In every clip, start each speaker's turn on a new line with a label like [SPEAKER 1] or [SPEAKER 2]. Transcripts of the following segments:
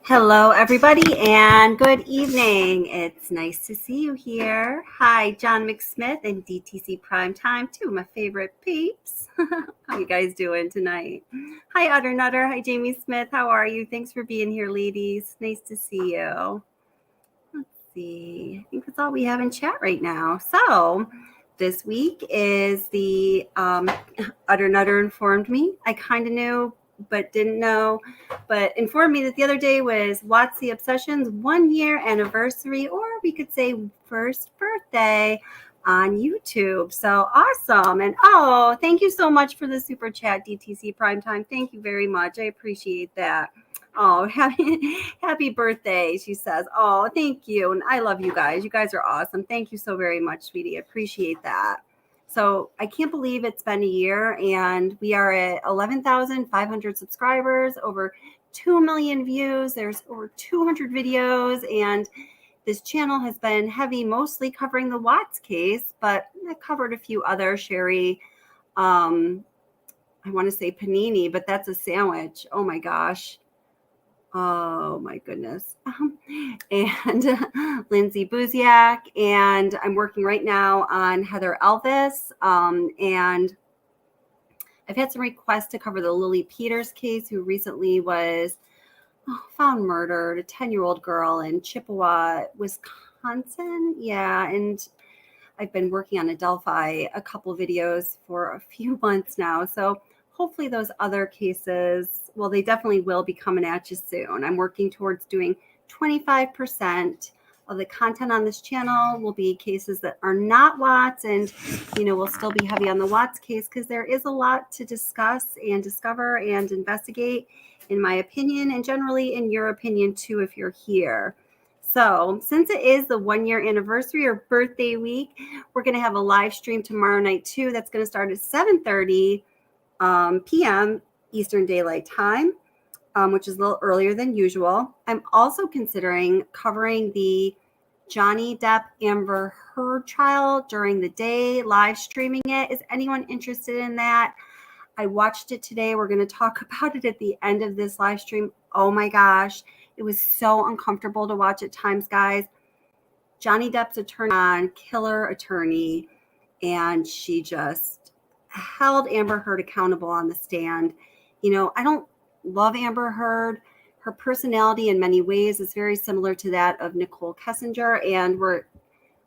[SPEAKER 1] Hello, everybody, and good evening. It's nice to see you here. Hi, John McSmith and DTC Primetime, two of my favorite peeps. How you guys doing tonight? Hi, Utter Nutter. Hi, Jamie Smith. How are you? Thanks for being here, ladies. Nice to see you. Let's see. I think that's all we have in chat right now. So this week is the Utter Nutter informed me. I kind of knew, but didn't know, but informed me that the other day was What's the Obsession's 1 year anniversary, or we could say first birthday on YouTube. So awesome. And thank you so much for the super chat, DTC Primetime. Thank you very much. I appreciate that. Oh, happy birthday, she says. Oh, thank you. And I love you guys. You guys are awesome. Thank you so very much, sweetie. I appreciate that. So I can't believe it's been a year and we are at 11,500 subscribers, over 2 million views. There's over 200 videos, and this channel has been heavy, mostly covering the Watts case, but I covered a few other Sherry. I want to say panini, but that's a sandwich. Oh my gosh. Oh my goodness. And Lindsay Buziak. And I'm working right now on Heather Elvis. And I've had some requests to cover the Lily Peters case, who recently was found murdered, a 10-year-old girl in Chippewa, Wisconsin. Yeah. And I've been working on Adelphi, a couple videos for a few months now. So hopefully those other cases, well, they definitely will be coming at you soon. I'm working towards doing 25% of the content on this channel will be cases that are not Watts, and, we'll still be heavy on the Watts case because there is a lot to discuss and discover and investigate, in my opinion, and generally in your opinion too, if you're here. So since it is the 1 year anniversary or birthday week, we're going to have a live stream tomorrow night too. That's going to start at 7:30 p.m. Eastern Daylight Time, which is a little earlier than usual. I'm also considering covering the Johnny Depp Amber Heard trial during the day, live streaming it. Is anyone interested in that? I watched it today. We're going to talk about it at the end of this live stream. Oh my gosh. It was so uncomfortable to watch at times, guys. Johnny Depp's attorney, killer attorney, and she just held Amber Heard accountable on the stand. I don't love Amber Heard. Her personality in many ways is very similar to that of Nicole Kessinger, and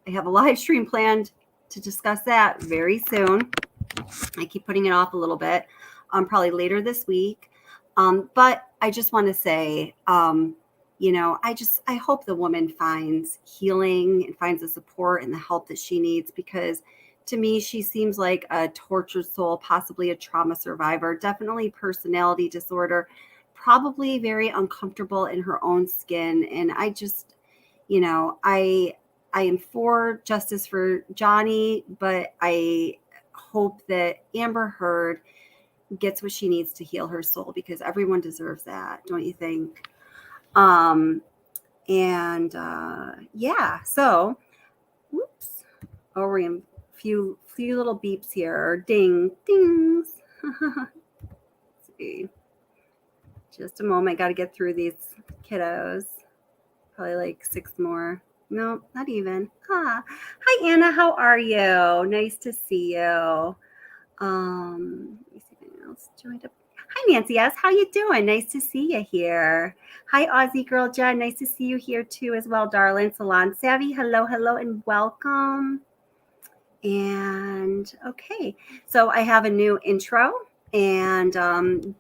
[SPEAKER 1] I have a live stream planned to discuss that very soon. I keep putting it off a little bit, probably later this week. But I just want to say, I hope the woman finds healing and finds the support and the help that she needs, because to me, she seems like a tortured soul, possibly a trauma survivor, definitely personality disorder, probably very uncomfortable in her own skin. And I just, I am for justice for Johnny, but I hope that Amber Heard gets what she needs to heal her soul, because everyone deserves that, don't you think? So, whoops. Oh, we're in few little beeps here, dings. Let's see. Just a moment. Got to get through these kiddos. Probably like 6 more. No, not even. Hi, Anna. How are you? Nice to see you. Let me see if anyone else joined up. Hi, Nancy S. How you doing? Nice to see you here. Hi, Aussie girl Jen. Nice to see you here too as well, darling. Salon Savvy. Hello, and welcome. And okay, so I have a new intro, and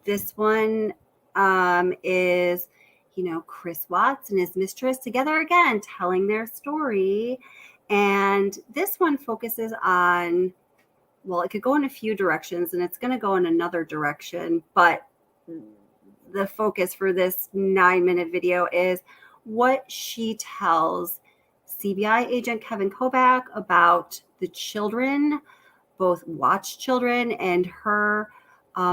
[SPEAKER 1] this one is, Chris Watts and his mistress together again, telling their story. And this one focuses on, well, it could go in a few directions, and it's going to go in another direction, but the focus for this 9-minute video is what she tells CBI agent Kevin Kovac about the children, both Watts children, and her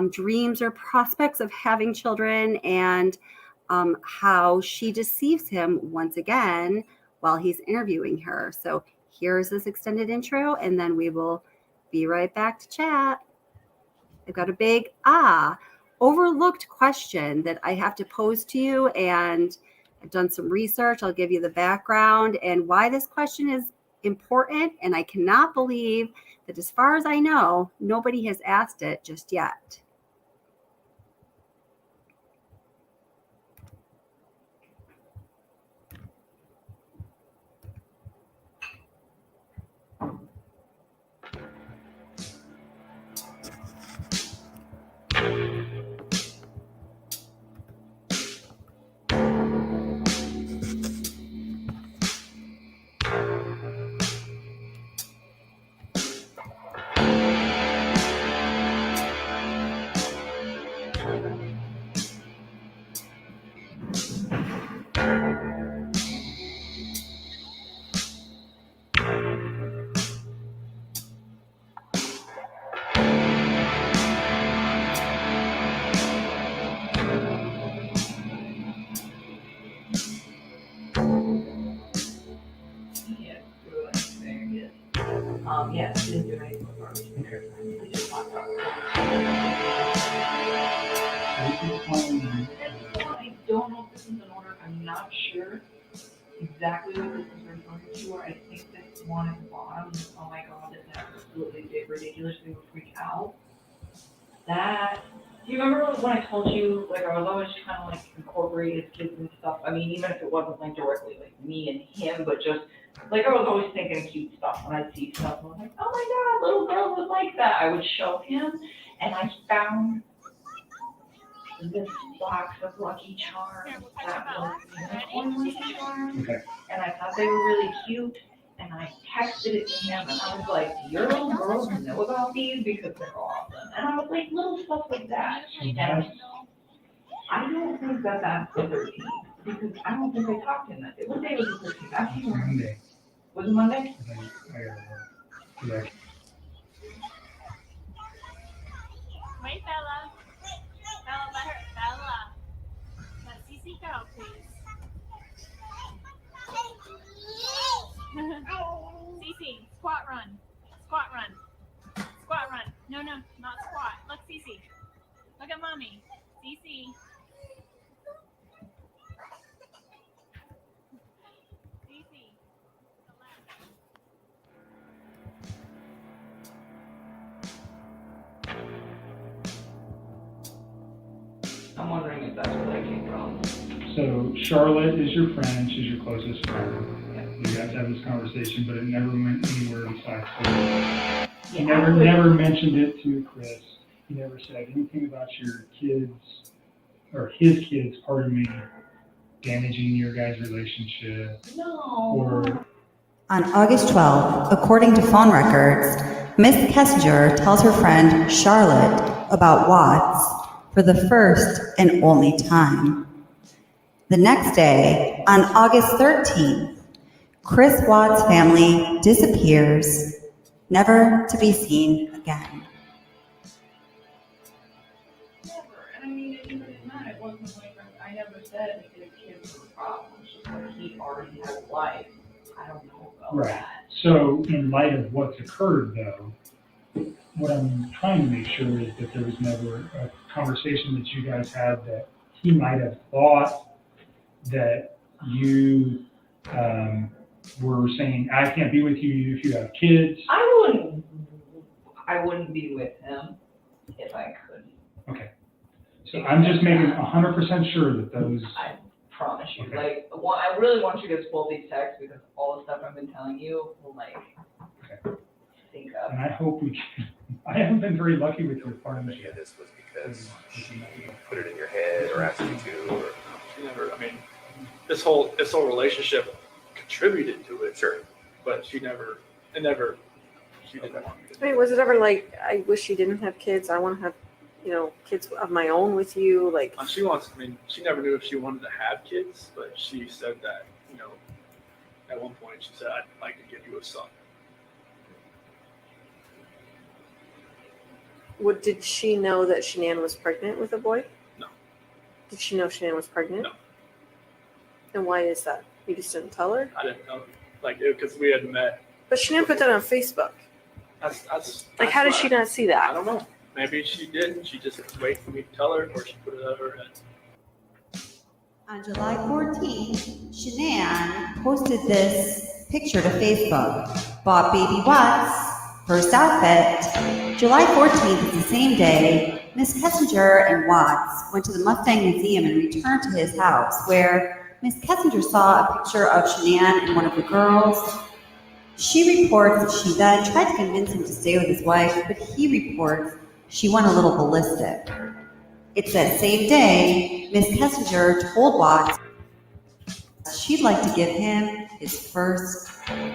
[SPEAKER 1] dreams or prospects of having children, and how she deceives him once again while he's interviewing her. So here's this extended intro, and then we will be right back to chat. I've got a big overlooked question that I have to pose to you, and I've done some research. I'll give you the background and why this question is important. And I cannot believe that, as far as I know, nobody has asked it just yet.
[SPEAKER 2] Yes, didn't do anything with garbage.
[SPEAKER 3] Okay.
[SPEAKER 2] We just talked about it. I don't know if this is an order, I'm not sure exactly what this is referring to, or I think this one at the bottom, oh my god, this is absolutely big, ridiculous, we would freak out. That, do you remember when I told you, like, I was always trying to, like, incorporate his kids and stuff, I mean, even if it wasn't, like, directly, like, me and him, but just, like, I was always thinking cute stuff when I'd see stuff, and I was like, oh my god, little girls would like that, I would show him, and I found this box of Lucky Charms that was unicorn Lucky Charms,
[SPEAKER 3] Okay.
[SPEAKER 2] and I thought they were really cute, and I texted it to him, and I was like, do your little girls know about these, because they're awesome, and I was like, little stuff like that, and I don't think that that's the 13th, because I don't think I talked to him that day, what day was the 13th? I can't remember.
[SPEAKER 3] Monday.
[SPEAKER 2] Was it Monday?
[SPEAKER 3] I gotta look.
[SPEAKER 4] Wait, Bella. Bella, let her. Bella. Let Cece go, please. Cece, squat run. Squat run. Squat run. No, not squat. Look, Cece. Look at mommy. Cece. Cece.
[SPEAKER 2] I'm wondering if that's where that came from.
[SPEAKER 3] So Charlotte is your friend, she's your closest friend. You guys have this conversation, but it never went anywhere besides her. He never mentioned it to Chris. He never said anything about your kids, or his kids, pardon me, damaging your guys' relationship.
[SPEAKER 2] No.
[SPEAKER 3] Or
[SPEAKER 1] On August 12th, according to phone records, Miss Kessinger tells her friend Charlotte about Watts for the first and only time. The next day, on August 13th, Chris Watts' family disappears, never to be seen again.
[SPEAKER 2] Never, and I mean, even in that, it wasn't like, I never said that his kids were a problem, it's just like he already has a life. I don't know about
[SPEAKER 3] Right.
[SPEAKER 2] that.
[SPEAKER 3] So in light of what's occurred though, what I'm trying to make sure is that there was never a conversation that you guys had that he might have thought that you were saying, I can't be with you if you have kids.
[SPEAKER 2] I wouldn't be with him if I couldn't.
[SPEAKER 3] Okay. So I'm just making 100% sure that those.
[SPEAKER 2] I promise you,
[SPEAKER 3] Okay.
[SPEAKER 2] I really want you to pull these texts because all the stuff I've been telling you will sync up.
[SPEAKER 3] And I hope we can. I haven't been very lucky with your partnership.
[SPEAKER 5] This was because she put it in your head or asked you to, or
[SPEAKER 6] She never, I mean, this whole relationship contributed to it.
[SPEAKER 5] Sure.
[SPEAKER 6] But she didn't want me to.
[SPEAKER 7] I mean, was it ever like, I wish you didn't have kids, I want to have, kids of my own with you, like?
[SPEAKER 6] She never knew if she wanted to have kids, but she said that, at one point she said, I'd like to give you a son.
[SPEAKER 7] Did she know that Shanann was pregnant with a boy?
[SPEAKER 6] No.
[SPEAKER 7] Did she know Shanann was pregnant?
[SPEAKER 6] No.
[SPEAKER 7] And why is that? You just didn't tell her?
[SPEAKER 6] I didn't know, because we had met.
[SPEAKER 7] But Shanann put that on Facebook.
[SPEAKER 6] That's
[SPEAKER 7] Like, how did she not see
[SPEAKER 6] I
[SPEAKER 7] that?
[SPEAKER 6] don't know. Maybe she didn't. She just waited for me to tell her, or she put it out of her head.
[SPEAKER 1] On July 14th, Shanann posted this picture to Facebook. Bought baby Watts first outfit. July 14th is the same day Miss Kessinger and Watts went to the Mustang Museum and returned to his house, where Miss Kessinger saw a picture of Shanann and one of the girls. She reports that she then tried to convince him to stay with his wife, but he reports she went a little ballistic. It's that same day Miss Kessinger told Watts she'd like to give him his first son.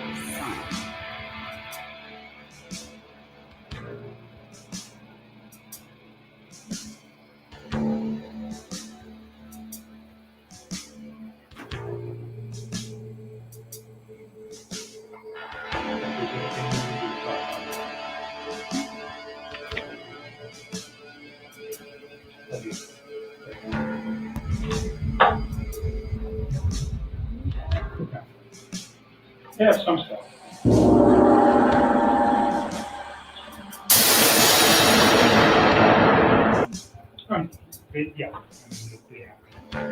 [SPEAKER 3] Yeah, some stuff. Yeah. No.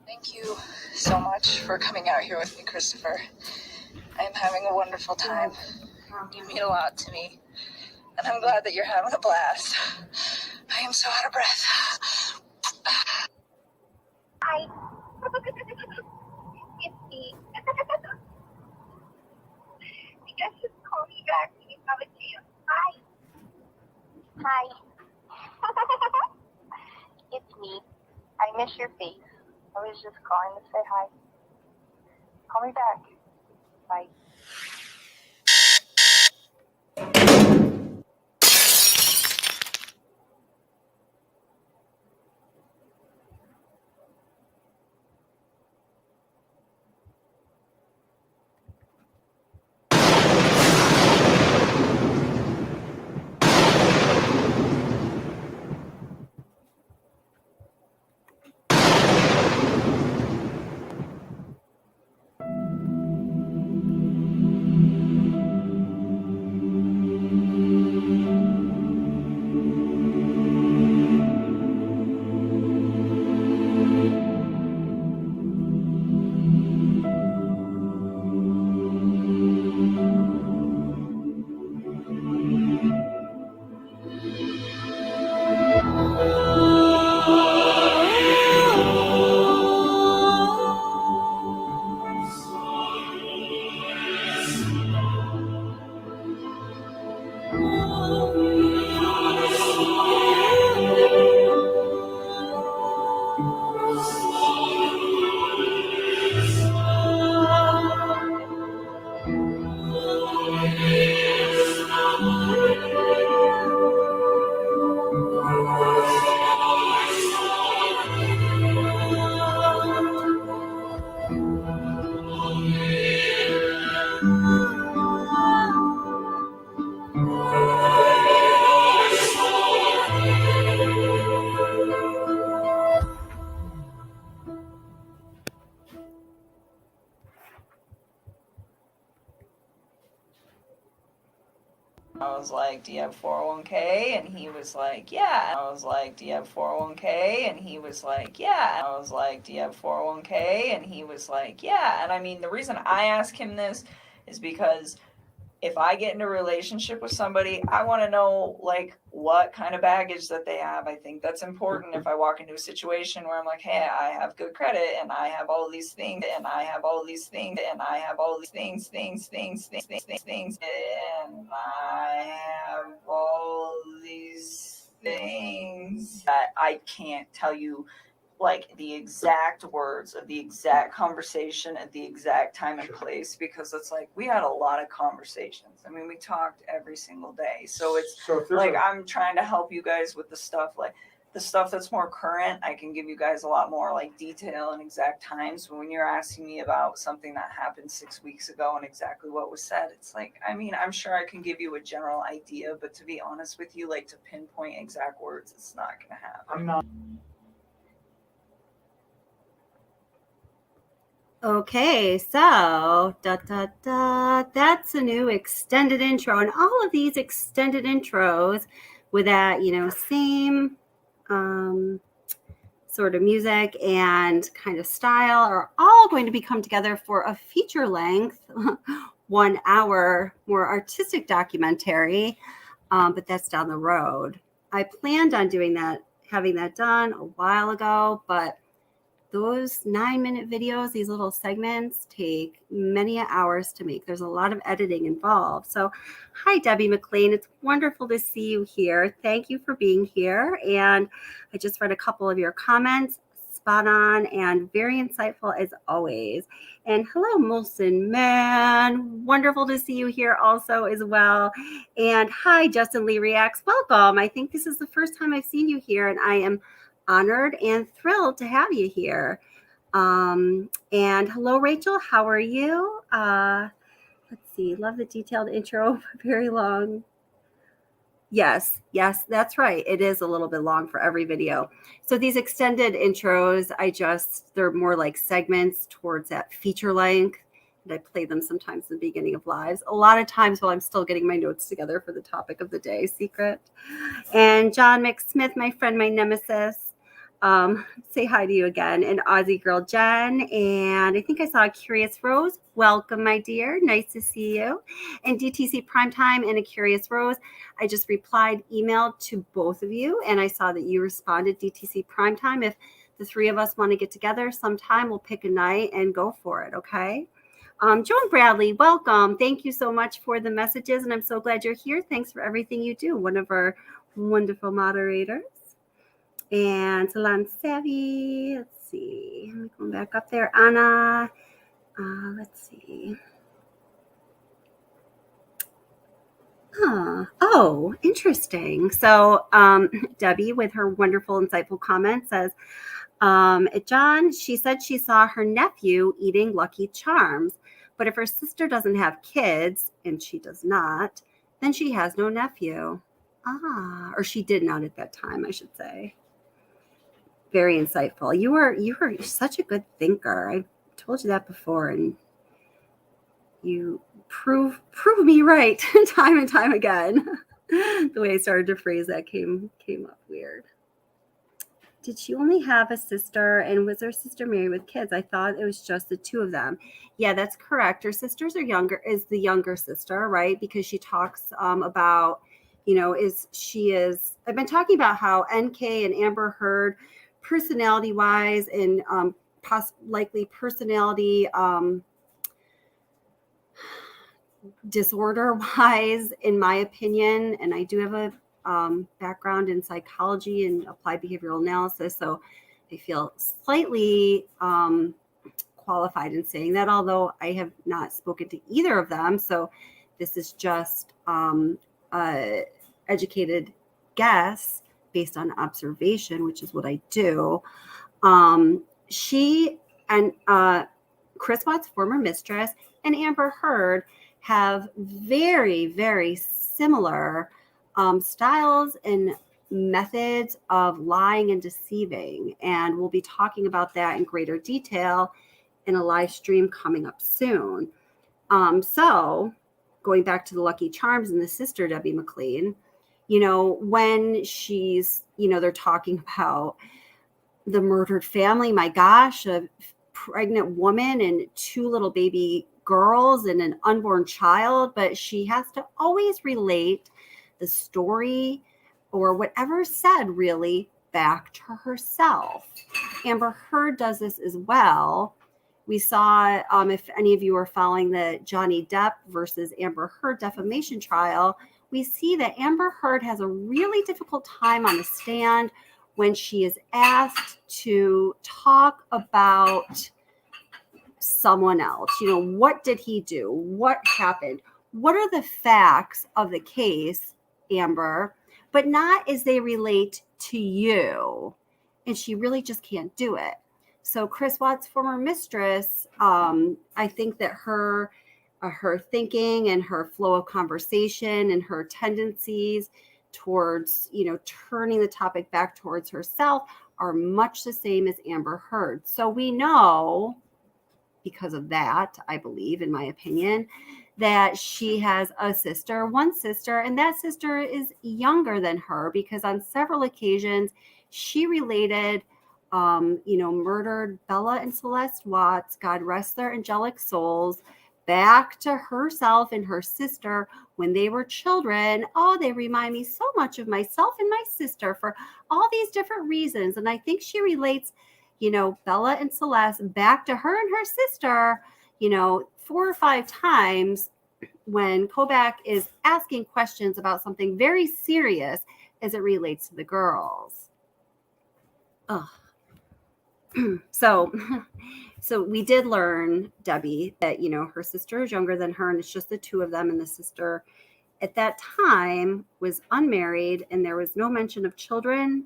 [SPEAKER 8] Thank you so much for coming out here with me, Christopher. I am having a wonderful time. You mean a lot to me, and I'm glad that you're having a blast. I am so out of breath.
[SPEAKER 9] Hi. It's me. You guys just call me back when you have a chance. Hi. Hi. It's me. I miss your face. I was just calling to say hi. Call me back. Bye.
[SPEAKER 8] I was like, do you have 401k? And he was like, yeah. I was like, do you have 401k? And he was like, yeah. I was like, do you have 401k? And he was like, yeah. And I mean, the reason I ask him this is because if I get into a relationship with somebody, I want to know like what kind of baggage that they have. I think that's important. If I walk into a situation where I'm like, hey, I have good credit and I have all these things and I have all these things and I have all these things, and I have all these things that I can't tell you like the exact words of the exact conversation at the exact time and place, because it's like we had a lot of conversations. I mean, we talked every single day. So it's like I'm trying to help you guys with the stuff like the stuff that's more current, I can give you guys a lot more like detail and exact times. But when you're asking me about something that happened 6 weeks ago and exactly what was said, it's like, I mean, I'm sure I can give you a general idea, but to be honest with you, like to pinpoint exact words, it's not going to happen.
[SPEAKER 2] I'm not.
[SPEAKER 1] Okay, so that's a new extended intro, and all of these extended intros with that, same sort of music and kind of style are all going to be come together for a feature length 1 hour more artistic documentary, but that's down the road. I planned on doing that, having that done a while ago, but those 9-minute videos, these little segments, take many hours to make. There's a lot of editing involved. So, hi, Debbie McLean. It's wonderful to see you here. Thank you for being here. And I just read a couple of your comments. Spot on and very insightful as always. And hello, Molson Man. Wonderful to see you here also as well. And hi, Justin Lee Reacts. Welcome. I think this is the first time I've seen you here, and I am honored and thrilled to have you here. And hello, Rachel. How are you? Let's see. Love the detailed intro. Very long. Yes, that's right. It is a little bit long for every video. So these extended intros, they're more like segments towards that feature length. And I play them sometimes in the beginning of lives. A lot of times while I'm still getting my notes together for the topic of the day, secret. And John McSmith, my friend, my nemesis. Say hi to you again. And Aussie girl Jen. And I think I saw a Curious Rose. Welcome, my dear. Nice to see you. And DTC Primetime and a Curious Rose. I just replied email to both of you, and I saw that you responded DTC Primetime. If the three of us want to get together sometime, we'll pick a night and go for it, okay? Joan Bradley, welcome. Thank you so much for the messages, and I'm so glad you're here. Thanks for everything you do. One of our wonderful moderators. And Salon Savvy, let's see. I'm going back up there. Anna, let's see. Oh, interesting. So Debbie, with her wonderful, insightful comment, says, John, she said she saw her nephew eating Lucky Charms, but if her sister doesn't have kids, and she does not, then she has no nephew. Or she did not at that time, I should say. Very insightful. You are such a good thinker. I told you that before, and you prove me right time and time again. The way I started to phrase that came up weird. Did she only have a sister, and was her sister married with kids? I thought it was just the two of them. Yeah, that's correct. Her sisters are younger, is the younger sister, right? Because she talks about, I've been talking about how NK and Amber Heard, personality-wise and likely personality disorder-wise, in my opinion, and I do have a background in psychology and applied behavioral analysis, so I feel slightly qualified in saying that, although I have not spoken to either of them, so this is just educated guess based on observation, which is what I do. She and Chris Watts, former Mistress, and Amber Heard have very, very similar styles and methods of lying and deceiving. And we'll be talking about that in greater detail in a live stream coming up soon. So going back to the Lucky Charms and the sister, Debbie McLean, when she's, they're talking about the murdered family, my gosh, a pregnant woman and 2 little baby girls and an unborn child, but she has to always relate the story or whatever said really back to herself. Amber Heard does this as well. We saw, if any of you are following the Johnny Depp versus Amber Heard defamation trial, we see that Amber Heard has a really difficult time on the stand when she is asked to talk about someone else. What did he do? What happened? What are the facts of the case, Amber? But not as they relate to you, and she really just can't do it. So Chris Watts' former mistress, I think that her thinking and her flow of conversation and her tendencies towards, turning the topic back towards herself are much the same as Amber Heard. So we know, because of that, I believe, in my opinion, that she has one sister, and that sister is younger than her, because on several occasions she related, murdered Bella and Celeste Watts, God rest their angelic souls, back to herself and her sister when they were children. Oh, they remind me so much of myself and my sister for all these different reasons. And I think she relates, Bella and Celeste back to her and her sister, 4 or 5 times when Kobach is asking questions about something very serious as it relates to the girls. Ugh. So we did learn, Debbie, that, her sister is younger than her, and it's just the two of them. And the sister at that time was unmarried, and there was no mention of children,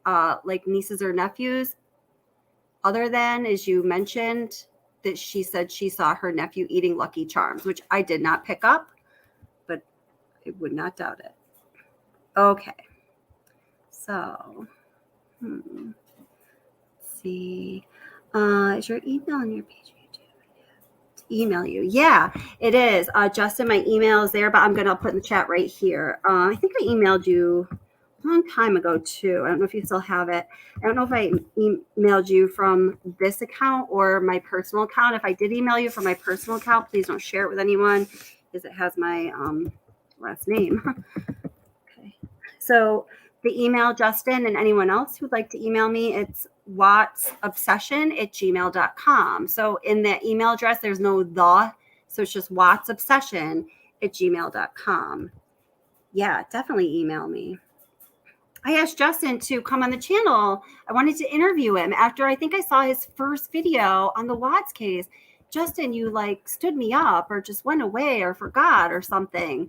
[SPEAKER 1] like nieces or nephews, other than, as you mentioned, that she said she saw her nephew eating Lucky Charms, which I did not pick up, but I would not doubt it. Okay. So, let's see. Is your email on your page? Email you. Yeah, it is. Justin, my email is there, but I'm going to put in the chat right here. I think I emailed you a long time ago too. I don't know if you still have it. I don't know if I emailed you from this account or my personal account. If I did email you from my personal account, please don't share it with anyone, because it has my last name. Okay. So the email, Justin, and anyone else who'd like to email me, it's wattsobsession@gmail.com. So in that email address, there's no the, so it's just wattsobsession@gmail.com. Yeah, definitely email me. I asked Justin to come on the channel. I wanted to interview him after I think I saw his first video on the Watts case. Justin, you stood me up or just went away or forgot or something.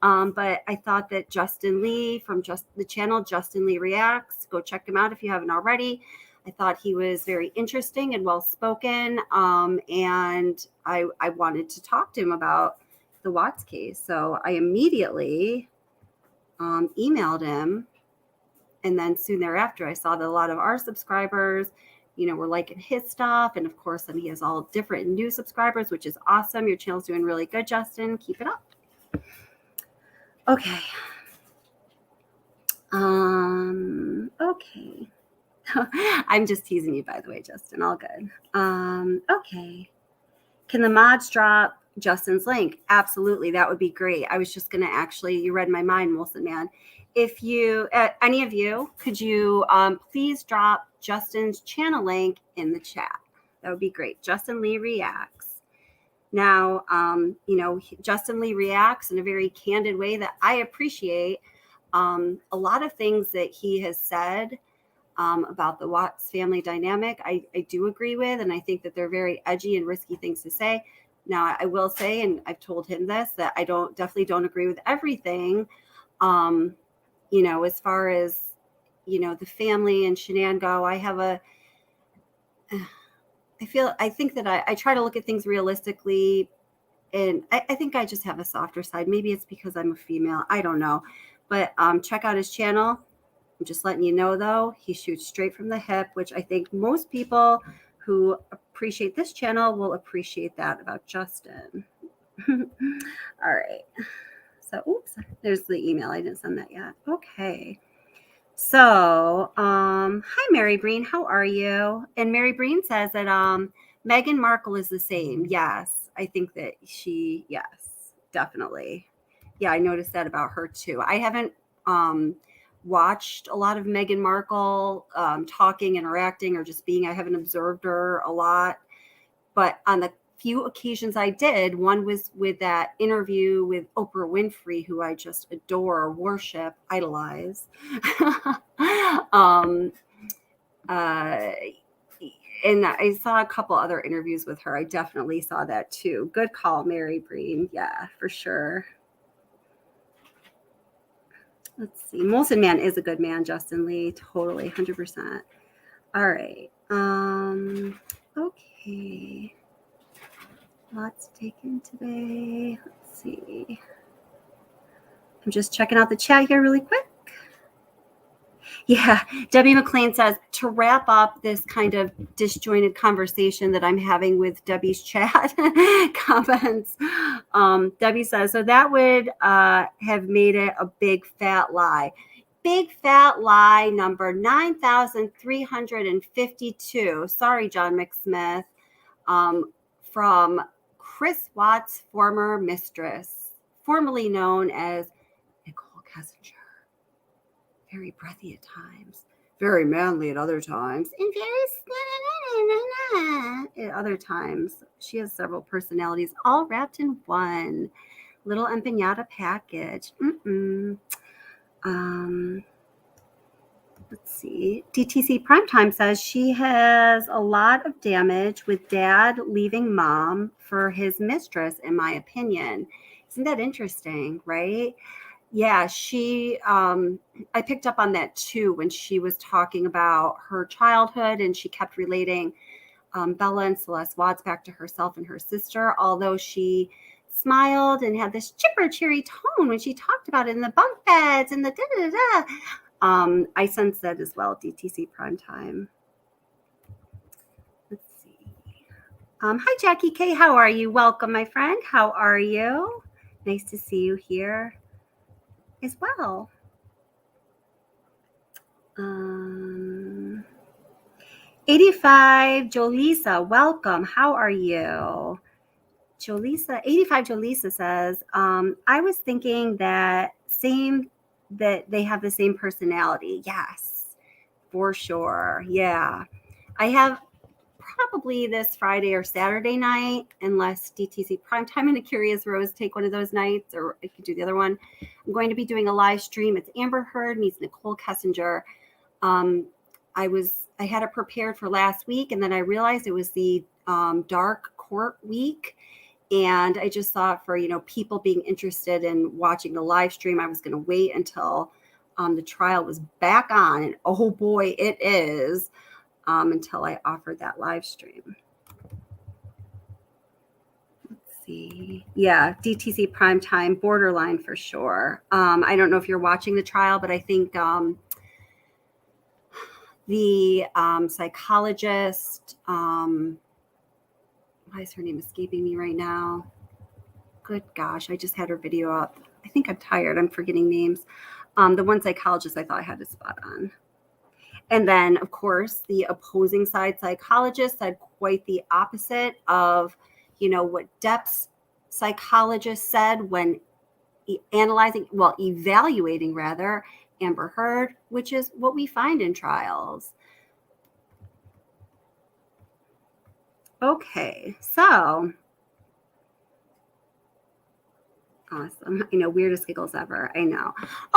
[SPEAKER 1] But I thought that Justin Lee from the channel Justin Lee Reacts, go check him out if you haven't already. I thought he was very interesting and well-spoken, and I wanted to talk to him about the Watts case. So I immediately emailed him, and then soon thereafter, I saw that a lot of our subscribers, were liking his stuff, and of course, then he has all different new subscribers, which is awesome. Your channel's doing really good, Justin. Keep it up. Okay. Okay. I'm just teasing you, by the way, Justin. All good. Okay. Can the mods drop Justin's link? Absolutely. That would be great. I was just going to you read my mind, Wilson man. If you, any of you, could you please drop Justin's channel link in the chat? That would be great. Justin Lee Reacts. Now, Justin Lee reacts in a very candid way that I appreciate. A lot of things that he has said about the Watts family dynamic, I do agree with, and I think that they're very edgy and risky things to say. Now, I will say, and I've told him this, that I definitely don't agree with everything. As far as, the family and Shanann go, I think that I try to look at things realistically, and I think I just have a softer side. Maybe it's because I'm a female. I don't know. But check out his channel. I'm just letting you know, though, he shoots straight from the hip, which I think most people who appreciate this channel will appreciate that about Justin. All right. So, oops, there's the email. I didn't send that yet. Okay. So, hi, Mary Breen. How are you? And Mary Breen says that Meghan Markle is the same. Yes, I think that yes, definitely. Yeah, I noticed that about her too. I haven't watched a lot of Meghan Markle talking, interacting, or just being. I haven't observed her a lot. But on the few occasions I did, one was with that interview with Oprah Winfrey, who I just adore, worship, idolize. And I saw a couple other interviews with her. I definitely saw that too. Good call, Mary Breen. Yeah, for sure. Let's see. Molson Man is a good man, Justin Lee. Totally, 100%. All right. Okay. Lots taken today. Let's see. I'm just checking out the chat here really quick. Yeah, Debbie McLean says, to wrap up this kind of disjointed conversation that I'm having with Debbie's chat comments, Debbie says, so that would have made it a big fat lie. Big fat lie number 9,352. Sorry, John McSmith. From Chris Watts' former mistress, formerly known as Nicole Kessinger. Very breathy at times, very manly at other times, and very at other times. She has several personalities, all wrapped in one little empanada package. Let's see. DTC Primetime says she has a lot of damage with dad leaving mom for his mistress, in my opinion. Isn't that interesting, right? Yeah, I picked up on that too when she was talking about her childhood, and she kept relating Bella and Celeste Watts back to herself and her sister, although she smiled and had this chipper, cheery tone when she talked about it in the bunk beds and the da-da-da-da. I sense that as well, DTC Primetime. Let's see. Hi, Jackie K. How are you? Welcome, my friend. How are you? Nice to see you here as well. 85 Jolisa, welcome. How are you? 85 Jolisa says, I was thinking that they have the same personality. Yes, for sure. Yeah. I have probably this Friday or Saturday night, unless DTC Primetime and a Curious Rose take one of those nights, or I could do the other one. I'm going to be doing a live stream. It's Amber Heard meets Nicole Kessinger. I had it prepared for last week, and then I realized it was the dark court week. And I just thought for, people being interested in watching the live stream, I was going to wait until the trial was back on. And oh boy, it is, until I offered that live stream. Let's see. Yeah, DTC Primetime, borderline for sure. I don't know if you're watching the trial, but I think the psychologist, why is her name escaping me right now? Good gosh, I just had her video up. I think I'm tired. I'm forgetting names. The one psychologist I thought I had a spot on. And then, of course, the opposing side psychologist said quite the opposite of, what Depp's psychologist said when evaluating rather, Amber Heard, which is what we find in trials. Okay, so awesome. I know, weirdest giggles ever. I know.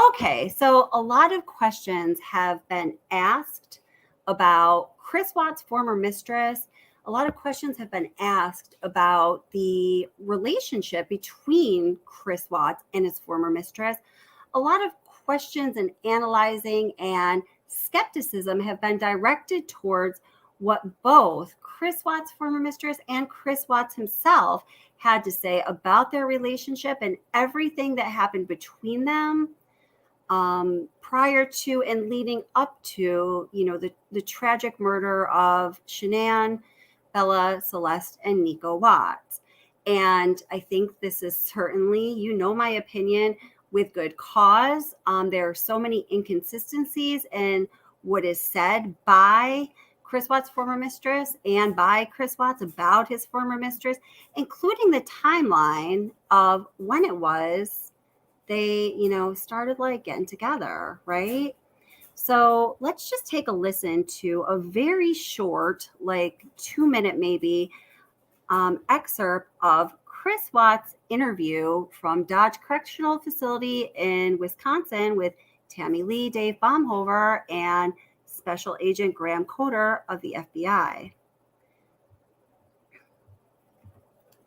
[SPEAKER 1] Okay, so a lot of questions have been asked about Chris Watts' former mistress. A lot of questions have been asked about the relationship between Chris Watts and his former mistress. A lot of questions and analyzing and skepticism have been directed towards what both Chris Watts' former mistress and Chris Watts himself had to say about their relationship and everything that happened between them prior to and leading up to, the tragic murder of Shanann, Bella, Celeste, and Nico Watts. And I think this is certainly, my opinion, with good cause. There are so many inconsistencies in what is said by Chris Watts' former mistress and by Chris Watts about his former mistress, including the timeline of when it was they, started getting together, right? So let's just take a listen to a very short, 2-minute maybe, excerpt of Chris Watts' interview from Dodge Correctional Facility in Wisconsin with Tammy Lee, Dave Baumhover, and Special Agent Graham Coder of the FBI.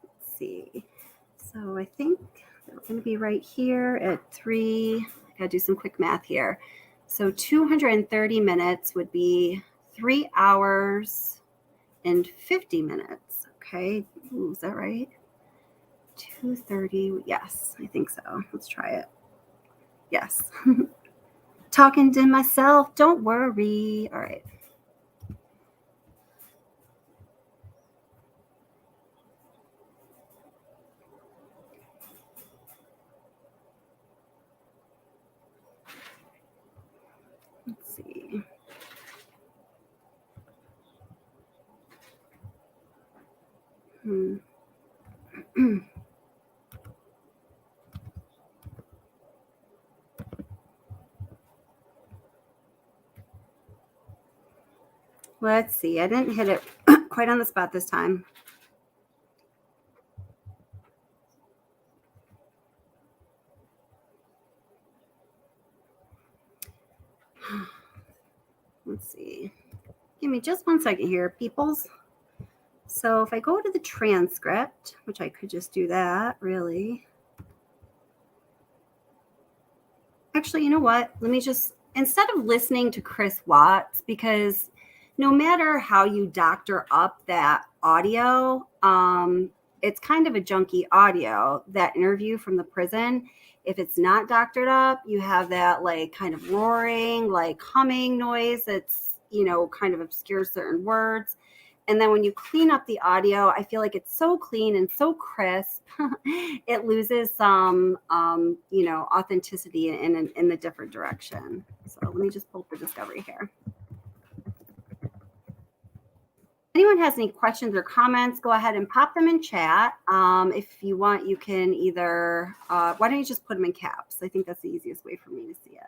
[SPEAKER 1] Let's see. So I think they're going to be right here at 3. I Gotta do some quick math here. So 230 minutes would be 3 hours and 50 minutes. Okay. Ooh, is that right? 230. Yes, I think so. Let's try it. Yes. Talking to myself. Don't worry. All right. Let's see. Let's see. I didn't hit it quite on the spot this time. Let's see. Give me just 1 second here, peoples. So if I go to the transcript, which I could just do that, really. Actually, you know what? Let me just, instead of listening to Chris Watts, because no matter how you doctor up that audio, it's kind of a junky audio, that interview from the prison. If it's not doctored up, you have that like kind of roaring, like humming noise that's, you know, kind of obscures certain words. And then when you clean up the audio, I feel like it's so clean and so crisp, it loses some, you know, authenticity in the different direction. So let me just pull up the discovery here. Anyone has any questions or comments, go ahead and pop them in chat. If you want, you can either, why don't you just put them in caps? I think that's the easiest way for me to see it.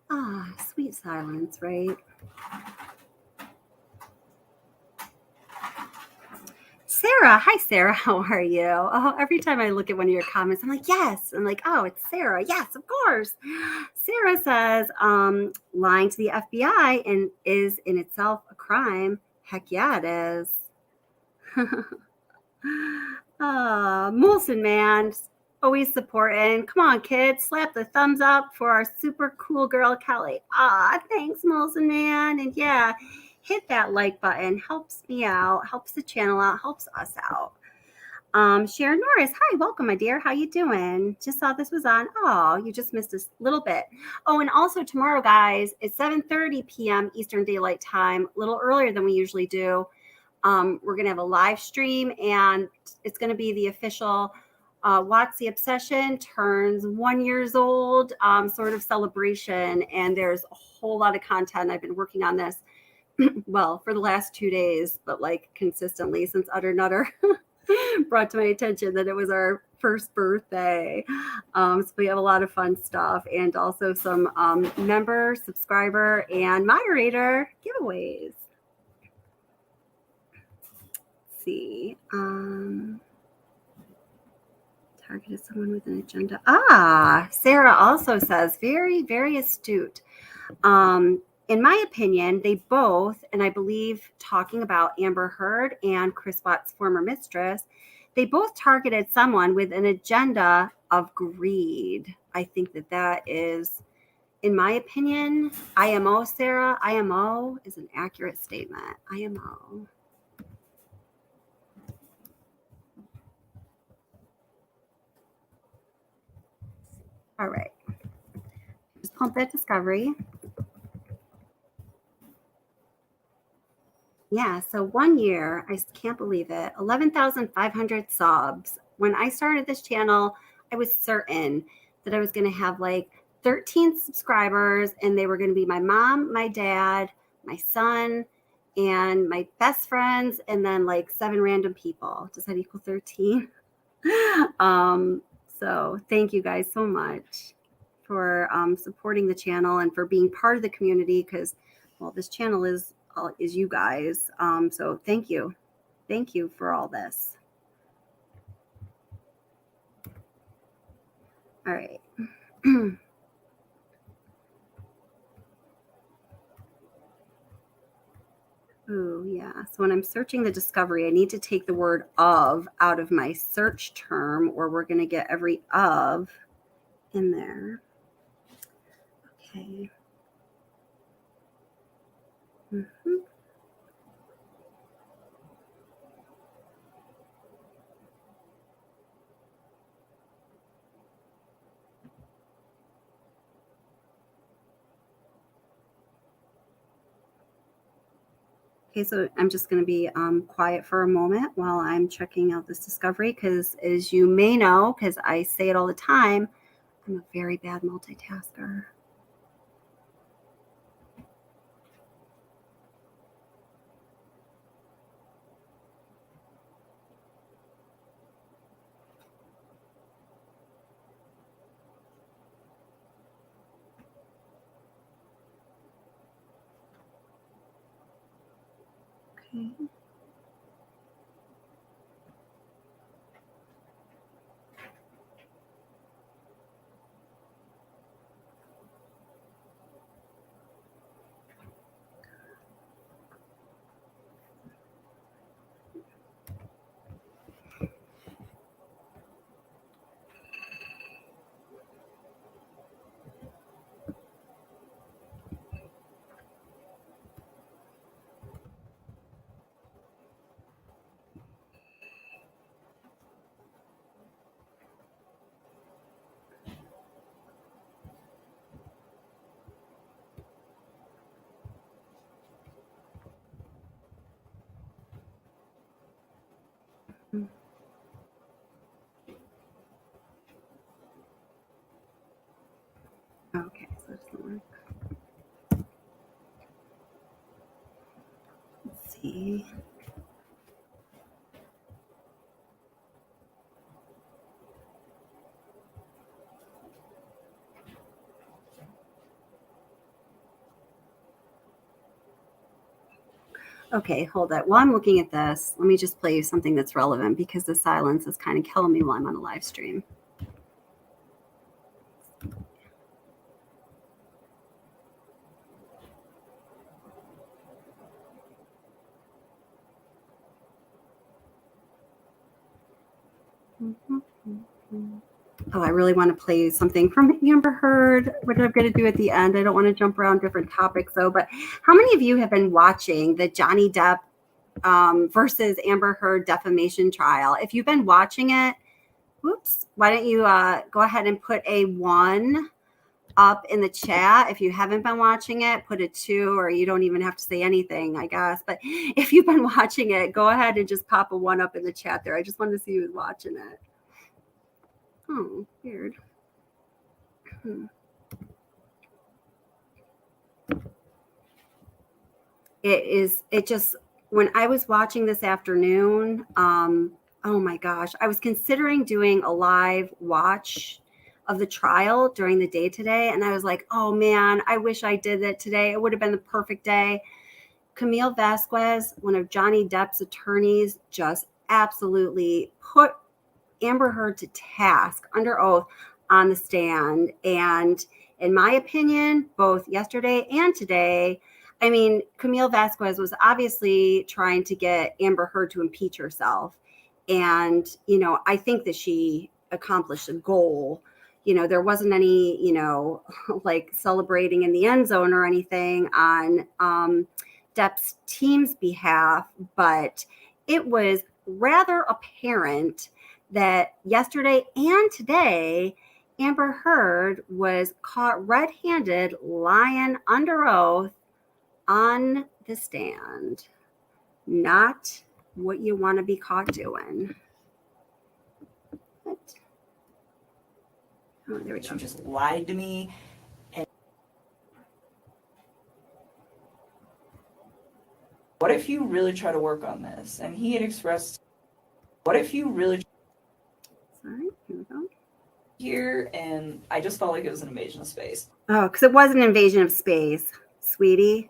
[SPEAKER 1] Ah, sweet silence, right? Sarah, hi Sarah, how are you? Oh, every time I look at one of your comments, I'm like, yes. I'm like, oh, it's Sarah. Yes, of course. Sarah says, lying to the FBI and is in itself a crime. Heck yeah, it is. Molson man, always supporting. Come on, kids, slap the thumbs up for our super cool girl, Kelly. Thanks, Molson man. And yeah, hit that like button. Helps me out, helps the channel out, helps us out. Sharon Norris, hi, welcome, my dear. How you doing? Just saw this was on. Oh, you just missed a little bit. Oh, and also tomorrow, guys, it's 7:30 p.m. Eastern Daylight Time, a little earlier than we usually do. We're going to have a live stream, and it's going to be the official Watts the Obsession turns 1 year old sort of celebration. And there's a whole lot of content. I've been working on this, well, for the last 2 days, but like consistently since Utter Nutter brought to my attention that it was our first birthday. So we have a lot of fun stuff and also some member, subscriber, and moderator giveaways. See, targeted someone with an agenda. Sarah also says very, very astute. In my opinion, they both, and I believe talking about Amber Heard and Chris Watts' former mistress, they both targeted someone with an agenda of greed. I think that is, in my opinion, IMO, Sarah, IMO is an accurate statement. IMO. All right. Just pump that discovery. Yeah, so 1 year, I can't believe it, 11,500 subs. When I started this channel, I was certain that I was going to have like 13 subscribers, and they were going to be my mom, my dad, my son, and my best friends, and then like 7 random people. Does that equal 13? So thank you guys so much for supporting the channel and for being part of the community, because, well, this channel is you guys. So thank you. Thank you for all this. All right. Ooh, yeah. So when I'm searching the discovery, I need to take the word of out of my search term, or we're going to get every of in there. Okay. Mhm. Okay, so I'm just going to be quiet for a moment while I'm checking out this discovery, because as you may know, because I say it all the time, I'm a very bad multitasker. Okay. Okay, so it doesn't work. Let's see. Okay, hold that. While I'm looking at this, let me just play you something that's relevant, because the silence is kind of killing me while I'm on a live stream. Oh, I really want to play something from Amber Heard, which I'm going to do at the end. I don't want to jump around different topics, though. But how many of you have been watching the Johnny Depp versus Amber Heard defamation trial? If you've been watching it, whoops, why don't you go ahead and put a 1 up in the chat. If you haven't been watching it, put a 2, or you don't even have to say anything, I guess. But if you've been watching it, go ahead and just pop a 1 up in the chat there. I just wanted to see who's watching it. Oh, weird. It just, when I was watching this afternoon, oh my gosh, I was considering doing a live watch of the trial during the day today. And I was like, oh man, I wish I did it today. It would have been the perfect day. Camille Vasquez, one of Johnny Depp's attorneys, just absolutely put Amber Heard to task under oath on the stand. And in my opinion, both yesterday and today, I mean, Camille Vasquez was obviously trying to get Amber Heard to impeach herself. And, you know, I think that she accomplished a goal. You know, there wasn't any, you know, like celebrating in the end zone or anything on Depp's team's behalf, but it was rather apparent that yesterday and today, Amber Heard was caught red-handed lying under oath on the stand. Not what you want to be caught doing. What? Oh, there we go.
[SPEAKER 8] You just lied to me. And what if you really try to work on this? And he had expressed, what if you really
[SPEAKER 1] Sorry, here we go.
[SPEAKER 8] here? And I just felt like it was an invasion of space.
[SPEAKER 1] Oh, because it was an invasion of space, sweetie.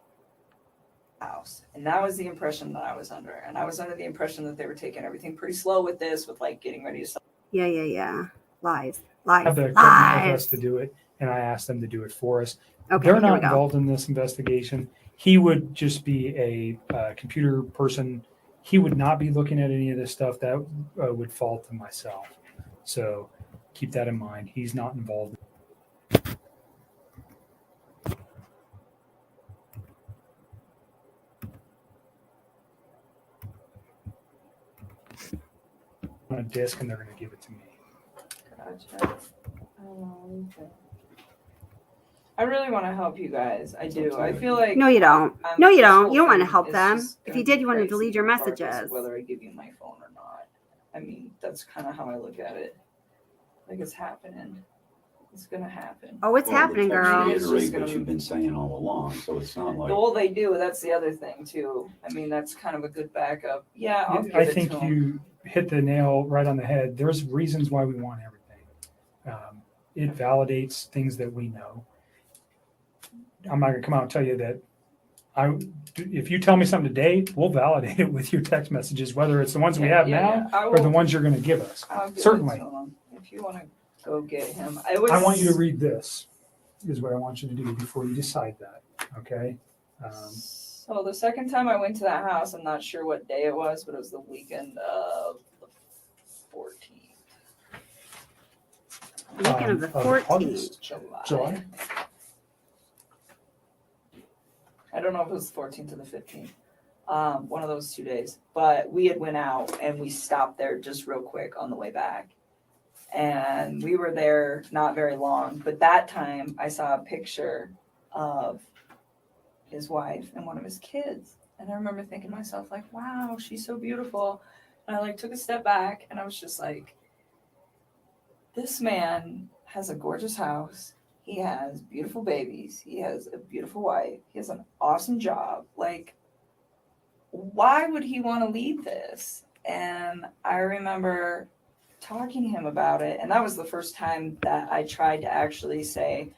[SPEAKER 8] House. And that was the impression that I was under. And I was under the impression that they were taking everything pretty slow with this, with like getting ready to sell.
[SPEAKER 1] Yeah. Lies.
[SPEAKER 3] Have the equipment with us to do it, and I asked them to do it for us.
[SPEAKER 1] Okay,
[SPEAKER 3] They're
[SPEAKER 1] here we
[SPEAKER 3] not
[SPEAKER 1] go.
[SPEAKER 3] involved in this investigation. he would just be a computer person. He would not be looking at any of this stuff. That would fall to myself. So keep that in mind. He's not involved. On a disc, and they're going to give it to me.
[SPEAKER 8] Gotcha. I really want to help you guys. I do. I feel like
[SPEAKER 1] No, you don't.
[SPEAKER 8] I'm-
[SPEAKER 1] No, you
[SPEAKER 8] this
[SPEAKER 1] don't.
[SPEAKER 8] whole
[SPEAKER 1] You don't want to
[SPEAKER 8] thing
[SPEAKER 1] help
[SPEAKER 8] is
[SPEAKER 1] them.
[SPEAKER 8] just
[SPEAKER 1] If
[SPEAKER 8] gonna
[SPEAKER 1] you did,
[SPEAKER 8] be
[SPEAKER 1] you want to
[SPEAKER 8] crazy
[SPEAKER 1] delete your
[SPEAKER 8] regardless of
[SPEAKER 1] messages.
[SPEAKER 8] whether I give you my phone or not. I mean, that's kind of how I look at it. Like it's happening. It's gonna happen.
[SPEAKER 1] Oh, it's happening, girl.
[SPEAKER 8] It's just
[SPEAKER 10] Reiterate what
[SPEAKER 8] gonna-
[SPEAKER 10] you've been saying all along, so it's not like.
[SPEAKER 8] Well, they do. That's the other thing too. I mean, that's kind of a good backup. Yeah, I'll give
[SPEAKER 3] I
[SPEAKER 8] it
[SPEAKER 3] think
[SPEAKER 8] to 'em.
[SPEAKER 3] you hit the nail right on the head. There's reasons why we want everything. It validates things that we know. I'm not gonna come out and tell you that. If you tell me something today, we'll validate it with your text messages, whether it's the ones we have now
[SPEAKER 8] I
[SPEAKER 3] or the
[SPEAKER 8] will-
[SPEAKER 3] ones you're going to give us.
[SPEAKER 8] I'll give it
[SPEAKER 3] Certainly.
[SPEAKER 8] to 'em. If you want to go get him,
[SPEAKER 3] I want you to read this. Is what I want you to do before you decide that. Okay.
[SPEAKER 8] So the second time I went to that house, I'm not sure what day it was, but it was the weekend of the 14th.
[SPEAKER 1] Weekend of the 14th.
[SPEAKER 3] August. July.
[SPEAKER 8] I don't know if it was the 14th or the 15th. One of those 2 days. But we had went out and we stopped there just real quick on the way back. And we were there not very long. But that time I saw a picture of his wife and one of his kids. And I remember thinking to myself, like, wow, she's so beautiful. And I like took a step back and I was just like, this man has a gorgeous house. He has beautiful babies. He has a beautiful wife. He has an awesome job. Like, why would he want to leave this? And I remember talking to him about it. And that was the first time that I tried to actually say,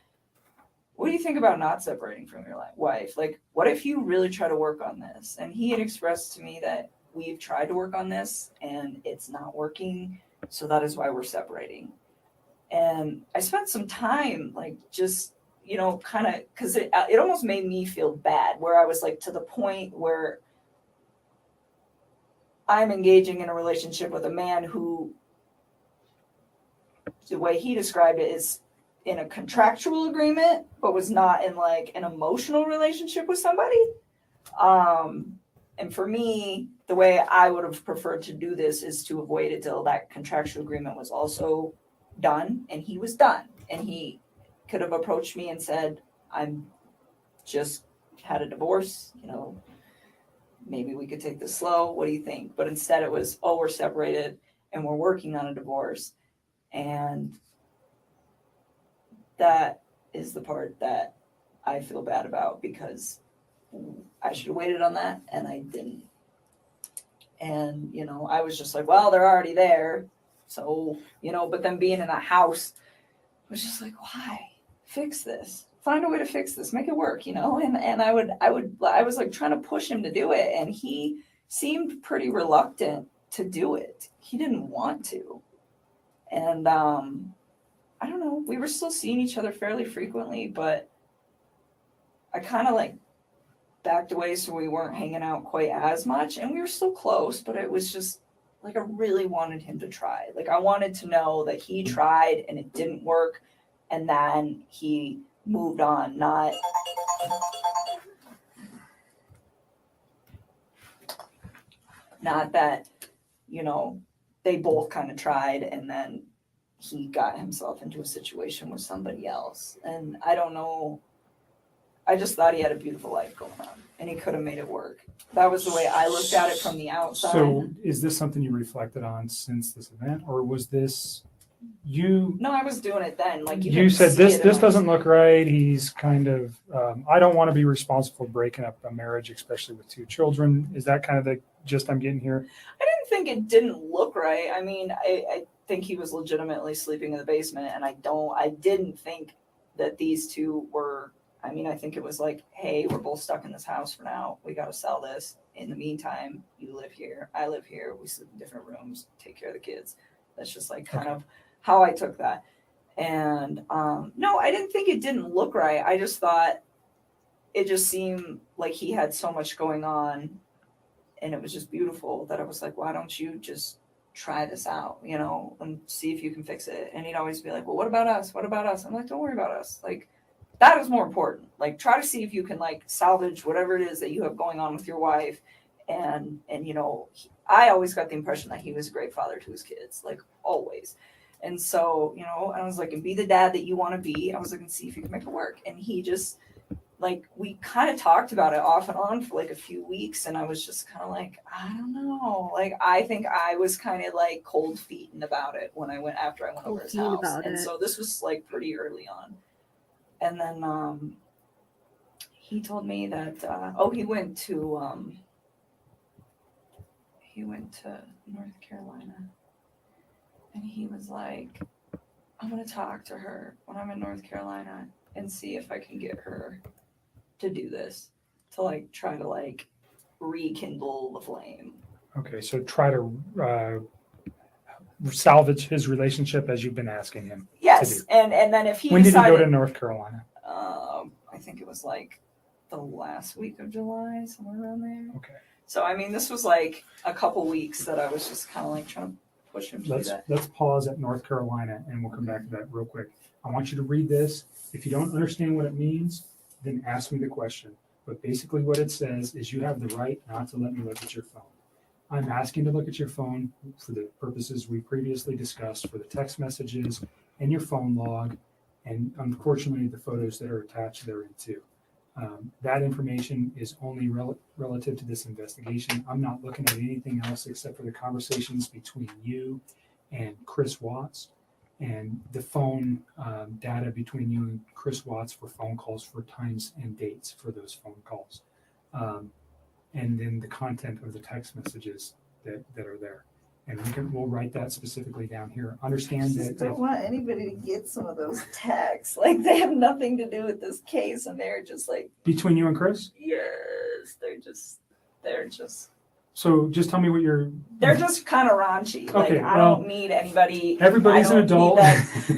[SPEAKER 8] what do you think about not separating from your wife? Like, what if you really try to work on this? And he had expressed to me that we've tried to work on this and it's not working. So that is why we're separating. And I spent some time, like, just, you know, kind of, because it almost made me feel bad, where I was like to the point where I'm engaging in a relationship with a man who, the way he described it, is in a contractual agreement, but was not in like an emotional relationship with somebody. And for me, the way I would have preferred to do this is to have waited till that contractual agreement was also done, and he was done, and he could have approached me and said, I'm just had a divorce, you know, maybe we could take this slow, what do you think? But instead it was, oh, we're separated and we're working on a divorce. And that is the part that I feel bad about, because I should have waited on that and I didn't. And, you know, I was just like, well, they're already there. So, you know, but then being in a house was just like, why? Fix this. Find a way to fix this. Make it work, you know? And I was like trying to push him to do it. And he seemed pretty reluctant to do it. He didn't want to. And I don't know. We were still seeing each other fairly frequently, but I kind of like backed away so we weren't hanging out quite as much. And we were still close, but it was just, like, I really wanted him to try. Like, I wanted to know that he tried and it didn't work, and then he moved on, not that, you know, they both kind of tried and then he got himself into a situation with somebody else. And I don't know. I just thought he had a beautiful life going on and he could have made it work. That was the way I looked at it from the outside.
[SPEAKER 3] So is this something you reflected on since this event, or was this you?
[SPEAKER 8] No, I was doing it then. Like
[SPEAKER 3] You said this doesn't look right. He's kind of, I don't want to be responsible for breaking up a marriage, especially with 2 children. Is that kind of the gist I'm getting here?
[SPEAKER 8] I didn't think it didn't look right. I mean, I think he was legitimately sleeping in the basement, and I didn't think that these two were, I mean, I think it was like, hey, we're both stuck in this house for now. We got to sell this. In the meantime, you live here. I live here. We sleep in different rooms, take care of the kids. That's just like kind of how I took that. And no, I didn't think it didn't look right. I just thought it just seemed like he had so much going on, and it was just beautiful that I was like, why don't you just try this out, you know, and see if you can fix it? And he'd always be like, well, what about us? What about us? I'm like, don't worry about us. Like, that is more important. Like, try to see if you can like salvage whatever it is that you have going on with your wife. And you know, I always got the impression that he was a great father to his kids, like always. And so, you know, I was like, and be the dad that you want to be. I was like, and see if you can make it work. And he just, like, we kind of talked about it off and on for like a few weeks. And I was just kind of like, I don't know. Like, I think I was kind of like cold feet about it when I went, after I went over his house. And so this was like pretty early on. And then he told me that, he went to North Carolina. And he was like, I'm going to talk to her when I'm in North Carolina and see if I can get her to do this, to like try to like rekindle the flame.
[SPEAKER 3] Okay, so try to salvage his relationship as you've been asking him.
[SPEAKER 8] Yes, and then if he
[SPEAKER 3] when
[SPEAKER 8] decided,
[SPEAKER 3] did he go to North Carolina?
[SPEAKER 8] I think it was like the last week of July, somewhere around there.
[SPEAKER 3] Okay.
[SPEAKER 8] So I mean, this was like a couple weeks that I was just kind of like trying to push him to do that.
[SPEAKER 3] Let's pause at North Carolina, and we'll come back to that real quick. I want you to read this. If you don't understand what it means, then ask me the question. But basically what it says is you have the right not to let me look at your phone. I'm asking to look at your phone for the purposes we previously discussed, for the text messages and your phone log, and unfortunately the photos that are attached therein too. That information is only relative to this investigation. I'm not looking at anything else except for the conversations between you and Chris Watts, and the phone data between you and Chris Watts for phone calls, for times and dates for those phone calls. And then the content of the text messages that are there. And we'll write that specifically down here. Understand that.
[SPEAKER 8] I don't want anybody to get some of those texts. Like, they have nothing to do with this case, and they're just like,
[SPEAKER 3] between you and Chris?
[SPEAKER 8] yes, they're just.
[SPEAKER 3] So just tell me what
[SPEAKER 8] They're just kind of raunchy.
[SPEAKER 3] Okay,
[SPEAKER 8] like, I don't need anybody.
[SPEAKER 3] Everybody's an adult.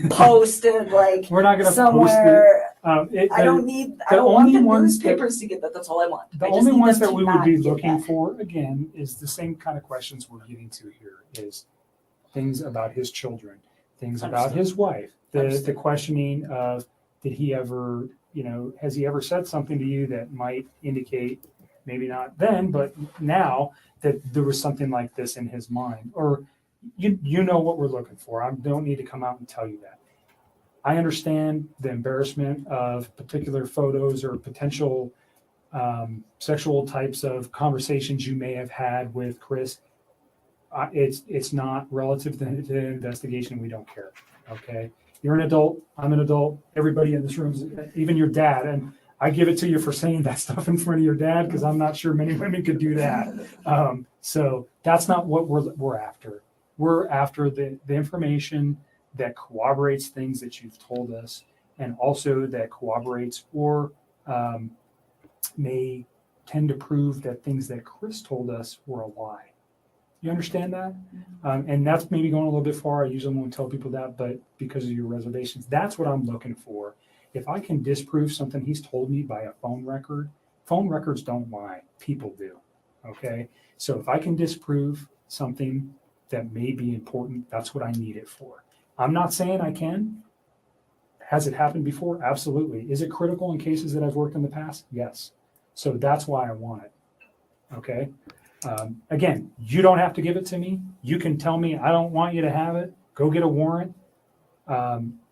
[SPEAKER 8] Posted like
[SPEAKER 3] we're not going to
[SPEAKER 8] somewhere.
[SPEAKER 3] Post it.
[SPEAKER 8] I don't want the newspapers to get that. That's all I want.
[SPEAKER 3] The only ones that we would be looking for, again, is the same kind of questions we're getting to here, is things about his children, things about his wife, the questioning of, did he ever, has he ever said something to you that might indicate, maybe not then, but now, that there was something like this in his mind, or you know what we're looking for. I don't need to come out and tell you that. I understand the embarrassment of particular photos or potential sexual types of conversations you may have had with Chris. It's not relative to the investigation. We don't care. Okay, you're an adult. I'm an adult. Everybody in this room, even your dad, and I give it to you for saying that stuff in front of your dad, because I'm not sure many women could do that. So that's not what we're after. We're after the information that corroborates things that you've told us, and also that corroborates or may tend to prove that things that Chris told us were a lie. You understand that? And that's maybe going a little bit far. I usually won't tell people that, but because of your reservations, that's what I'm looking for. If I can disprove something he's told me by a phone records don't lie. People do. Okay? So if I can disprove something that may be important, that's what I need it for. I'm not saying I can. Has it happened before? Absolutely. Is it critical in cases that I've worked in the past? Yes. So that's why I want it. Okay? Again, you don't have to give it to me. You can tell me, I don't want you to have it. Go get a warrant.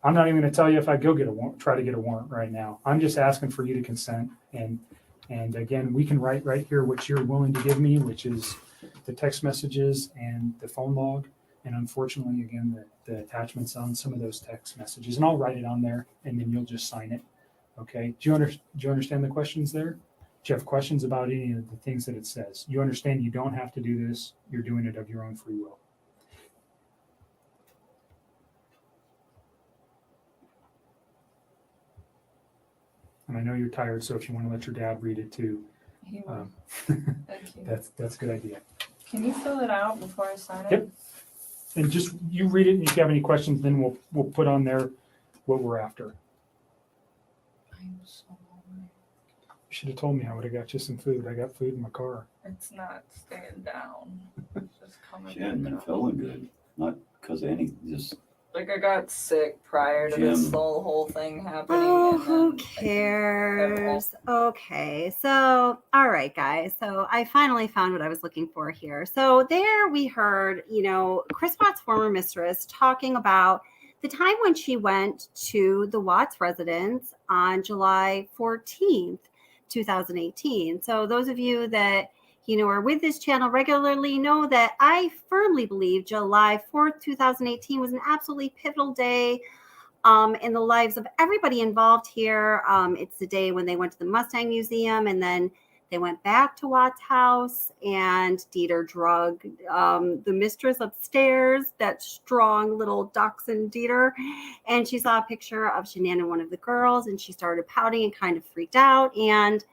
[SPEAKER 3] I'm not even going to tell you if I go try to get a warrant right now. I'm just asking for you to consent. And again, we can write right here what you're willing to give me, which is the text messages and the phone log. And unfortunately, again, the attachments on some of those text messages. And I'll write it on there, and then you'll just sign it. Okay? Do you understand the questions there? Do you have questions about any of the things that it says? You understand you don't have to do this. You're doing it of your own free will. And I know you're tired, so if you want to let your dad read it too,
[SPEAKER 8] He will.
[SPEAKER 3] Thank
[SPEAKER 8] you.
[SPEAKER 3] That's a good idea.
[SPEAKER 8] Can you fill it out before I sign it?
[SPEAKER 3] Yep. And just you read it, and if you have any questions, then we'll put on there what we're after.
[SPEAKER 8] I'm so hungry.
[SPEAKER 3] Should have told me. I would have got you some food. I got food in my car.
[SPEAKER 8] It's not staying down. It's just coming
[SPEAKER 10] She hadn't been
[SPEAKER 8] back up.
[SPEAKER 10] feeling good. Not because of any, just
[SPEAKER 8] Like I got sick prior to this whole thing happening.
[SPEAKER 1] Oh,
[SPEAKER 8] and
[SPEAKER 1] who
[SPEAKER 8] then
[SPEAKER 1] cares? Okay, so all right, guys. So I finally found what I was looking for here. So there we heard, Chris Watts' former mistress talking about the time when she went to the Watts residence on July 14th, 2018. So those of you that are with this channel regularly know that I firmly believe July 4th, 2018 was an absolutely pivotal day in the lives of everybody involved here. It's the day when they went to the Mustang Museum, and then they went back to Watts' house, and Dieter drugged the mistress upstairs, that strong little dachshund Dieter, and she saw a picture of Shanann and one of the girls, and she started pouting and kind of freaked out, and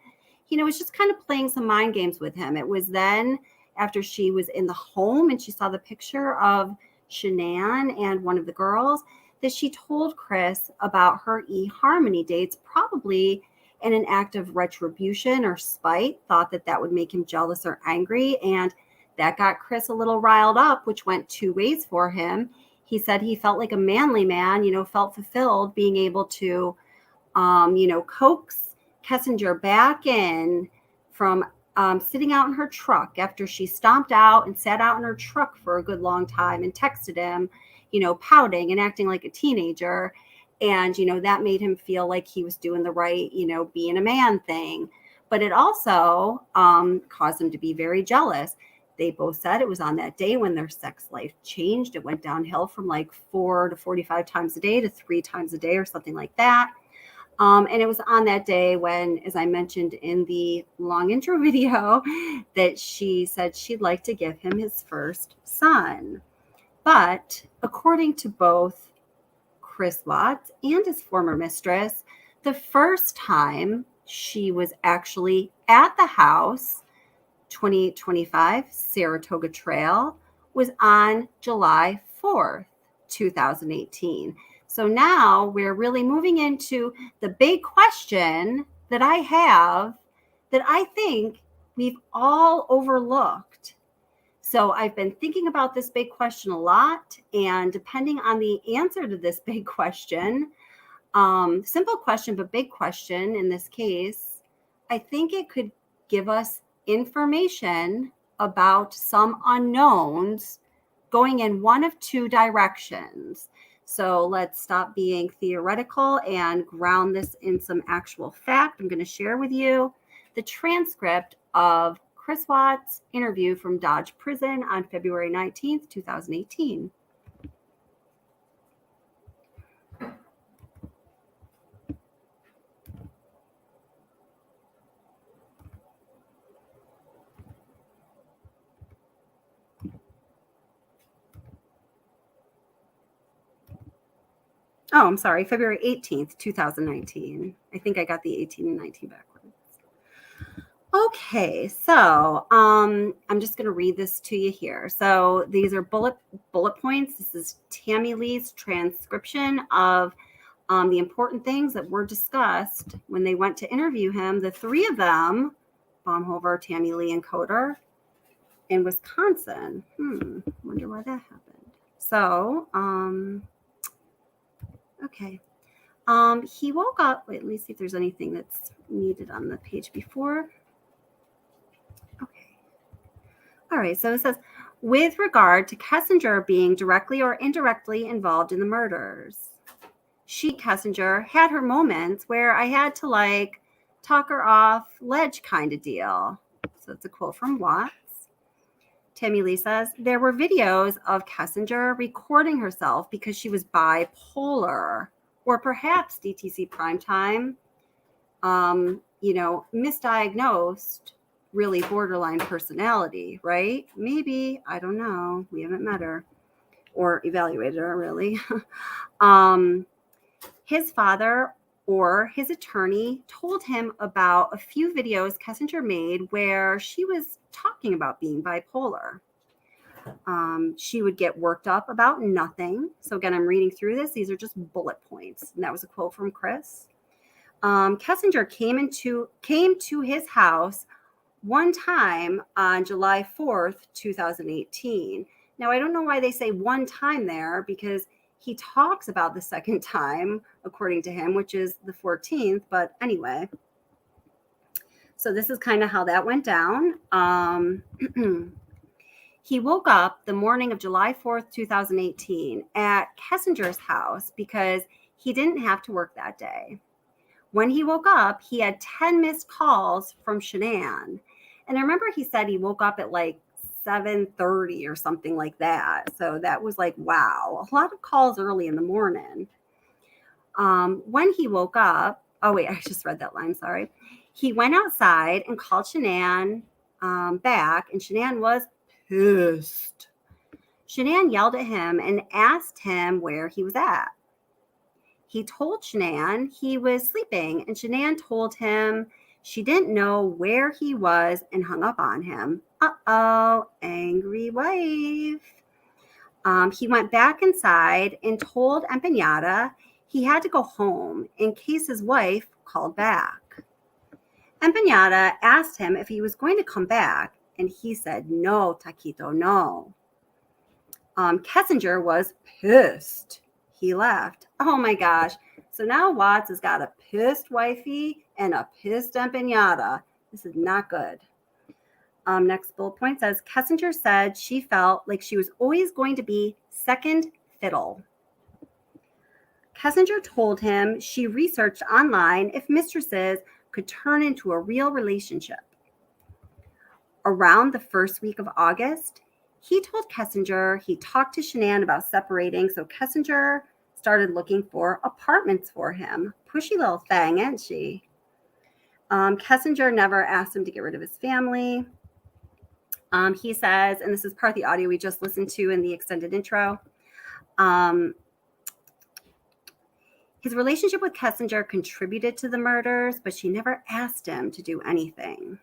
[SPEAKER 1] was just kind of playing some mind games with him. It was then after she was in the home and she saw the picture of Shanann and one of the girls that she told Chris about her eHarmony dates, probably in an act of retribution or spite, thought that would make him jealous or angry. And that got Chris a little riled up, which went two ways for him. He said he felt like a manly man, felt fulfilled being able to, coax Kessinger back in from sitting out in her truck after she stomped out and sat out in her truck for a good long time and texted him, pouting and acting like a teenager. And, that made him feel like he was doing the right, being a man thing. But it also caused him to be very jealous. They both said it was on that day when their sex life changed. It went downhill from like 4 to 45 times a day to 3 times a day or something like that. And it was on that day when, as I mentioned in the long intro video, that she said she'd like to give him his first son. But according to both Chris Watts and his former mistress, the first time she was actually at the house, 2825 Saratoga Trail, was on July 4th, 2018. So now we're really moving into the big question that I have that I think we've all overlooked. So I've been thinking about this big question a lot, and depending on the answer to this big question, simple question, but big question in this case, I think it could give us information about some unknowns going in one of two directions. So let's stop being theoretical and ground this in some actual fact. I'm going to share with you the transcript of Chris Watts' interview from Dodge Prison on February 19th, 2018. Oh, I'm sorry, February 18th, 2019. I think I got the 18 and 19 backwards. Okay, so I'm just going to read this to you here. So these are bullet points. This is Tammy Lee's transcription of the important things that were discussed when they went to interview him. The three of them, Baumhover, Tammy Lee, and Coder, in Wisconsin. Wonder why that happened. So, okay. He woke up. Wait, let me see if there's anything that's needed on the page before. Okay. All right. So it says, with regard to Kessinger being directly or indirectly involved in the murders, Kessinger, had her moments where I had to talk her off ledge kind of deal. So it's a quote from Watts. Tammy Lee says, there were videos of Kessinger recording herself because she was bipolar, or perhaps DTC Primetime, misdiagnosed, really borderline personality, right? Maybe, I don't know. We haven't met her or evaluated her, really. His father or his attorney told him about a few videos Kessinger made where she was talking about being bipolar. She would get worked up about nothing. So again, I'm reading through this. These are just bullet points. And that was a quote from Chris. Kessinger came to his house one time on July 4th, 2018. Now, I don't know why they say one time there, because he talks about the second time, according to him, which is the 14th. But anyway, so this is kind of how that went down. He woke up the morning of July 4th, 2018 at Kessinger's house because he didn't have to work that day. When he woke up, he had 10 missed calls from Shanann. And I remember he said he woke up at like 7:30 or something like that. So that was like, wow, a lot of calls early in the morning. When he woke up, oh wait, I just read that line, sorry. He went outside and called Shanann back, and Shanann was pissed. Shanann yelled at him and asked him where he was at. He told Shanann he was sleeping, and Shanann told him she didn't know where he was and hung up on him. Uh-oh, angry wife. He went back inside and told Empanada he had to go home in case his wife called back. Empanada asked him if he was going to come back, and he said, no, Taquito, no. Kessinger was pissed. He left. Oh my gosh. So now Watts has got a pissed wifey and a pissed empanada. This is not good. Next bullet point says, Kessinger said she felt like she was always going to be second fiddle. Kessinger told him she researched online if mistresses could turn into a real relationship. Around the first week of August, he told Kessinger he talked to Shanann about separating, so Kessinger started looking for apartments for him. Pushy little thing, isn't she? Kessinger never asked him to get rid of his family. He says, and this is part of the audio we just listened to in the extended intro, his relationship with Kessinger contributed to the murders, but she never asked him to do anything.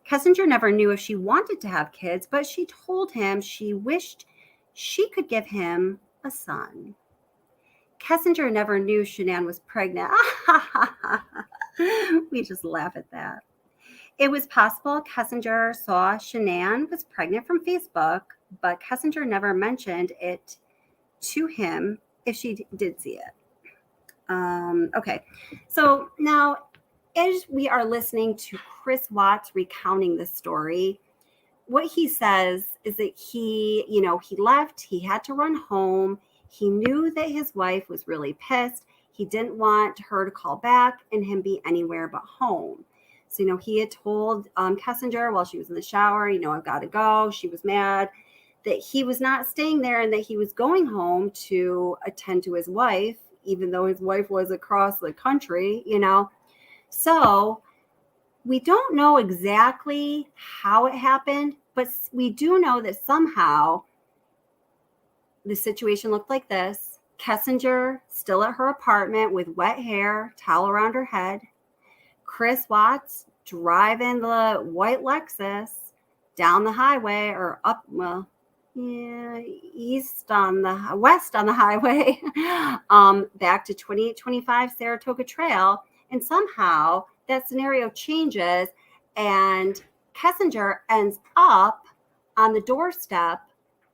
[SPEAKER 1] Kessinger never knew if she wanted to have kids, but she told him she wished she could give him a son. Kessinger never knew Shanann was pregnant. We just laugh at that. It was possible Kessinger saw Shanann was pregnant from Facebook, but Kessinger never mentioned it to him if she did see it. Okay, so now as we are listening to Chris Watts recounting the story, what he says is that he left, he had to run home. He knew that his wife was really pissed. He didn't want her to call back and him be anywhere but home. So, he had told Kessinger while she was in the shower, I've got to go. She was mad that he was not staying there and that he was going home to attend to his wife, even though his wife was across the country, So we don't know exactly how it happened, but we do know that somehow the situation looked like this. Kessinger still at her apartment with wet hair, towel around her head. Chris Watts driving the white Lexus down the highway or up, west on the highway, back to 2825 Saratoga Trail. And somehow that scenario changes and Kessinger ends up on the doorstep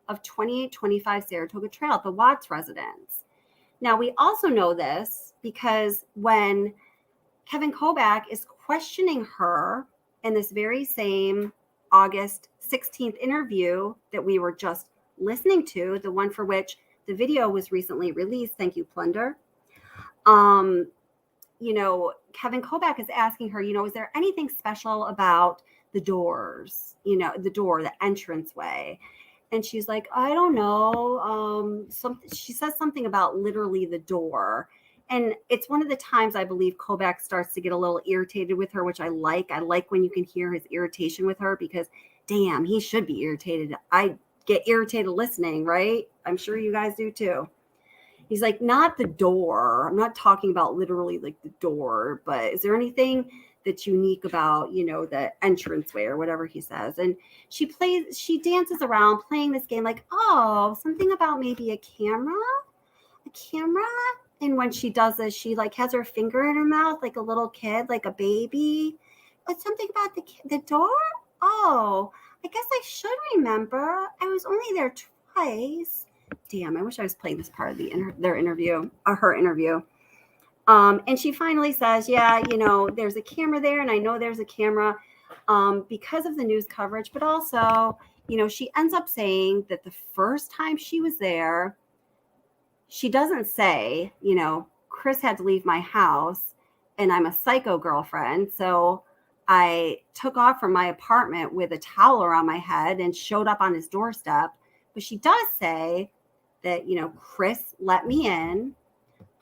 [SPEAKER 1] of 2825 Saratoga Trail at the Watts residence. Now, we also know this because when Kevin Kobach is questioning her in this very same August 16th interview that we were just listening to, the one for which the video was recently released. Thank you, Plunder. Kevin Kobach is asking her, is there anything special about the doors, the entranceway? And she's like, I don't know. She says something about literally the door. And it's one of the times I believe Kobach starts to get a little irritated with her, which I like. I like when you can hear his irritation with her because, damn, he should be irritated. I get irritated listening, right? I'm sure you guys do too. He's like, not the door. I'm not talking about literally like the door, but is there anything that's unique about, the entranceway or whatever he says? And she dances around playing this game like, oh, something about maybe a camera? And when she does this, she like has her finger in her mouth like a little kid, like a baby. But something about the door? Oh, I guess I should remember. I was only there twice. Damn, I wish I was playing this part of their interview, or her interview. And she finally says, yeah, there's a camera there, and I know there's a camera because of the news coverage, but also, she ends up saying that the first time she was there, she doesn't say, Chris had to leave my house and I'm a psycho girlfriend. So I took off from my apartment with a towel around my head and showed up on his doorstep. But she does say that, Chris let me in.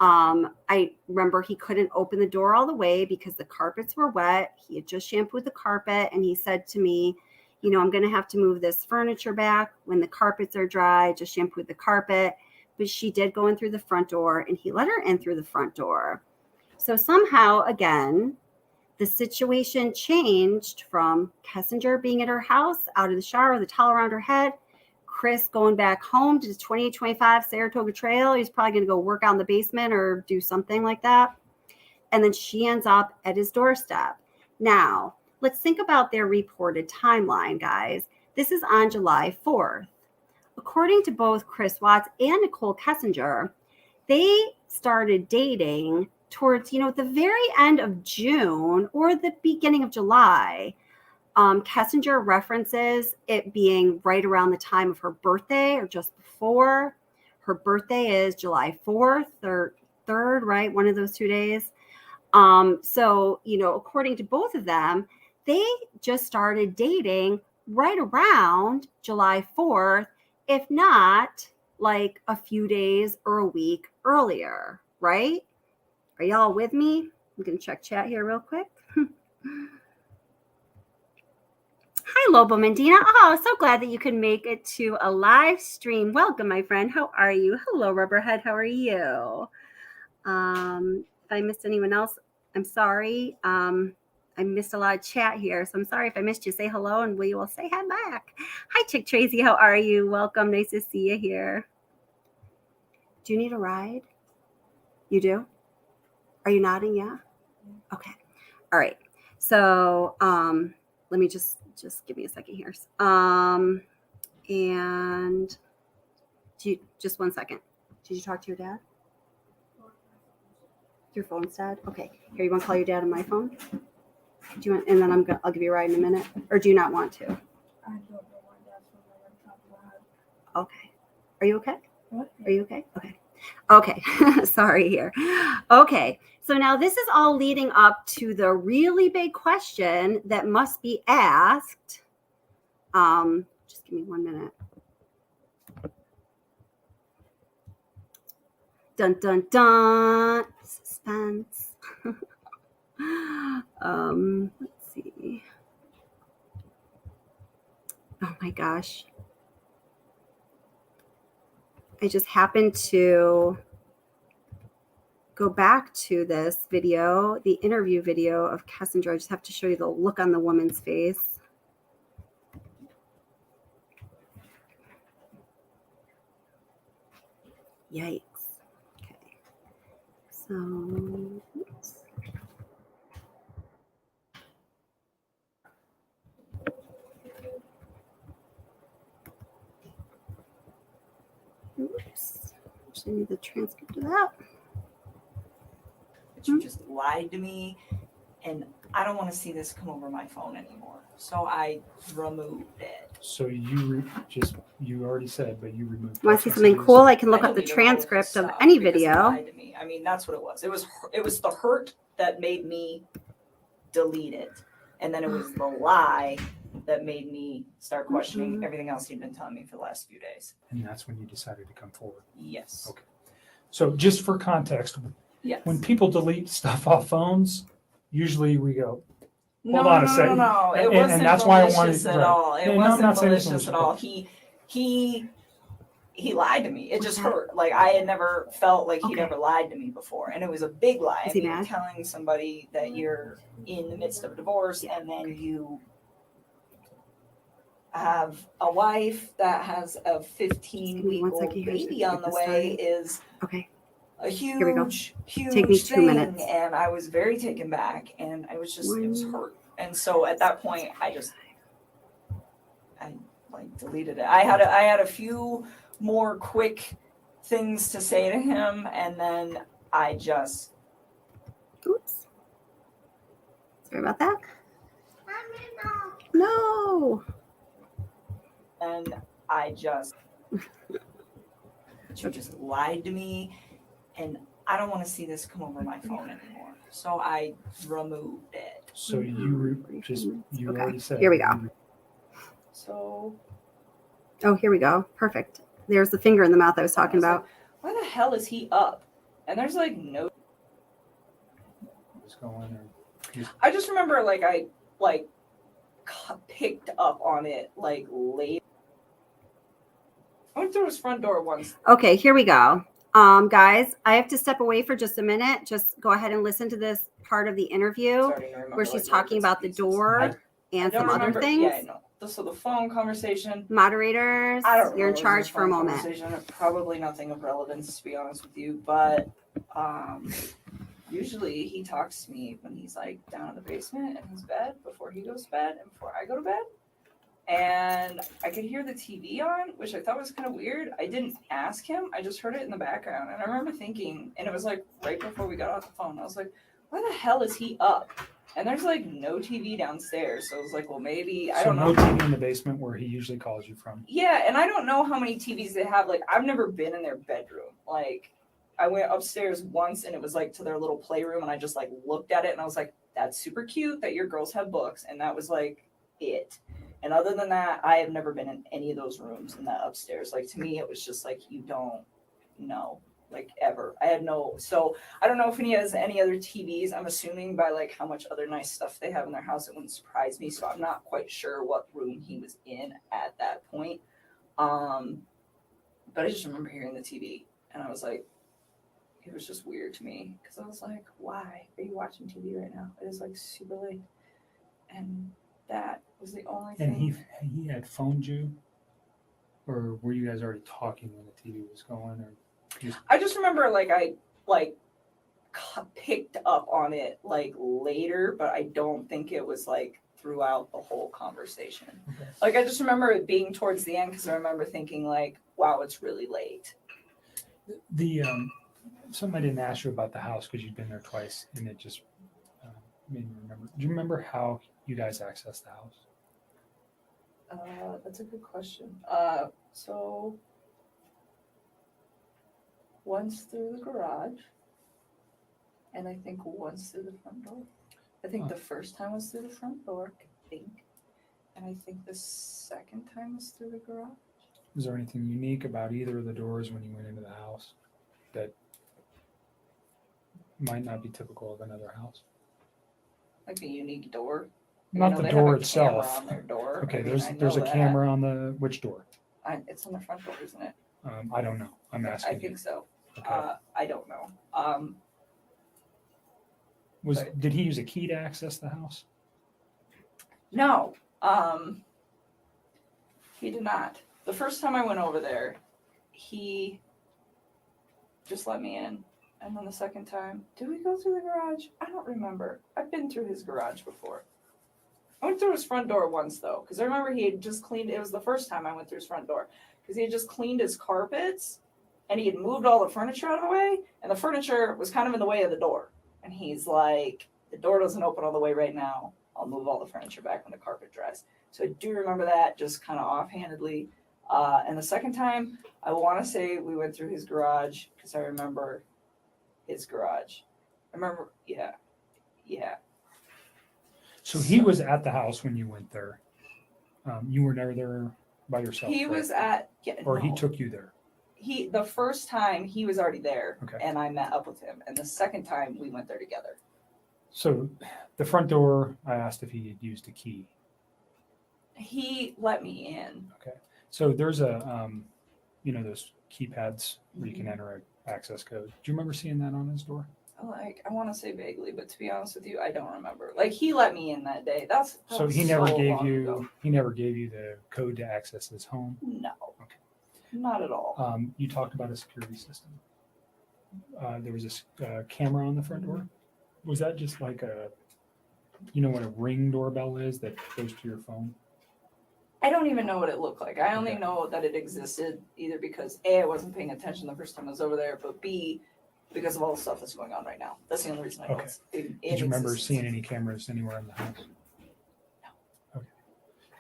[SPEAKER 1] I remember he couldn't open the door all the way because the carpets were wet. He had just shampooed the carpet. And he said to me, I'm going to have to move this furniture back when the carpets are dry. Just shampooed the carpet. But she did go in through the front door and he let her in through the front door. So somehow, again, the situation changed from Kessinger being at her house, out of the shower with a towel around her head, Chris going back home to the 2825 Saratoga Trail. He's probably going to go work out in the basement or do something like that. And then she ends up at his doorstep. Now, let's think about their reported timeline, guys. This is on July 4th. According to both Chris Watts and Nicole Kessinger, they started dating towards, the very end of June or the beginning of July. Kessinger references it being right around the time of her birthday or just before. Her birthday is July 4th or 3rd, right? One of those 2 days. So, according to both of them, they just started dating right around July 4th, if not like a few days or a week earlier, right? Are y'all with me? I'm going to check chat here real quick. Hi, Lobo Mendina. Oh, so glad that you could make it to a live stream. Welcome, my friend. How are you? Hello, Rubberhead. How are you? If I missed anyone else, I'm sorry. I missed a lot of chat here, so I'm sorry if I missed you. Say hello, and we will say hi back. Hi, Chick Tracy. How are you? Welcome. Nice to see you here. Do you need a ride? You do? Are you nodding? Yeah? Okay. All right. So let me just give me a second here. And just 1 second. Did you talk to your dad? Your phone's dead? Okay. Here, you want to call your dad on my phone? Do you want? And then I'll give you a ride in a minute. Or do you not want to? I don't know my dad's phone. Okay. Are you okay? What? Are you okay? Okay. Okay. Sorry here. Okay. So now this is all leading up to the really big question that must be asked. Just give me 1 minute. Dun, dun, dun. Suspense. Let's see. Oh my gosh. I just happened to go back to this video, the interview video of Kessinger. I just have to show you the look on the woman's face. Yikes. Okay. So, oops. Oops. Actually need the transcript of that.
[SPEAKER 8] But you just lied to me, and I don't want to see this come over my phone anymore. So I removed it.
[SPEAKER 3] So you already said, but you removed.
[SPEAKER 1] Want to see something cool? I can look up the transcript of any video.
[SPEAKER 8] You lied to me. I mean, that's what it was. It was the hurt that made me delete it, and then it was the lie that made me start questioning everything else you've been telling me for the last few days.
[SPEAKER 3] And that's when you decided to come forward.
[SPEAKER 8] Yes.
[SPEAKER 3] Okay. So just for context,
[SPEAKER 8] Yes.
[SPEAKER 3] when people delete stuff off phones, usually we go,
[SPEAKER 8] No,
[SPEAKER 3] on a second.
[SPEAKER 8] no. It
[SPEAKER 3] And
[SPEAKER 8] wasn't
[SPEAKER 3] that's why I
[SPEAKER 8] malicious
[SPEAKER 3] wanted-
[SPEAKER 8] at
[SPEAKER 3] right.
[SPEAKER 8] all. It
[SPEAKER 3] No, I'm not
[SPEAKER 8] wasn't
[SPEAKER 3] saying it's
[SPEAKER 8] malicious at
[SPEAKER 3] malicious,
[SPEAKER 8] all. He lied to me. It just hurt. Like I had never felt like he'd ever lied to me before, and it was a big lie.
[SPEAKER 1] Is
[SPEAKER 8] I
[SPEAKER 1] he
[SPEAKER 8] mean,
[SPEAKER 1] mad?
[SPEAKER 8] telling somebody that you're in the midst of a divorce and then you have a wife that has a 15-week-old baby on the way is
[SPEAKER 1] okay.
[SPEAKER 8] a
[SPEAKER 1] Here we go.
[SPEAKER 8] huge
[SPEAKER 1] Take me 2
[SPEAKER 8] thing,
[SPEAKER 1] minutes.
[SPEAKER 8] and I was very taken back, and I was just it was hurt. And so at that point, I like deleted it. I had a few more quick things to say to him, and then I just
[SPEAKER 1] Oops. Sorry about that. No.
[SPEAKER 8] and I just you just lied to me, and I don't want to see this come over my phone anymore. So I removed it.
[SPEAKER 3] So you
[SPEAKER 1] Okay,
[SPEAKER 3] already said.
[SPEAKER 1] here we go.
[SPEAKER 8] So
[SPEAKER 1] Oh, here we go. Perfect. There's the finger in the mouth I was talking about.
[SPEAKER 8] like, why the hell is he up? And there's like no.
[SPEAKER 3] What's going on?
[SPEAKER 8] I just remember like I like picked up on it like late. I went through his front door once.
[SPEAKER 1] Okay, here we go. Guys, I have to step away for just a minute. Just go ahead and listen to this part of the interview where she's talking about the door and some other things.
[SPEAKER 8] Yeah, I know. So the phone conversation.
[SPEAKER 1] Moderators,
[SPEAKER 8] I don't
[SPEAKER 1] you're in
[SPEAKER 8] remember
[SPEAKER 1] charge
[SPEAKER 8] the
[SPEAKER 1] for a
[SPEAKER 8] phone
[SPEAKER 1] moment.
[SPEAKER 8] conversation. Probably nothing of relevance, to be honest with you. But usually he talks to me when he's like down in the basement in his bed before he goes to bed and before I go to bed. And I could hear the TV on, which I thought was kind of weird. I didn't ask him. I just heard it in the background. And I remember thinking, and it was like right before we got off the phone, I was like, why the hell is he up? And there's like no TV downstairs. So I was like, well, maybe, I don't know.
[SPEAKER 3] No TV in the basement where he usually calls you from.
[SPEAKER 8] Yeah, and I don't know how many TVs they have. Like, I've never been in their bedroom. Like, I went upstairs once and it was like to their little playroom and I just like looked at it and I was like, that's super cute that your girls have books. And that was like it. And other than that, I have never been in any of those rooms in that upstairs. Like, to me, it was just like, you don't know, like, ever. I had no, so I don't know if he has any other TVs. I'm assuming by like how much other nice stuff they have in their house, it wouldn't surprise me. So I'm not quite sure what room he was in at that point. But I just remember hearing the TV and I was like, it was just weird to me because I was like, why are you watching TV right now? It is like super late. And that was the only
[SPEAKER 3] And
[SPEAKER 8] thing.
[SPEAKER 3] he had phoned you, or were you guys already talking when the TV was going? Or
[SPEAKER 8] I just remember like I like picked up on it like later, but I don't think it was like throughout the whole conversation.
[SPEAKER 3] Okay.
[SPEAKER 8] Like I just remember it being towards the end because I remember thinking like, wow, it's really late.
[SPEAKER 3] The something I didn't ask you about the house because you'd been there twice, and it just made me remember. Do you remember how you guys accessed the house?
[SPEAKER 8] That's a good question. So once through the garage, and I think once through the front door. I think the first time was through the front door, I think. And I think the second time was through the garage.
[SPEAKER 3] Was there anything unique about either of the doors when you went into the house that might not be typical of another house?
[SPEAKER 8] Like a unique door.
[SPEAKER 3] Not the
[SPEAKER 8] they
[SPEAKER 3] door
[SPEAKER 8] have a
[SPEAKER 3] itself.
[SPEAKER 8] camera on their door.
[SPEAKER 3] Okay,
[SPEAKER 8] I mean, I
[SPEAKER 3] there's a
[SPEAKER 8] know that.
[SPEAKER 3] camera on the which door?
[SPEAKER 8] It's on the front door, isn't it?
[SPEAKER 3] I don't know. I'm asking.
[SPEAKER 8] I think so.
[SPEAKER 3] Okay.
[SPEAKER 8] I don't know.
[SPEAKER 3] Did he use a key to access the house?
[SPEAKER 8] No. He did not. The first time I went over there, he just let me in. And then the second time, did we go through the garage? I don't remember. I've been through his garage before. I went through his front door once, though, because I remember he had just cleaned. It was the first time I went through his front door, because he had just cleaned his carpets, and he had moved all the furniture out of the way, and the furniture was kind of in the way of the door. And he's like, the door doesn't open all the way right now. I'll move all the furniture back when the carpet dries. So I do remember that, just kind of offhandedly. And the second time, I want to say we went through his garage, because I remember his garage. I remember, yeah.
[SPEAKER 3] So he was at the house when you went there. You were never there by yourself.
[SPEAKER 8] He was at,
[SPEAKER 3] or
[SPEAKER 8] no.
[SPEAKER 3] he took you there.
[SPEAKER 8] The first time he was already there,
[SPEAKER 3] Okay.
[SPEAKER 8] and I met up with him. And the second time we went there together.
[SPEAKER 3] So the front door, I asked if he had used a key.
[SPEAKER 8] He let me in.
[SPEAKER 3] Okay. So there's a, those keypads where you can enter an access code. Do you remember seeing that on his door?
[SPEAKER 8] Like, I want to say vaguely, but to be honest with you, I don't remember. Like, he let me in that day. That
[SPEAKER 3] So
[SPEAKER 8] was
[SPEAKER 3] he never
[SPEAKER 8] so
[SPEAKER 3] gave
[SPEAKER 8] long
[SPEAKER 3] you
[SPEAKER 8] ago.
[SPEAKER 3] he never gave you the code to access his home.
[SPEAKER 8] No.
[SPEAKER 3] Okay.
[SPEAKER 8] Not at all.
[SPEAKER 3] You talked about a security system. there was this camera on the front door. Was that just like a, you know what a Ring doorbell is that goes to your phone?
[SPEAKER 8] I don't even know what it looked like. I only
[SPEAKER 3] Okay.
[SPEAKER 8] know that it existed either because A, I wasn't paying attention the first time I was over there, but B, because of all the stuff that's going on right now. That's the only reason I know
[SPEAKER 3] Okay.
[SPEAKER 8] it's in
[SPEAKER 3] Did you remember
[SPEAKER 8] existence.
[SPEAKER 3] seeing any cameras anywhere in the house? No. Okay.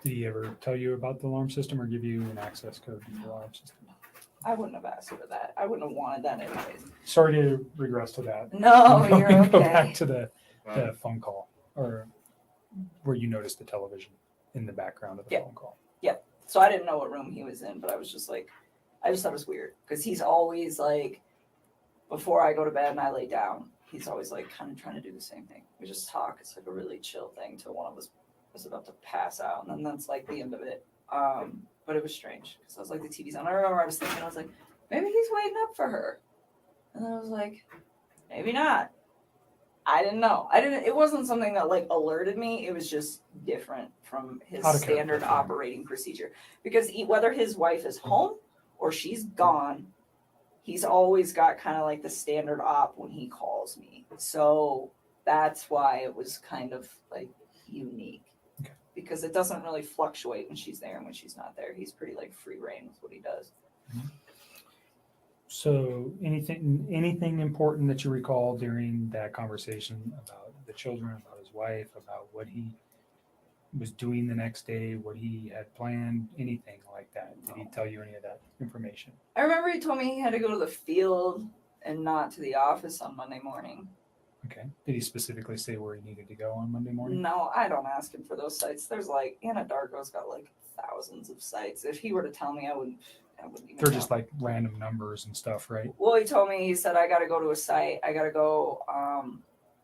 [SPEAKER 3] Did he ever tell you about the alarm system or give you an access code to the alarm system?
[SPEAKER 8] I wouldn't have asked for that. I wouldn't have wanted that anyways.
[SPEAKER 3] Sorry to regress to that.
[SPEAKER 8] No,
[SPEAKER 3] Let me
[SPEAKER 8] you're
[SPEAKER 3] Go
[SPEAKER 8] okay.
[SPEAKER 3] back to the phone call or where you noticed the television in the background of the phone call.
[SPEAKER 8] So I didn't know what room he was in, but I was just like, I just thought it was weird because he's always like, before I go to bed and I lay down, he's always like kind of trying to do the same thing. We just talk. It's like a really chill thing till one of us was about to pass out, and then that's like the end of it. But it was strange because I was like, the TV's on. I remember I was thinking, I was like, maybe he's waiting up for her, and then I was like, maybe not. I didn't know. It wasn't something that like alerted me. It was just different from his
[SPEAKER 3] Out of
[SPEAKER 8] standard
[SPEAKER 3] character.
[SPEAKER 8] operating procedure. Because whether his wife is home or she's gone, he's always got kind of like the standard op when he calls me. So that's why it was kind of like unique.
[SPEAKER 3] Okay.
[SPEAKER 8] Because it doesn't really fluctuate when she's there and when she's not there. He's pretty like free reign with what he does.
[SPEAKER 3] Mm-hmm. So anything important that you recall during that conversation about the children, about his wife, about what he was doing the next day, what he had planned, anything like that? Did he tell you any of that information?
[SPEAKER 8] I remember he told me he had to go to the field and not to the office on Monday morning.
[SPEAKER 3] Okay. Did he specifically say where he needed to go on Monday morning?
[SPEAKER 8] No, I don't ask him for those sites. There's like, Anadarko's got like thousands of sites. If he were to tell me, I wouldn't even
[SPEAKER 3] They're
[SPEAKER 8] know.
[SPEAKER 3] just like random numbers and stuff, right?
[SPEAKER 8] Well, he told me, he said, I got to go to a site. I got to go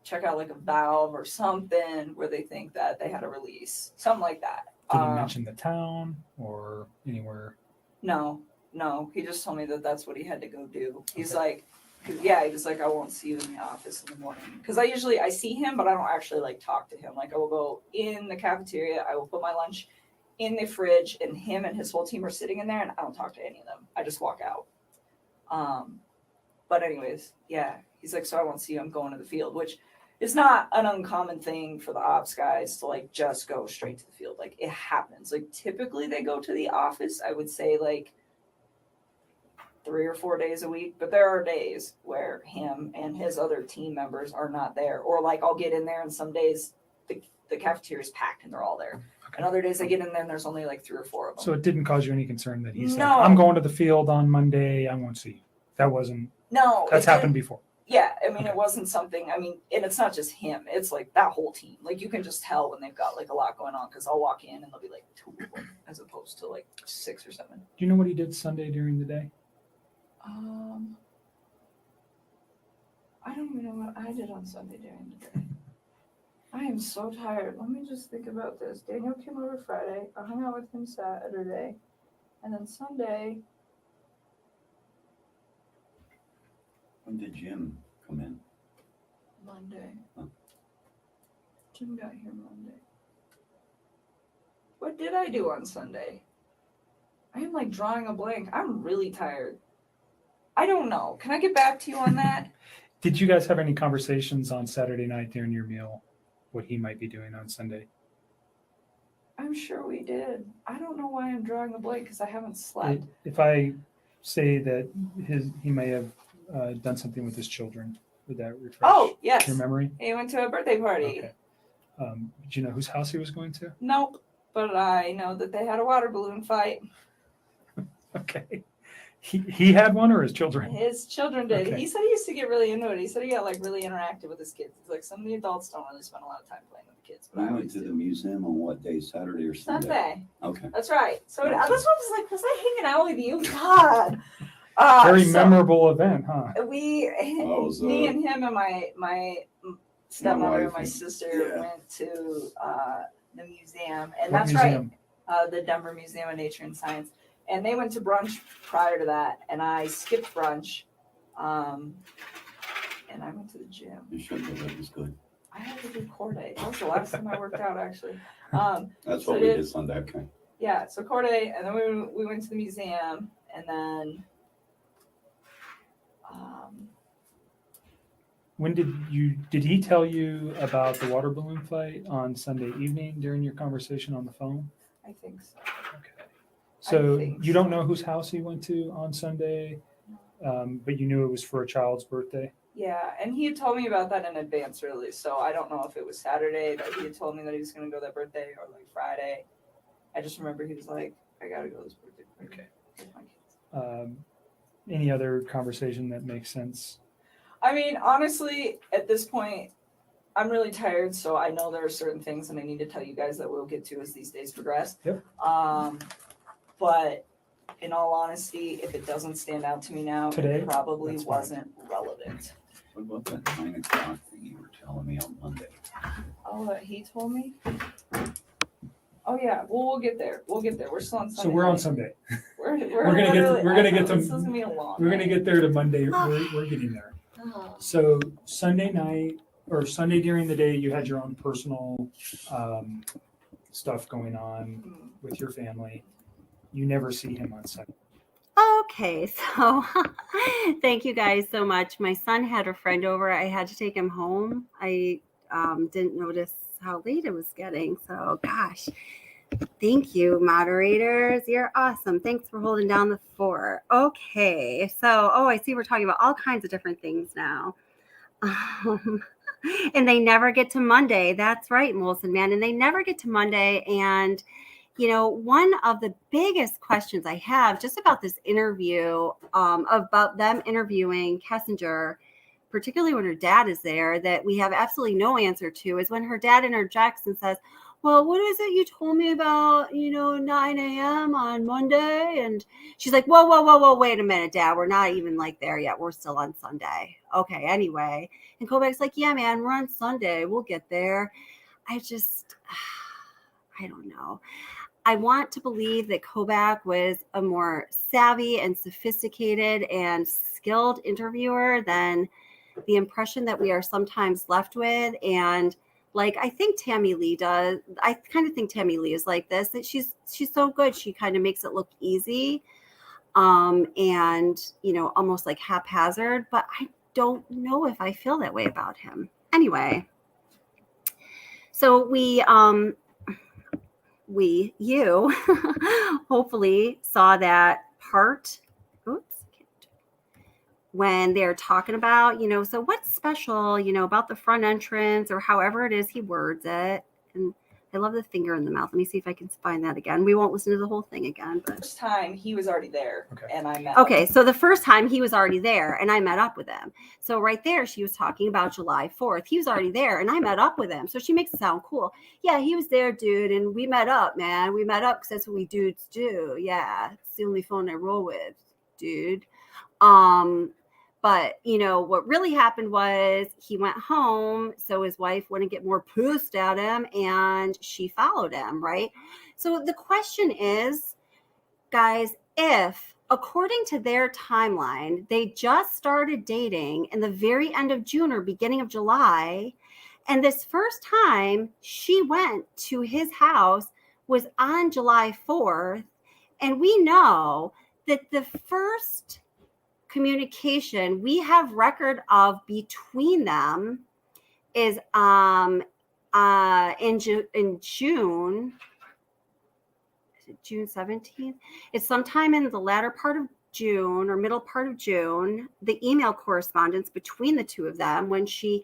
[SPEAKER 8] check out like a valve or something where they think that they had a release. Something like that.
[SPEAKER 3] Did he mention the town or anywhere?
[SPEAKER 8] No. He just told me that that's what he had to go do. He's
[SPEAKER 3] Okay.
[SPEAKER 8] like, he was like, I won't see you in the office in the morning. Because I see him, but I don't actually like talk to him. Like I will go in the cafeteria. I will put my lunch in the fridge, and him and his whole team are sitting in there, and I don't talk to any of them. I just walk out. But anyways, yeah, he's like, so I won't see you. I'm going to the field, which is not an uncommon thing for the ops guys to like just go straight to the field. Like it happens. Like typically they go to the office, I would say like 3 or 4 days a week, but there are days where him and his other team members are not there. Or like I'll get in there and some days the cafeteria is packed and they're all there.
[SPEAKER 3] Okay.
[SPEAKER 8] And other days I get in there and there's only like 3 or 4 of them.
[SPEAKER 3] So it didn't cause you any concern that he's
[SPEAKER 8] No.
[SPEAKER 3] like, I'm going to the field on Monday. I won't see you. That wasn't,
[SPEAKER 8] No.
[SPEAKER 3] that's
[SPEAKER 8] it didn't-
[SPEAKER 3] happened before.
[SPEAKER 8] Yeah, I mean,
[SPEAKER 3] Okay.
[SPEAKER 8] It wasn't something, and it's not just him. It's like that whole team. Like you can just tell when they've got like a lot going on because I'll walk in and there'll be like 2 of them as opposed to like 6 or 7.
[SPEAKER 3] Do you know what he did Sunday during the day?
[SPEAKER 8] I don't even know what I did on Sunday during the day. I am so tired. Let me just think about this. Daniel came over Friday. I hung out with him Saturday. And then Sunday,
[SPEAKER 10] When did Jim come in?
[SPEAKER 8] Monday.
[SPEAKER 10] Huh.
[SPEAKER 8] Jim got here Monday. What did I do on Sunday? I am like drawing a blank. I'm really tired. I don't know. Can I get back to you on that?
[SPEAKER 3] Did you guys have any conversations on Saturday night during your meal, what he might be doing on Sunday?
[SPEAKER 8] I'm sure we did. I don't know why I'm drawing a blank because I haven't slept.
[SPEAKER 3] If I say that he may have done something with his children, would that refresh
[SPEAKER 8] Oh, yes.
[SPEAKER 3] your memory?
[SPEAKER 8] He went to a birthday party.
[SPEAKER 3] Okay. Do you know whose house he was going to?
[SPEAKER 8] Nope. But I know that they had a water balloon fight.
[SPEAKER 3] Okay. He had one or his children?
[SPEAKER 8] His children did.
[SPEAKER 3] Okay.
[SPEAKER 8] He said he used to get really into it. He said he got like really interactive with his kids. He's like, some of the adults don't really spend a lot of time playing with the kids. But
[SPEAKER 10] We
[SPEAKER 8] I
[SPEAKER 10] went
[SPEAKER 8] always
[SPEAKER 10] to the
[SPEAKER 8] do.
[SPEAKER 10] museum on what day, Saturday or Sunday?
[SPEAKER 8] Sunday.
[SPEAKER 10] Okay.
[SPEAKER 8] That's right. So
[SPEAKER 10] Okay.
[SPEAKER 8] that's what I was like, was I hanging out with you? God.
[SPEAKER 3] Very
[SPEAKER 8] So
[SPEAKER 3] memorable event, huh?
[SPEAKER 8] We,
[SPEAKER 10] Oh, so-
[SPEAKER 8] me and him and my stepmother and
[SPEAKER 10] wife
[SPEAKER 8] my
[SPEAKER 10] and-
[SPEAKER 8] sister
[SPEAKER 10] yeah.
[SPEAKER 8] went to the museum. And
[SPEAKER 3] What
[SPEAKER 8] that's
[SPEAKER 3] museum?
[SPEAKER 8] right. The Denver Museum of Nature and Science. And they went to brunch prior to that, and I skipped brunch, and I went to the gym.
[SPEAKER 10] You should have. That was good.
[SPEAKER 8] I had to do core day. That was the last time I worked out, actually.
[SPEAKER 10] That's
[SPEAKER 8] So
[SPEAKER 10] what we
[SPEAKER 8] did-
[SPEAKER 10] did Sunday. Okay.
[SPEAKER 8] Yeah, so core day, and then we went to the museum, and then
[SPEAKER 3] did he tell you about the water balloon fight on Sunday evening during your conversation on the phone?
[SPEAKER 8] I think so.
[SPEAKER 3] Okay. So
[SPEAKER 8] think
[SPEAKER 3] you don't know whose house he went to on Sunday, but you knew it was for a child's birthday?
[SPEAKER 8] Yeah, and he had told me about that in advance, really. So I don't know if it was Saturday that he had told me that he was going to go that birthday or like Friday. I just remember he was like, I got to go this birthday party
[SPEAKER 3] Okay.
[SPEAKER 8] with my kids.
[SPEAKER 3] Any other conversation that makes sense?
[SPEAKER 8] I mean, honestly, at this point, I'm really tired, so I know there are certain things that I need to tell you guys that we'll get to as these days progress.
[SPEAKER 3] Yep.
[SPEAKER 8] But in all honesty, if it doesn't stand out to me now,
[SPEAKER 3] Today?
[SPEAKER 8] it probably
[SPEAKER 3] That's fine.
[SPEAKER 8] wasn't relevant.
[SPEAKER 10] What about that 9 o'clock thing you were telling me on Monday?
[SPEAKER 8] Oh, that he told me? Oh yeah, well we'll get there. We're still on Sunday.
[SPEAKER 3] So we're on
[SPEAKER 8] night.
[SPEAKER 3] Sunday.
[SPEAKER 8] We're
[SPEAKER 3] gonna get
[SPEAKER 8] literally- I know,
[SPEAKER 3] to
[SPEAKER 8] this is gonna be a long
[SPEAKER 3] we're gonna
[SPEAKER 8] night.
[SPEAKER 3] get there to Monday. We're getting there.
[SPEAKER 8] Oh.
[SPEAKER 3] So Sunday night or Sunday during the day, you had your own personal stuff going on with your family. You never see him on Sunday.
[SPEAKER 1] Okay, so thank you guys so much. My son had a friend over. I had to take him home. I didn't notice how late it was getting. So, gosh, thank you, moderators. You're awesome. Thanks for holding down the fort. Okay, so, I see we're talking about all kinds of different things now. And they never get to Monday. That's right, Molson Man. And they never get to Monday. And one of the biggest questions I have just about this interview, about them interviewing Kessinger, particularly when her dad is there, that we have absolutely no answer to, is when her dad interjects and says, well, what is it you told me about, 9 a.m. on Monday? And she's like, whoa, wait a minute, Dad. We're not even like there yet. We're still on Sunday. Okay, anyway. And Kobach's like, yeah, man, we're on Sunday. We'll get there. I don't know. I want to believe that Kobach was a more savvy and sophisticated and skilled interviewer than the impression that we are sometimes left with. And I think Tammy Lee does. I kind of think Tammy Lee is like this, that she's so good. She kind of makes it look easy, and almost like haphazard. But I don't know if I feel that way about him. Anyway, so you hopefully saw that part. When they're talking about, so what's special, about the front entrance, or however it is he words it. And I love the finger in the mouth. Let me see if I can find that again. We won't listen to the whole thing again. But
[SPEAKER 8] First time he was already there, and I met.
[SPEAKER 1] Okay, so the first time he was already there, and I met up with him. So right there, she was talking about July 4th. He was already there, and I met up with him. So she makes it sound cool. Yeah, he was there, dude, and we met up, man. We met up because that's what we dudes do. Yeah, it's the only phone I roll with, dude. But, what really happened was he went home, so his wife wouldn't get more pissed at him, and she followed him, right? So the question is, guys, if, according to their timeline, they just started dating in the very end of June or beginning of July, and this first time she went to his house was on July 4th, and we know that the first communication we have record of between them is in June. Is it June 17th? It's sometime in the latter part of June or middle part of June, the email correspondence between the two of them, when she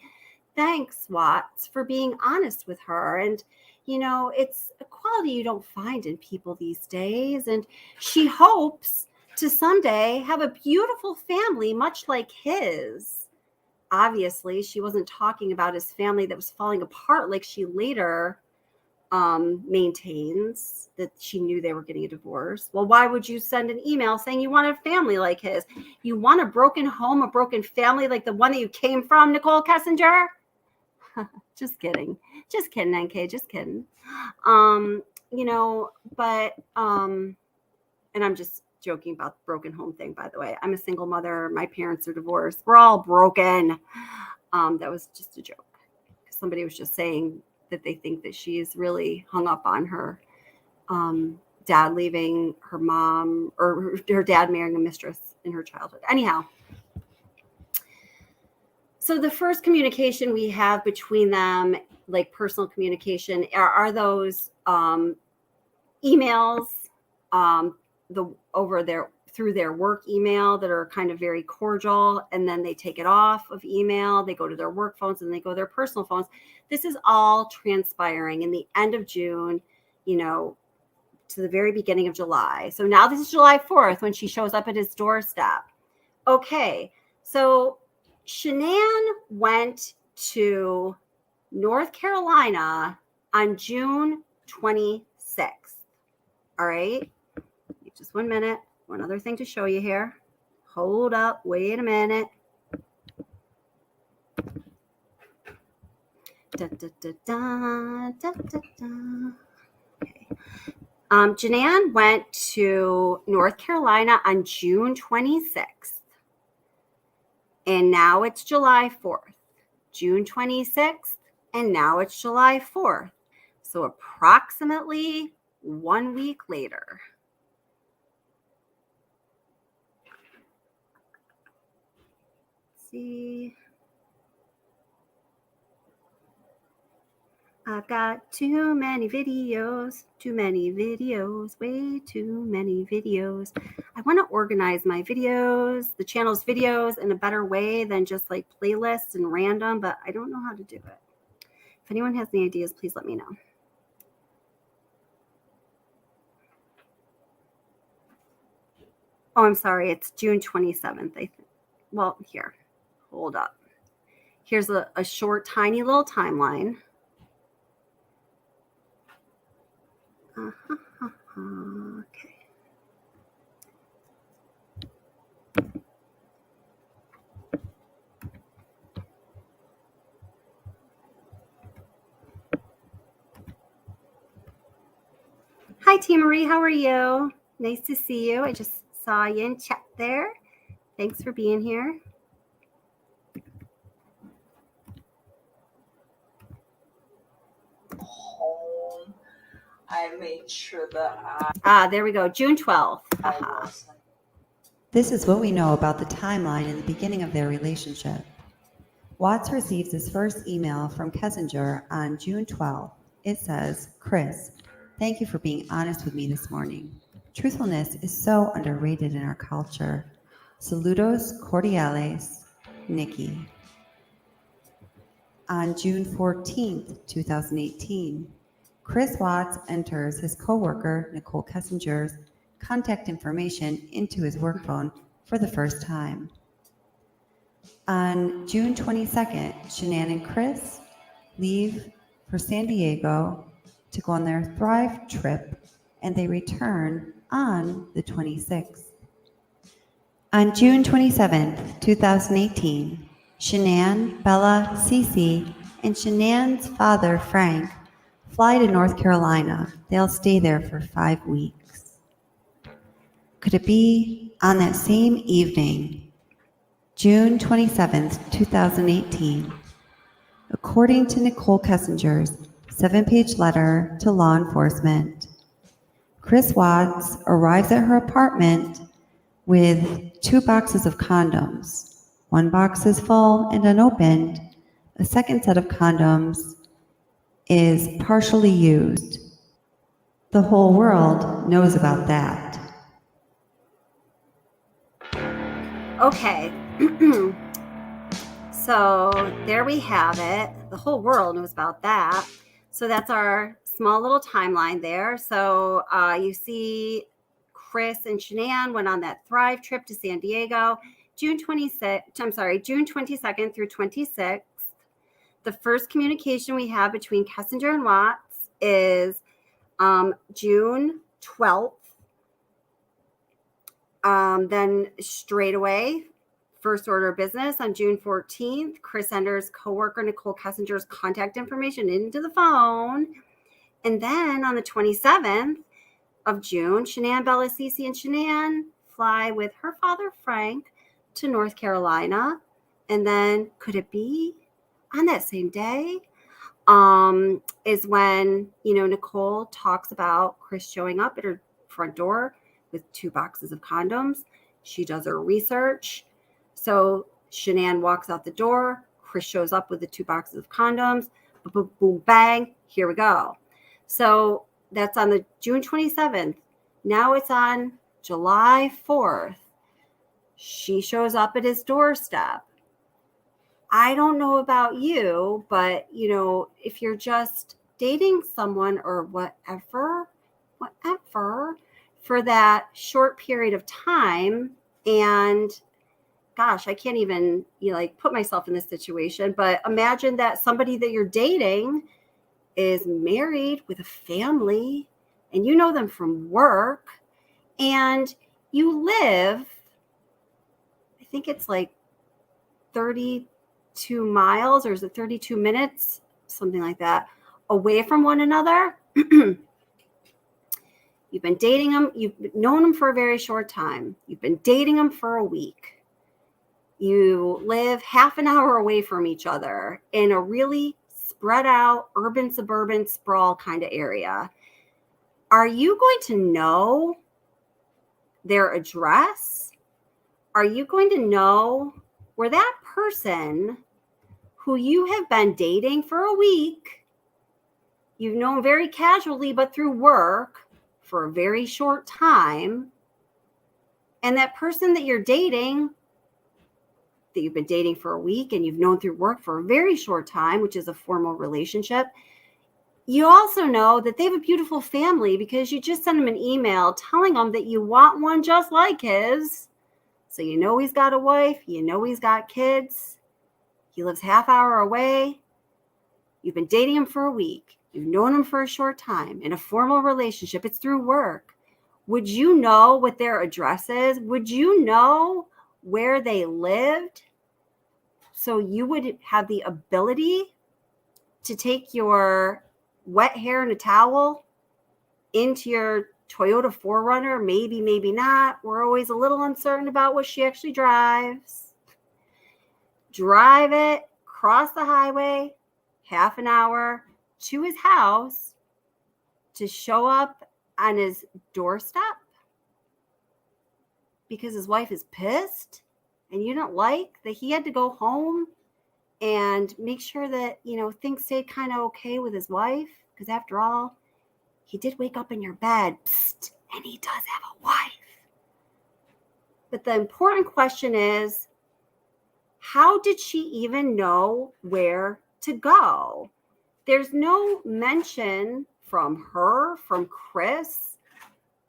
[SPEAKER 1] thanks Watts for being honest with her. And it's a quality you don't find in people these days, and she hopes to someday have a beautiful family, much like his. Obviously, she wasn't talking about his family that was falling apart, like she later maintains that she knew they were getting a divorce. Well, why would you send an email saying you want a family like his? You want a broken home, a broken family like the one that you came from, Nicole Kessinger? Just kidding, NK, just kidding. And I'm just joking about the broken home thing, by the way. I'm a single mother. My parents are divorced. We're all broken. That was just a joke. Somebody was just saying that they think that she's really hung up on her dad leaving her mom, or her dad marrying a mistress in her childhood. Anyhow. So the first communication we have between them, like personal communication, are those emails through their work email that are kind of very cordial, and then they take it off of email, they go to their work phones, and they go to their personal phones. This is all transpiring in the end of June, to the very beginning of July. So now this is July 4th when she shows up at his doorstep. Okay, so Shanann went to North Carolina on June 26th. All right, just 1 minute. One other thing to show you here. Hold up, wait a minute. Da, da, da, da, da, da, da. Okay. Shanann went to North Carolina on June 26th. And now it's July 4th. June 26th, and now it's July 4th. So approximately 1 week later. Let's see. I've got too many videos, way too many videos. I want to organize my videos, the channel's videos, in a better way than just like playlists and random, but I don't know how to do it. If anyone has any ideas, please let me know. Oh, I'm sorry. It's June 27th, I think. Well, here, hold up. Here's a short, tiny little timeline. Okay. Hi, Tia Marie. How are you? Nice to see you. I just saw you in chat there. Thanks for being here.
[SPEAKER 8] Home. I made sure that
[SPEAKER 1] there we go. June 12th.
[SPEAKER 11] This is what we know about the timeline in the beginning of their relationship. Watts receives his first email from Kessinger on June 12th. It says, "Chris, thank you for being honest with me this morning. Truthfulness is so underrated in our culture. Saludos cordiales, Nikki." On June 14th, 2018, Chris Watts enters his coworker Nicole Kessinger's contact information into his work phone for the first time. On June 22nd, Shanann and Chris leave for San Diego to go on their Thrive trip, and they return on the 26th. On June 27th, 2018, Shanann, Bella, Cece, and Shanann's father, Frank, fly to North Carolina. They'll stay there for 5 weeks. Could it be on that same evening, June 27th, 2018, according to Nicole Kessinger's 7-page letter to law enforcement, Chris Watts arrives at her apartment with 2 boxes of condoms. 1 box is full and unopened. A second set of condoms is partially used. The whole world knows about that.
[SPEAKER 1] Okay. So there we have it. The whole world knows about that. So that's our small little timeline there. So you see Chris and Shanann went on that Thrive trip to San Diego, June 22nd through 26th. The first communication we have between Kessinger and Watts is June 12th. Then straight away, first order of business on June 14th, Chris enters coworker Nicole Kessinger's contact information into the phone. And then on the 27th of June, Shanann, Bella, Cece, and Shanann fly with her father, Frank, to North Carolina. And then could it be on that same day is when, Nicole talks about Chris showing up at her front door with 2 boxes of condoms. She does her research. So Shanann walks out the door. Chris shows up with the 2 boxes of condoms. Boom, boom, boom, bang. Here we go. So that's on the June 27th. Now it's on July 4th. She shows up at his doorstep. I don't know about you, but, if you're just dating someone or whatever, for that short period of time, and gosh, I can't even put myself in this situation, but imagine that somebody that you're dating is married with a family and you know them from work and you live, I think it's like 32 miles, or is it 32 minutes, something like that, away from one another. You've been dating them. You've known them for a very short time. You've been dating them for a week. You live half an hour away from each other in a really spread out urban, suburban, sprawl kind of area. Are you going to know their address? Are you going to know where that person who you have been dating for a week, you've known very casually, but through work for a very short time, and that person that you're dating, that you've been dating for a week and you've known through work for a very short time, which is a formal relationship, you also know that they have a beautiful family because you just sent them an email telling them that you want one just like his. So you know he's got a wife, you know he's got kids, he lives half hour away. You've been dating him for a week. You've known him for a short time in a formal relationship. It's through work. Would you know what their address is? Would you know where they lived? So you would have the ability to take your wet hair in a towel into your Toyota 4Runner, maybe, maybe not. We're always a little uncertain about what she actually drives. Drive it, cross the highway, half an hour to his house to show up on his doorstep because his wife is pissed and you don't like that he had to go home and make sure that, things stayed kind of okay with his wife. Because after all, he did wake up in your bed, psst, and he does have a wife. But the important question is, how did she even know where to go? There's no mention from her, from Chris,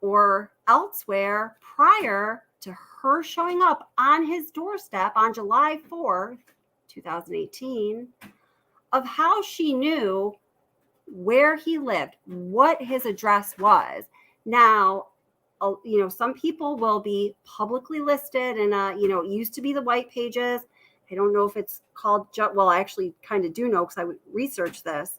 [SPEAKER 1] or elsewhere prior to her showing up on his doorstep on July 4th, 2018, of how she knew where he lived, what his address was. Now, some people will be publicly listed and, it used to be the white pages. I don't know if it's called, well, I actually kind of do know because I researched this.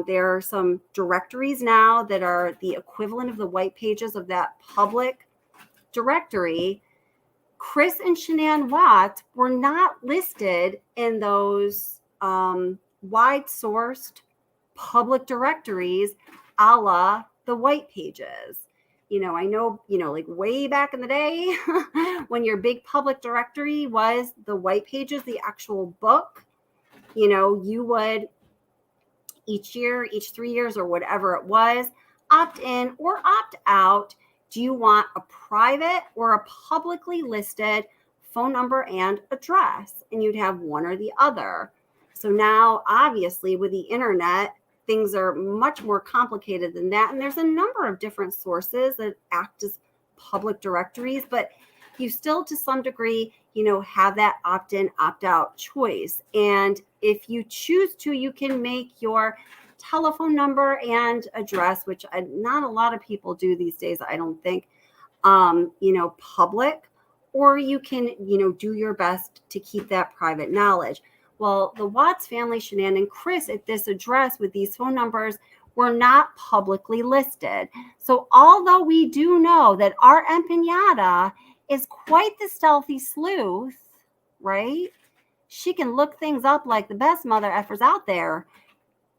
[SPEAKER 1] There are some directories now that are the equivalent of the white pages of that public directory. Chris and Shanann Watts were not listed in those wide-sourced public directories a la the white pages. I know, like way back in the day when your big public directory was the white pages, the actual book, you would each year, each 3 years or whatever it was, opt in or opt out. Do you want a private or a publicly listed phone number and address? And you'd have one or the other. So now, obviously, with the internet, things are much more complicated than that. And there's a number of different sources that act as public directories, but you still, to some degree, have that opt-in, opt-out choice. And if you choose to, you can make your telephone number and address, which not a lot of people do these days, I don't think, public, or you can, do your best to keep that private knowledge. Well, the Watts family, Shanann and Chris, at this address with these phone numbers were not publicly listed. So although we do know that our empanada is quite the stealthy sleuth, right? She can look things up like the best mother effers out there.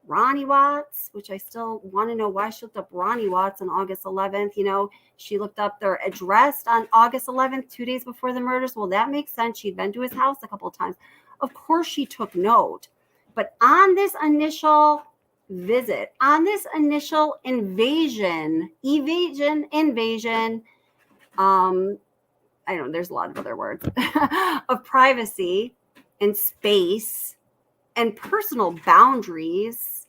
[SPEAKER 1] Ronnie Watts, which I still want to know why she looked up Ronnie Watts on August 11th. She looked up their address on August 11th, 2 days before the murders. Well, that makes sense. She'd been to his house a couple of times. Of course she took note. But on this initial visit, on this initial invasion, I don't know, there's a lot of other words, of privacy and space and personal boundaries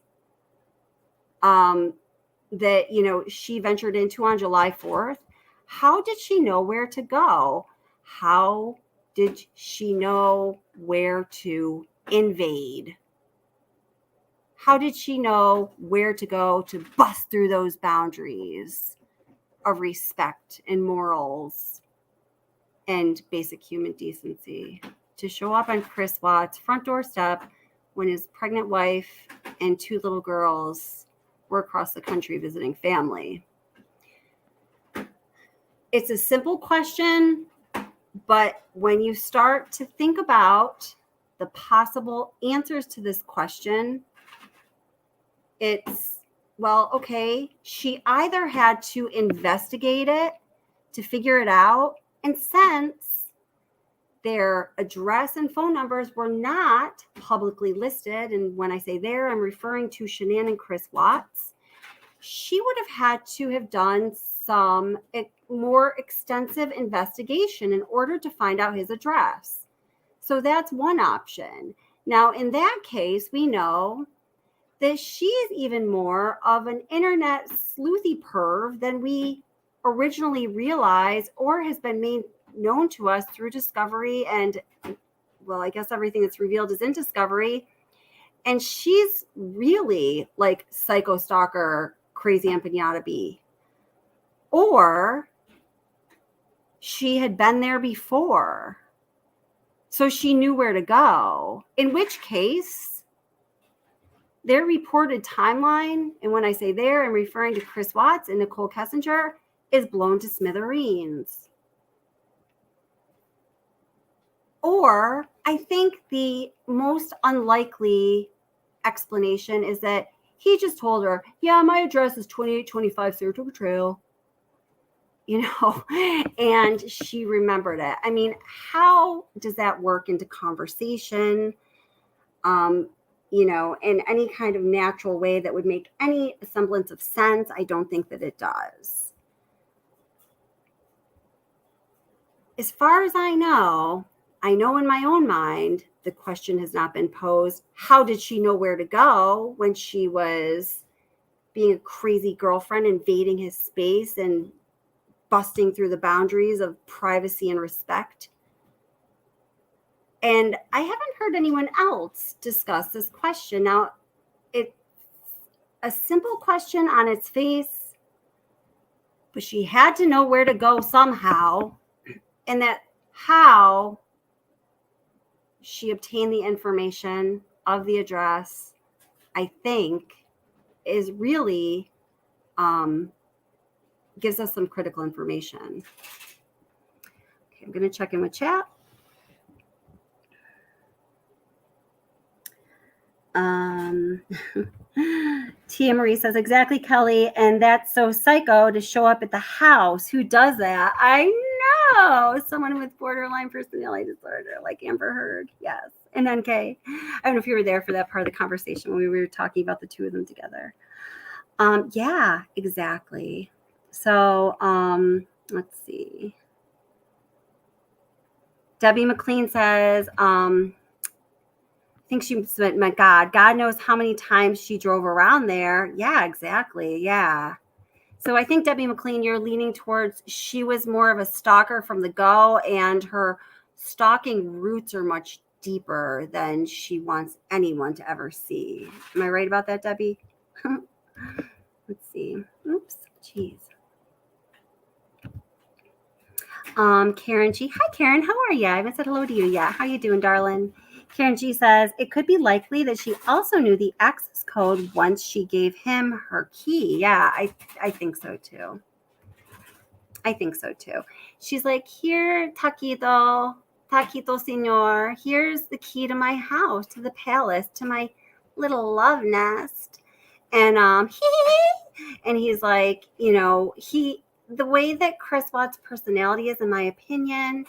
[SPEAKER 1] that, she ventured into on July 4th. How did she know where to go? How did she know where to invade? How did she know where to go to bust through those boundaries of respect and morals and basic human decency, to show up on Chris Watts' front doorstep when his pregnant wife and 2 little girls were across the country visiting family? It's a simple question, but when you start to think about the possible answers to this question, it's, well, okay, she either had to investigate it to figure it out, and since their address and phone numbers were not publicly listed, and when I say there, I'm referring to Shanann and Chris Watts, she would have had to have done some more extensive investigation in order to find out his address. So that's one option. Now, in that case, we know that she's even more of an internet sleuthy perv than we originally realized, or has been made known to us through Discovery, and, well, I guess everything that's revealed is in Discovery. And she's really like psycho stalker crazy empanada bee. Or she had been there before, so she knew where to go, in which case their reported timeline, and when I say there, I'm referring to Chris Watts and Nicole Kessinger, is blown to smithereens. Or I think the most unlikely explanation is that he just told her, yeah, my address is 2825 Saratoga Trail, and she remembered it. I mean, how does that work into conversation, in any kind of natural way that would make any semblance of sense? I don't think that it does. As far as I know in my own mind, the question has not been posed, how did she know where to go when she was being a crazy girlfriend, invading his space and busting through the boundaries of privacy and respect? And I haven't heard anyone else discuss this question. Now, it's a simple question on its face, but she had to know where to go somehow, and that how she obtained the information of the address, I think, is really gives us some critical information. Okay, I'm going to check in with chat. Tia Marie says, exactly, Kelly, and that's so psycho to show up at the house. Who does that? I know, someone with borderline personality disorder, like Amber Heard. Yes, and NK. I don't know if you were there for that part of the conversation when we were talking about the 2 of them together. Yeah, exactly. So let's see. Debbie McLean says, I think she meant God. God knows how many times she drove around there. Yeah, exactly. Yeah. So I think, Debbie McLean, you're leaning towards she was more of a stalker from the go, and her stalking roots are much deeper than she wants anyone to ever see. Am I right about that, Debbie? Let's see. Oops. Jeez. Karen G. Hi, Karen. How are you? I haven't said hello to you yet. How you doing, darling? Karen G says, it could be likely that she also knew the access code once she gave him her key. Yeah, I think so too. I think so too. She's like, here, taquito señor, here's the key to my house, to the palace, to my little love nest. And and he's like, the way that Chris Watts' personality is, in my opinion,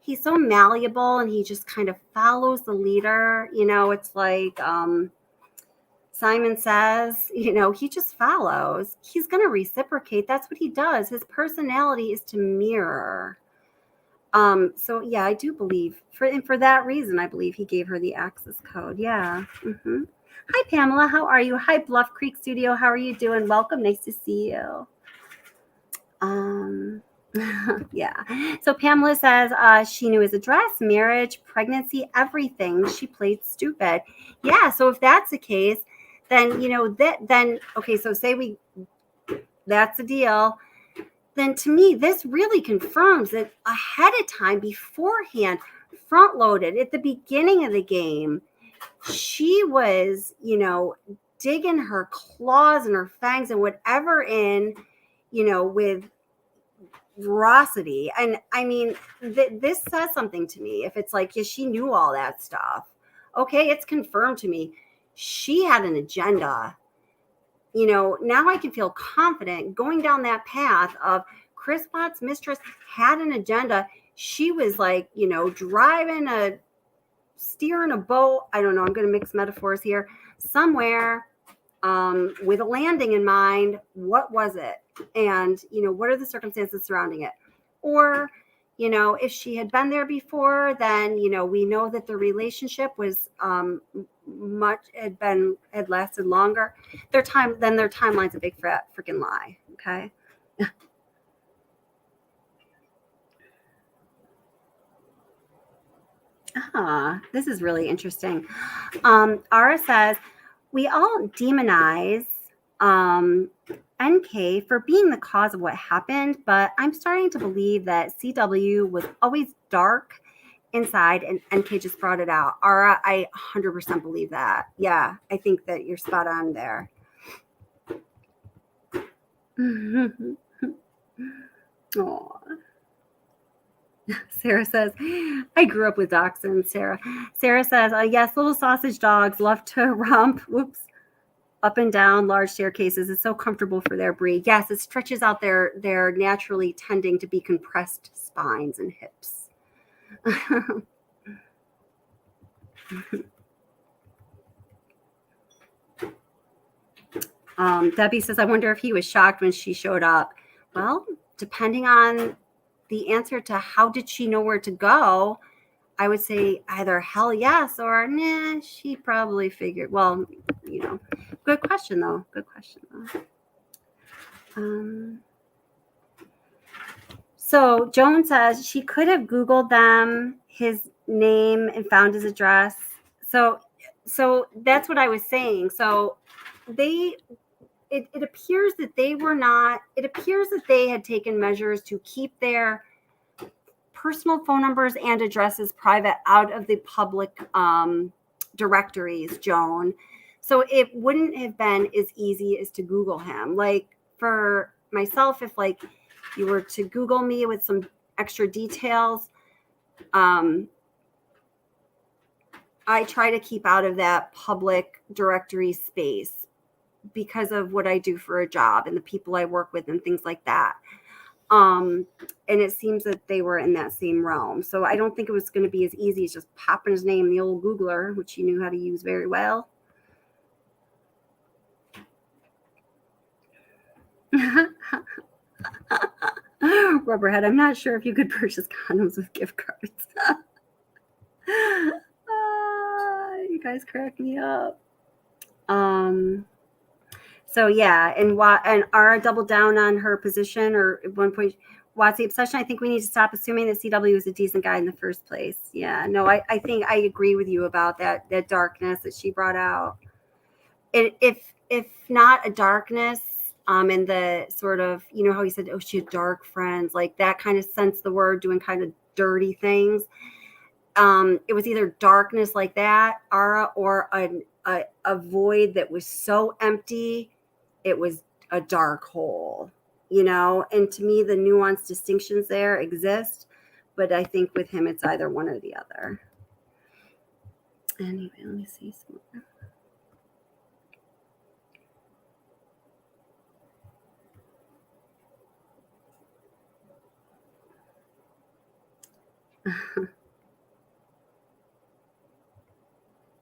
[SPEAKER 1] he's so malleable and he just kind of follows the leader. It's like Simon says, he just follows. He's going to reciprocate. That's what he does. His personality is to mirror. So yeah, I do believe for that reason, I believe he gave her the access code. Yeah. Hi, Pamela. How are you? Hi, Bluff Creek Studio. How are you doing? Welcome. Nice to see you. Yeah. So Pamela says she knew his address, marriage, pregnancy, everything. She played stupid. Yeah. So if that's the case, then okay. So say that's the deal. Then to me, this really confirms that ahead of time, beforehand, front loaded at the beginning of the game, she was, digging her claws and her fangs and whatever in, with veracity. And I mean, this says something to me. If it's like, yeah, she knew all that stuff. Okay, it's confirmed to me. She had an agenda. Now I can feel confident going down that path of Chris Watts' Mistress had an agenda. She was like, steering a boat. I don't know. I'm going to mix metaphors here. Somewhere with a landing in mind. What was it? And, what are the circumstances surrounding it? Or, if she had been there before, then, we know that the relationship was had lasted longer. Their timeline's a big freaking lie. Okay. This is really interesting. Ara says, we all demonize NK for being the cause of what happened, but I'm starting to believe that CW was always dark inside and NK just brought it out. Ara, I 100% believe that. Yeah, I think that you're spot on there. Aww. Sarah says, I grew up with dachshunds, Sarah. Sarah says, yes, little sausage dogs love to romp, up and down large staircases. It's so comfortable for their breed. Yes, it stretches out their naturally tending to be compressed spines and hips. Debbie says, I wonder if he was shocked when she showed up. Well, depending on the answer to how did she know where to go, I would say either hell yes or nah, she probably figured. Well, good question though. Good question though. So Joan says she could have Googled them, his name, and found his address. So that's what I was saying. So it appears that they were not. It appears that they had taken measures to keep their personal phone numbers and addresses private out of the public directories, Joan. So it wouldn't have been as easy as to Google him. Like for myself, if like you were to Google me with some extra details, I try to keep out of that public directory space because of what I do for a job and the people I work with and things like that. And it seems that they were in that same realm. So I don't think it was going to be as easy as just popping his name in the old Googler, which he knew how to use very well. Rubberhead, I'm not sure if you could purchase condoms with gift cards. You guys crack me up. So yeah, and Ara doubled down on her position, or at one point, Watts the obsession. I think we need to stop assuming that CW was a decent guy in the first place. Yeah, no, I think I agree with you about that darkness that she brought out. If not a darkness, in the sort of, how he said, oh, she had dark friends, like that kind of sense the word, doing kind of dirty things. It was either darkness like that, Ara, or a void that was so empty, it was a dark hole, and to me, the nuanced distinctions there exist, but I think with him, it's either one or the other. Anyway, let me see some more.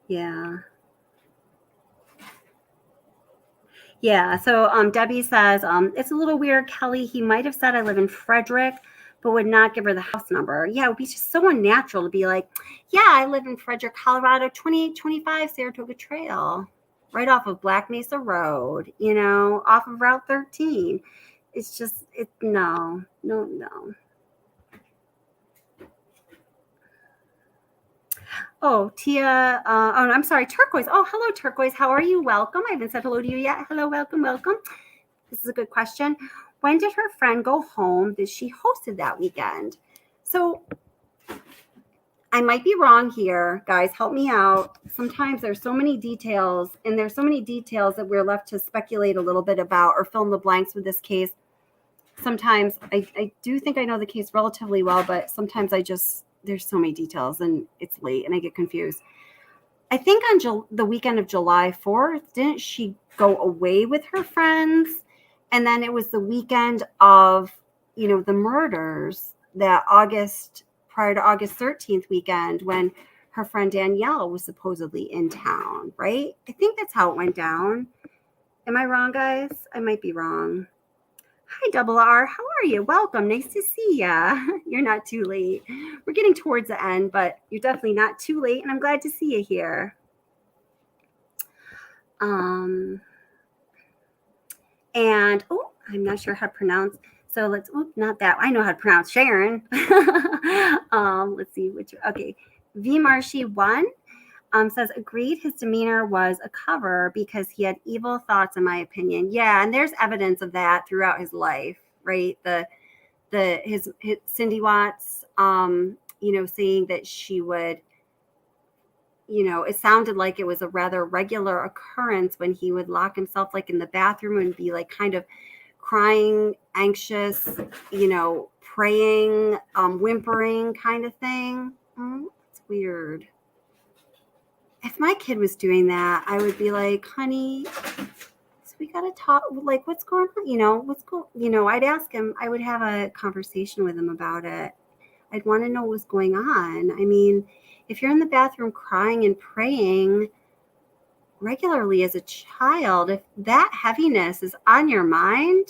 [SPEAKER 1] Yeah. Yeah. So Debbie says, it's a little weird, Kelly. He might have said I live in Frederick, but would not give her the house number. Yeah, it would be just so unnatural to be like, yeah, I live in Frederick, Colorado, 2825 Saratoga Trail, right off of Black Mesa Road, off of Route 13. It's just, no. Oh, Tia, I'm sorry, Turquoise. Oh, hello, Turquoise. How are you? Welcome. I haven't said hello to you yet. Hello, welcome. This is a good question. When did her friend go home that she hosted that weekend? So I might be wrong here. Guys, help me out. Sometimes there's so many details, and there's so many details that we're left to speculate a little bit about or fill in the blanks with this case. Sometimes I do think I know the case relatively well, but sometimes there's so many details and it's late and I get confused. I think on the weekend of July 4th, didn't she go away with her friends? And then it was the weekend of, the murders, that prior to August 13th weekend, when her friend Danielle was supposedly in town, right? I think that's how it went down. Am I wrong, guys? I might be wrong. Hi, Double R. How are you? Welcome. Nice to see ya. You're not too late. We're getting towards the end, but you're definitely not too late, and I'm glad to see you here. And I'm not sure how to pronounce. So not that. I know how to pronounce Sharon. Let's see okay. V Marshy 1 says, agreed, his demeanor was a cover because he had evil thoughts, in my opinion. Yeah, and there's evidence of that throughout his life, right? His Cindy Watts, saying that she would, it sounded like it was a rather regular occurrence when he would lock himself like in the bathroom and be like kind of crying, anxious, praying, whimpering kind of thing. It's weird. If my kid was doing that, I would be like, honey, so we got to talk, like, what's going on? I'd ask him, I would have a conversation with him about it. I'd want to know what's going on. I mean, if you're in the bathroom crying and praying regularly as a child, if that heaviness is on your mind,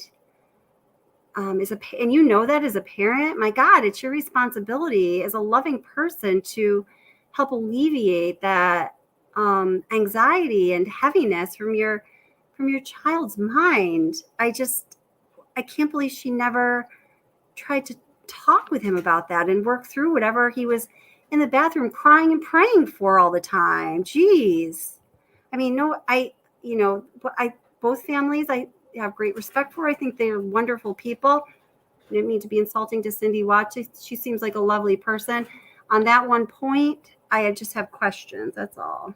[SPEAKER 1] and you know that as a parent, my God, it's your responsibility as a loving person to help alleviate that anxiety and heaviness from your child's mind. I can't believe she never tried to talk with him about that and work through whatever he was in the bathroom crying and praying for all the time. Jeez. I mean, both families I have great respect for. I think they're wonderful people. I didn't mean to be insulting to Cindy Watts. She seems like a lovely person. On that one point, I just have questions. That's all.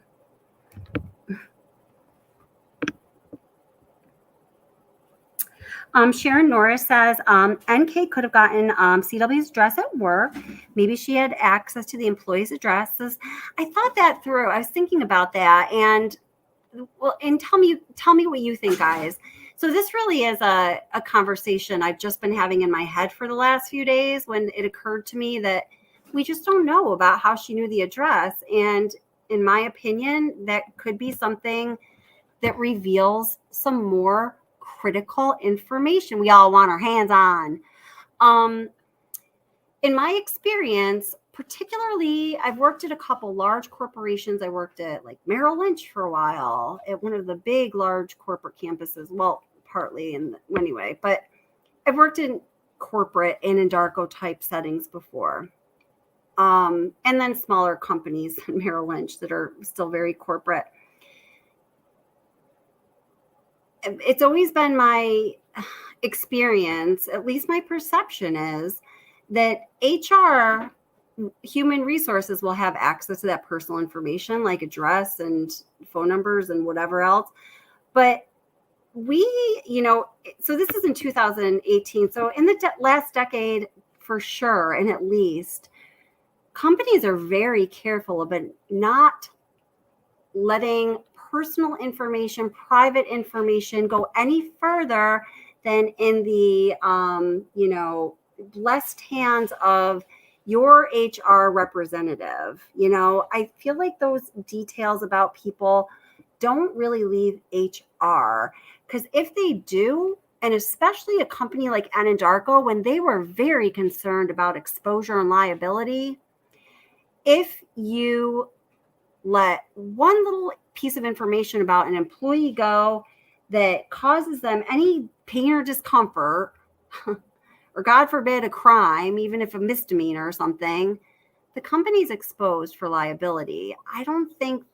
[SPEAKER 1] Sharon Norris says, NK could have gotten CW's address at work. Maybe she had access to the employee's addresses. I thought that through. I was thinking about that. And tell me what you think, guys. So this really is a conversation I've just been having in my head for the last few days, when it occurred to me that we just don't know about how she knew the address. And in my opinion, that could be something that reveals some more critical information we all want our hands on. In my experience, particularly, I've worked at a couple large corporations. I worked at like Merrill Lynch for a while at one of the big, large corporate campuses. Well, partly anyway, but I've worked in corporate Anadarko type settings before. And then smaller companies at Merrill Lynch that are still very corporate. It's always been my experience, at least my perception is, that HR, human resources, will have access to that personal information like address and phone numbers and whatever else. But so this is in 2018. So in the last decade, for sure, and at least, companies are very careful about not letting personal information, private information go any further than in the, blessed hands of your HR representative. You know, I feel like those details about people don't really leave HR, because if they do, and especially a company like Anadarko, when they were very concerned about exposure and liability, if you let one little piece of information about an employee go that causes them any pain or discomfort, or God forbid, a crime, even if a misdemeanor or something, the company's exposed for liability. I don't think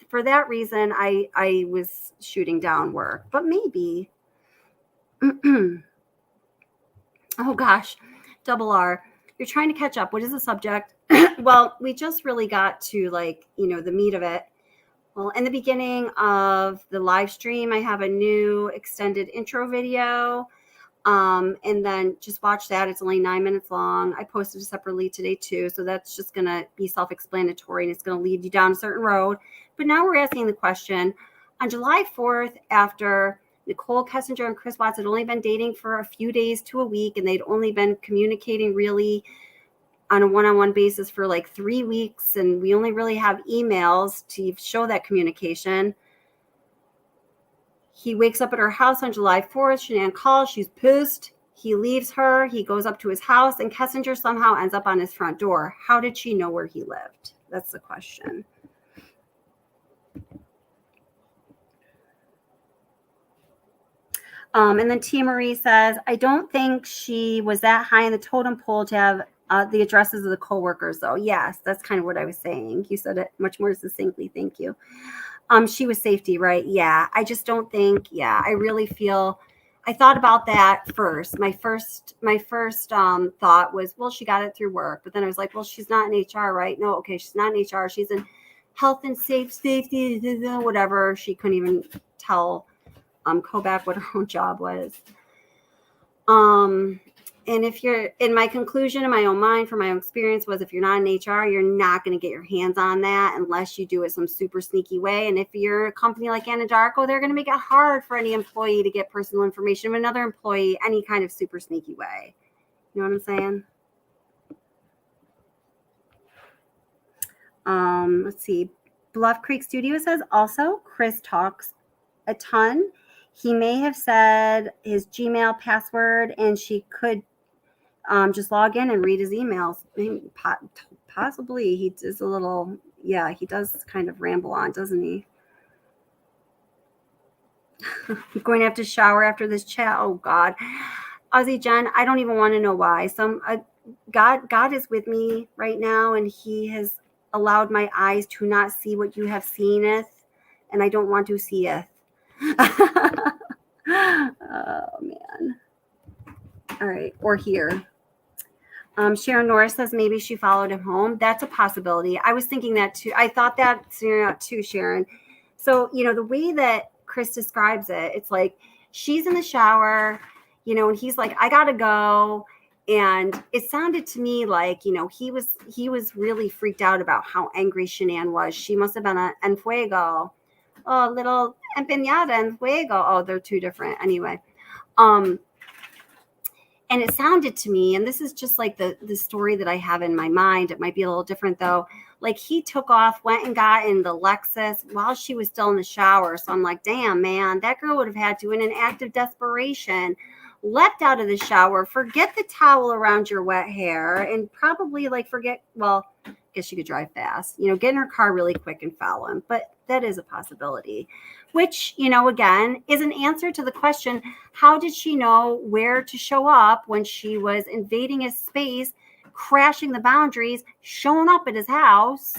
[SPEAKER 1] for that reason I was shooting down work, but maybe. Oh gosh, double R. You're trying to catch up. What is the subject? Well, we just really got to, like, you know, the meat of it. Well, in the beginning of the live stream, I have a new extended intro video. And then just watch that. It's only 9 minutes long. I posted it separately today too. So that's just going to be self-explanatory, and it's going to lead you down a certain road. But now we're asking the question, on July 4th, after Nicole Kessinger and Chris Watts had only been dating for a few days to a week, and they'd only been communicating really on a one-on-one basis for like 3 weeks, and we only really have emails to show that communication. He wakes up at her house on July 4th. Shanann calls. She's pissed. He leaves her. He goes up to his house, and Kessinger somehow ends up on his front door. How did she know where he lived? That's the question. And then Tia Marie says, I don't think she was that high in the totem pole to have the addresses of the coworkers, though. Yes, that's kind of what I was saying. You said it much more succinctly. Thank you. She was safety, right? Yeah. I just don't think, I really feel, I thought about that first. My first thought was, well, she got it through work. But then I was like, well, she's not in HR, right? No, okay, she's not in HR. She's in health and safety, whatever. She couldn't even tell Kobach what her own job was. And if you're, in my conclusion, in my own mind, from my own experience, was if you're not in HR, you're not going to get your hands on that unless you do it some super sneaky way. And if you're a company like Anadarko, they're going to make it hard for any employee to get personal information of another employee any kind of super sneaky way. You know what I'm saying? Let's see. Bluff Creek Studio says, also, Chris talks a ton. He may have said his Gmail password, and she could just log in and read his emails. Possibly he does a little, he does kind of ramble on, doesn't he? I'm going to have to shower after this chat. Oh God. Ozzy Jen, I don't even want to know why. God is with me right now, and he has allowed my eyes to not see what you have seeneth, and I don't want to seeth. Oh man. All right, or here. Sharon Norris says maybe she followed him home. That's a possibility. I was thinking that too. I thought that scenario out too, Sharon. So, you know, the way that Chris describes it, it's like she's in the shower, you know, and he's like, I gotta go. And it sounded to me like, you know, he was really freaked out about how angry Shanann was. She must have been en fuego. Oh, little empeñada en fuego. Oh, they're two different. Anyway. And it sounded to me, and this is just like the story that I have in my mind. It might be a little different though. Like he took off, went and got in the Lexus while she was still in the shower. So I'm like, damn, man, that girl would have had to, in an act of desperation, leapt out of the shower, forget the towel around your wet hair, and probably like I guess she could drive fast, you know, get in her car really quick and follow him. But that is a possibility, which, you know, again, is an answer to the question, how did she know where to show up when she was invading his space, crashing the boundaries, showing up at his house?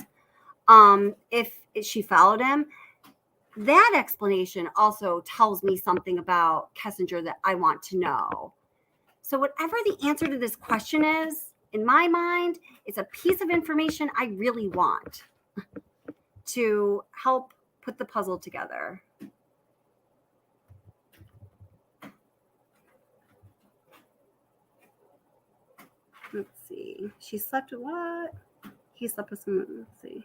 [SPEAKER 1] If she followed him, that explanation also tells me something about Kessinger that I want to know. So whatever the answer to this question is, in my mind, it's a piece of information I really want to help put the puzzle together. Let's see. She slept with what? He slept with someone. Let's see.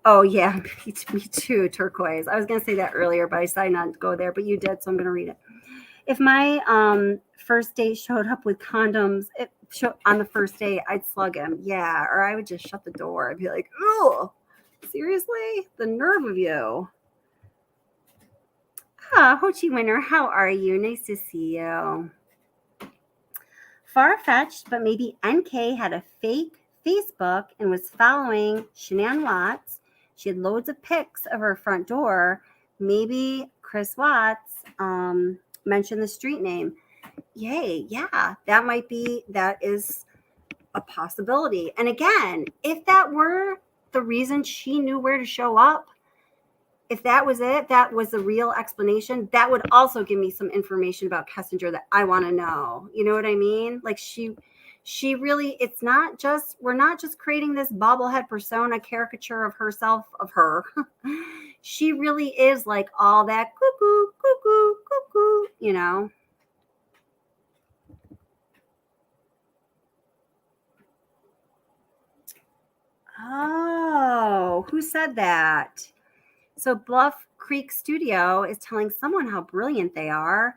[SPEAKER 1] Oh, yeah. Me too, Turquoise. I was going to say that earlier, but I decided not to go there, but you did, so I'm going to read it. if my first date showed up with condoms on the first date, I'd slug him. Yeah, or I would just shut the door. I'd be like, "Oh, seriously? The nerve of you." Ho Chi Winner, how are you? Nice to see you. Far-fetched, but maybe NK had a fake Facebook and was following Shanann Watts. She had loads of pics of her front door. Maybe Chris Watts mentioned the street name. Yay, yeah, that is a possibility. And again, if that were the reason she knew where to show up, if that was it, that was the real explanation, that would also give me some information about Kessinger that I want to know. You know what I mean? Like she really, we're not just creating this bobblehead persona caricature of herself, of her. She really is like all that cuckoo, cuckoo, cuckoo, you know? Oh, who said that? So Bluff Creek Studio is telling someone how brilliant they are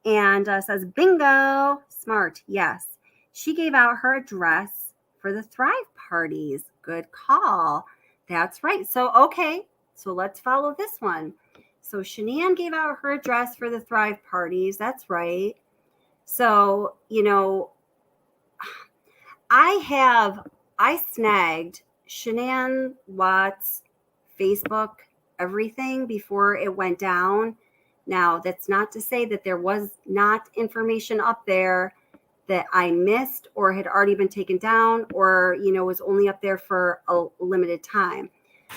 [SPEAKER 1] and says, bingo, smart, yes. She gave out her address for the Thrive parties. Good call. That's right. So, okay, so let's follow this one. So Shanann gave out her address for the Thrive parties. That's right. So, you know, I snagged Shanann Watts' Facebook everything before it went down. Now, that's not to say that there was not information up there that I missed or had already been taken down or, you know, was only up there for a limited time.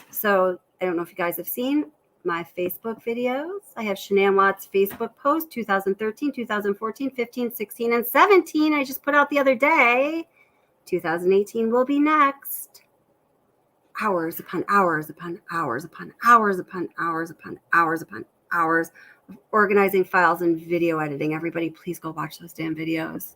[SPEAKER 1] So I don't know if you guys have seen my Facebook videos. I have Shanann Watts' Facebook post 2013, 2014, 15, 16, and 17. I just put out the other day. 2018 will be next. Hours upon hours upon hours upon hours upon hours upon hours upon hours of organizing files and video editing. Everybody, please go watch those damn videos.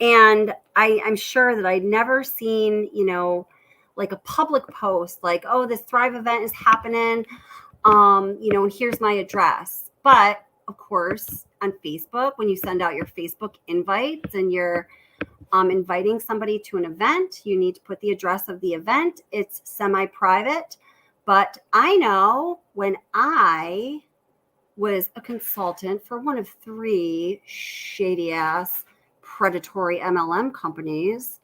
[SPEAKER 1] And I'm sure that I'd never seen, you know, like a public post like, oh, this Thrive event is happening, you know, and here's my address. But of course, on Facebook, when you send out your Facebook invites and you're inviting somebody to an event, you need to put the address of the event. It's semi-private. But I know when I was a consultant for one of 3 shady ass predatory MLM companies,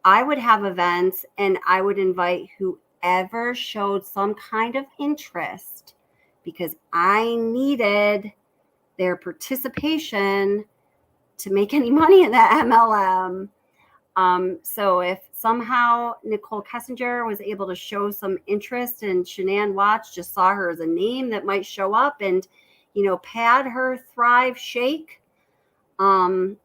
[SPEAKER 1] I would have events and I would invite whoever showed some kind of interest because I needed their participation to make any money in that MLM. So if somehow Nicole Kessinger was able to show some interest and Shanann Watts just saw her as a name that might show up and, you know, pad her Thrive shake, then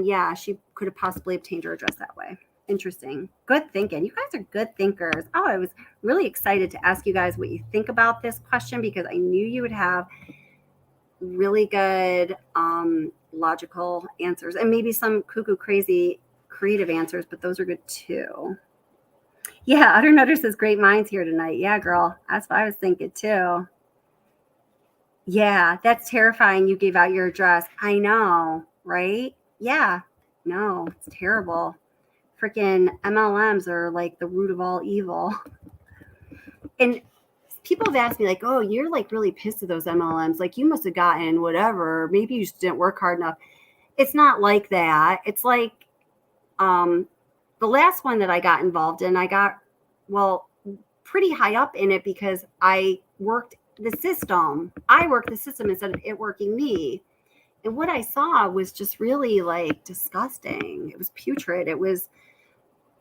[SPEAKER 1] yeah, she could have possibly obtained her address that way. Interesting. Good thinking. You guys are good thinkers. Oh, I was really excited to ask you guys what you think about this question because I knew you would have really good logical answers and maybe some cuckoo crazy creative answers, but those are good too. Yeah, Utter Nutter says great minds here tonight. Yeah, girl, that's what I was thinking too. Yeah, that's terrifying. You gave out your address. I know, right? Yeah, no, it's terrible. Freaking MLMs are like the root of all evil. And people have asked me like, oh, you're like really pissed at those MLMs. Like you must have gotten whatever. Maybe you just didn't work hard enough. It's not like that. It's like the last one that I got involved in, I got, well, pretty high up in it because I worked the system. I worked the system instead of it working me. And what I saw was just really like disgusting. It was putrid. It was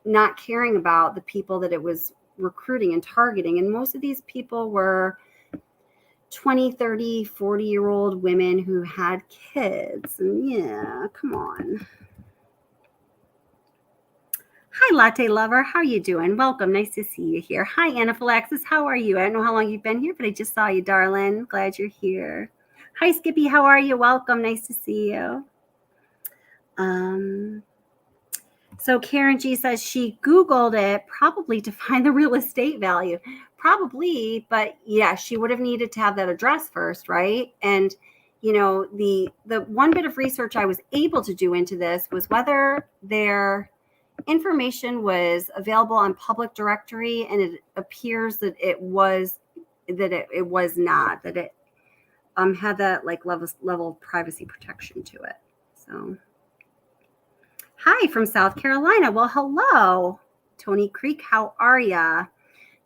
[SPEAKER 1] not caring about the people that it was recruiting and targeting. And most of these people were 20, 30, 40-year-old women who had kids. And yeah, come on. Hi, Latte Lover. How are you doing? Welcome. Nice to see you here. Hi, Anaphylaxis. How are you? I don't know how long you've been here, but I just saw you, darling. Glad you're here. Hi, Skippy. How are you? Welcome. Nice to see you. So Karen G says she Googled it probably to find the real estate value. probably, but yeah, she would have needed to have that address first, right? And the one bit of research I was able to do into this was whether their information was available on public directory, and it appears that it was not, that it had that like level of privacy protection to it. So hi from South Carolina. Well, hello, Tony Creek. How are ya?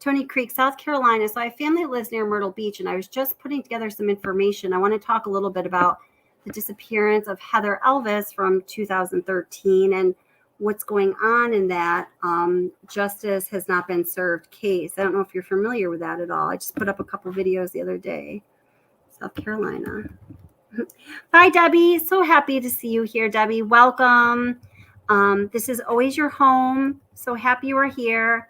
[SPEAKER 1] Tony Creek, South Carolina. So I have family that lives near Myrtle Beach, and I was just putting together some information. I want to talk a little bit about the disappearance of Heather Elvis from 2013 and what's going on in that justice has not been served case. I don't know if you're familiar with that at all. I just put up a couple videos the other day. South Carolina. Bye, Debbie. So happy to see you here, Debbie. Welcome. This is always your home. So happy you are here.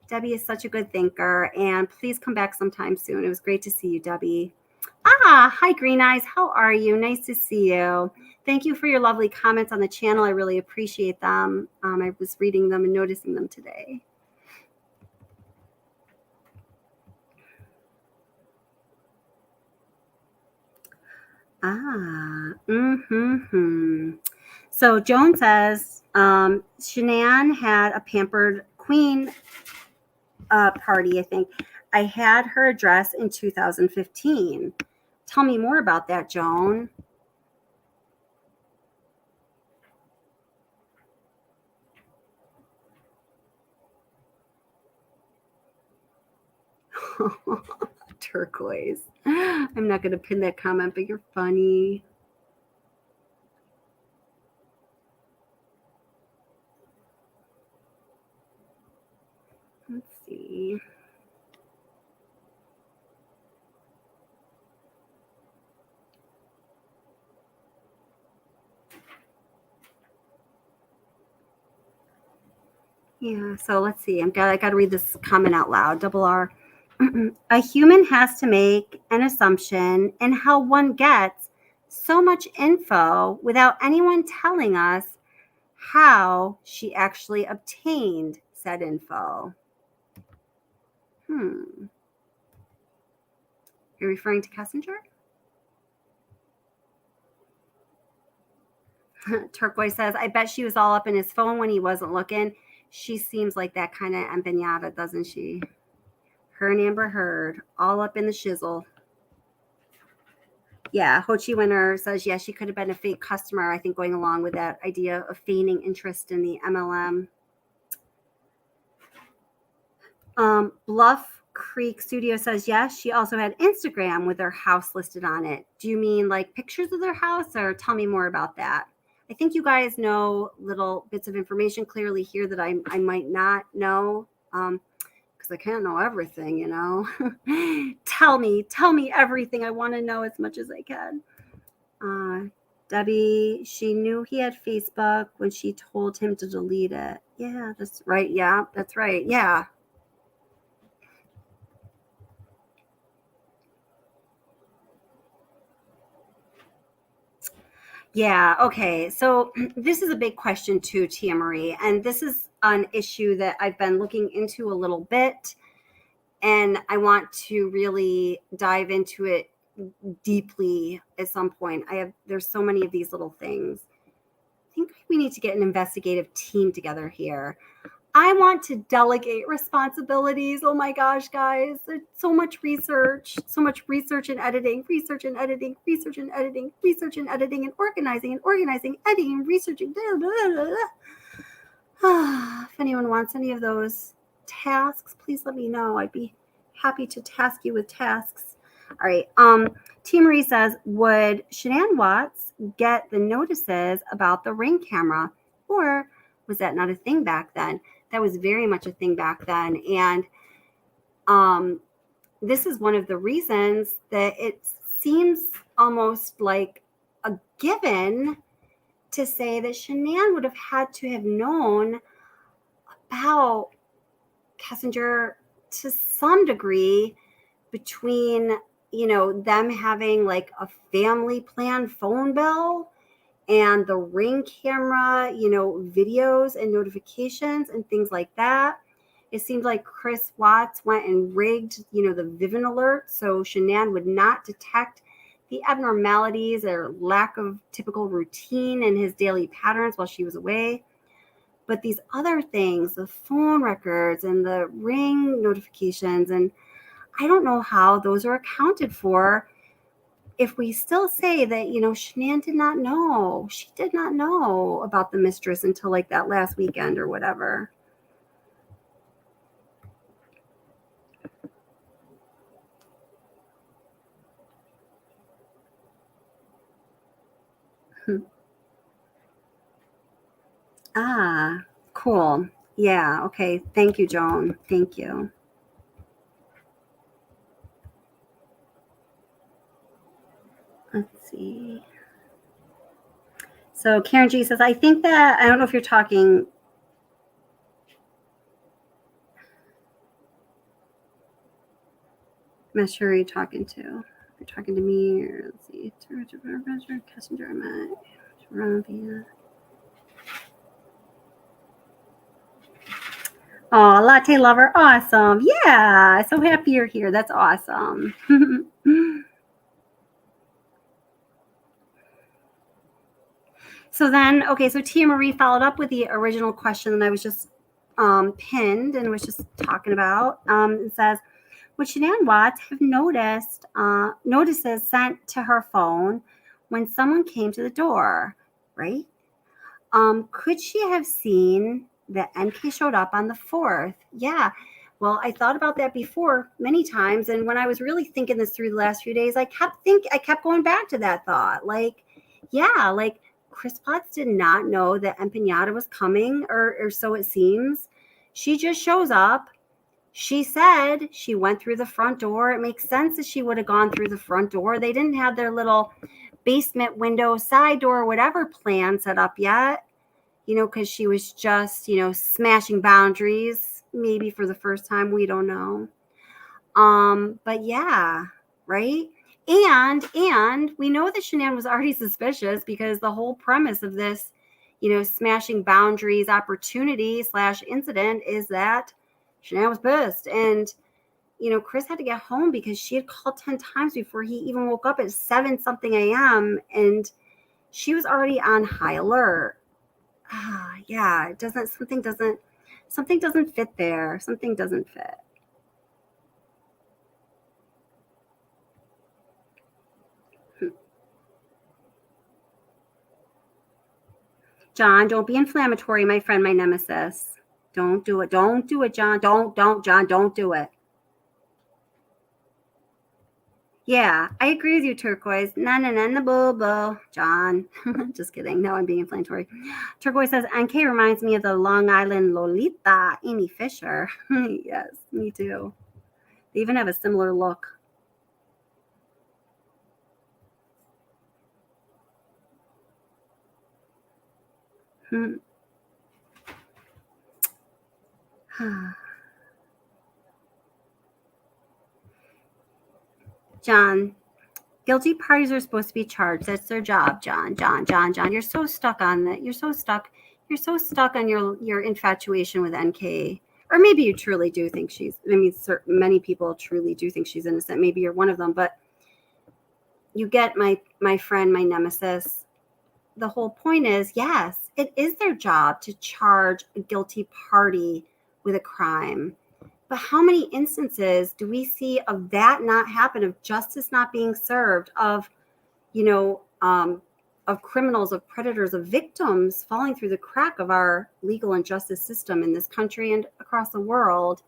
[SPEAKER 1] Debbie is such a good thinker, and please come back sometime soon. It was great to see you, Debbie. Hi, Green Eyes. How are you? Nice to see you. Thank you for your lovely comments on the channel. I really appreciate them. I was reading them and noticing them today. So Joan says, Shanann had a Pampered Queen party, I think. I had her address in 2015. Tell me more about that, Joan. Turquoise. I'm not going to pin that comment, but you're funny. Let's see. Yeah, so let's see. I got to read this comment out loud. Double R. A human has to make an assumption in how one gets so much info without anyone telling us how she actually obtained said info. You're referring to Kissinger? Turquoise says, I bet she was all up in his phone when he wasn't looking. She seems like that kind of empanada, doesn't she? Her and Amber Heard, all up in the shizzle. Yeah, Ho Chi Winner says, yes, she could have been a fake customer, I think, going along with that idea of feigning interest in the MLM. Bluff Creek Studio says, yes, she also had Instagram with her house listed on it. Do you mean like pictures of their house, or tell me more about that? I think you guys know little bits of information clearly here that I might not know, because I can't know everything, you know. Tell me everything. I want to know as much as I can. Debbie, she knew he had Facebook when she told him to delete it. Yeah, that's right. Yeah, that's right. Yeah. Yeah, okay. So this is a big question too, Tia Marie, and this is an issue that I've been looking into a little bit, and I want to really dive into it deeply at some point. There's so many of these little things. I think we need to get an investigative team together here. I want to delegate responsibilities. Oh my gosh, guys, there's so much research and editing, and organizing, editing, researching. Blah, blah, blah. If anyone wants any of those tasks, please let me know. I'd be happy to task you with tasks. All right. T. Marie says, would Shanann Watts get the notices about the Ring camera, or was that not a thing back then? That was very much a thing back then. And this is one of the reasons that it seems almost like a given to say that Shanann would have had to have known about Kissinger to some degree, between, them having like a family plan phone bill and the Ring camera, videos and notifications and things like that. It seemed like Chris Watts went and rigged, the Vivint alert so Shanann would not detect the abnormalities or lack of typical routine in his daily patterns while she was away. But these other things, the phone records and the ring notifications, and I don't know how those are accounted for if we still say that, Shanann did not know. She did not know about the Mistress until like that last weekend or whatever. Ah, cool. Yeah, okay. Thank you, Joan. Thank you. Let's see. So Karen G says, I think that, I don't know if you're talking, I'm not sure who you're talking to. If you're talking to me or, let's see, Messenger, oh, latte lover. Awesome. Yeah. So happy you're here. That's awesome. So then, okay, so Tia Marie followed up with the original question that I was just pinned and was just talking about. It says, would Shanann Watts have noticed notices sent to her phone when someone came to the door, right? Could she have seen that NK showed up on the 4th? Yeah. Well, I thought about that before many times, and when I was really thinking this through the last few days, I kept going back to that thought. Like, yeah, like Chris Potts did not know that Empanada was coming, or so it seems. She just shows up. She said she went through the front door. It makes sense that she would have gone through the front door. They didn't have their little basement window, side door, whatever plan set up yet, because she was just, smashing boundaries, maybe for the first time. We don't know. But yeah, right? And we know that Shanann was already suspicious because the whole premise of this, smashing boundaries opportunity / incident is that Shanann was pissed. And, Chris had to get home because she had called 10 times before he even woke up at 7 something a.m. And she was already on high alert. Yeah, something doesn't fit there. Something doesn't fit. John, don't be inflammatory, my friend, my nemesis. Don't do it. Don't do it, John. John, don't do it. Yeah, I agree with you, Turquoise. Na boo boo. John. Just kidding. No, I'm being inflammatory. Turquoise says, NK reminds me of the Long Island Lolita, Amy Fisher. Yes, me too. They even have a similar look. John, guilty parties are supposed to be charged. That's their job, John. You're so stuck on that. You're so stuck on your infatuation with NK. Or maybe you truly do think many people truly do think she's innocent. Maybe you're one of them, but you get my friend, my nemesis. The whole point is, yes, it is their job to charge a guilty party with a crime. But how many instances do we see of that not happen, of justice not being served, of criminals, of predators, of victims falling through the crack of our legal and justice system in this country and across the world?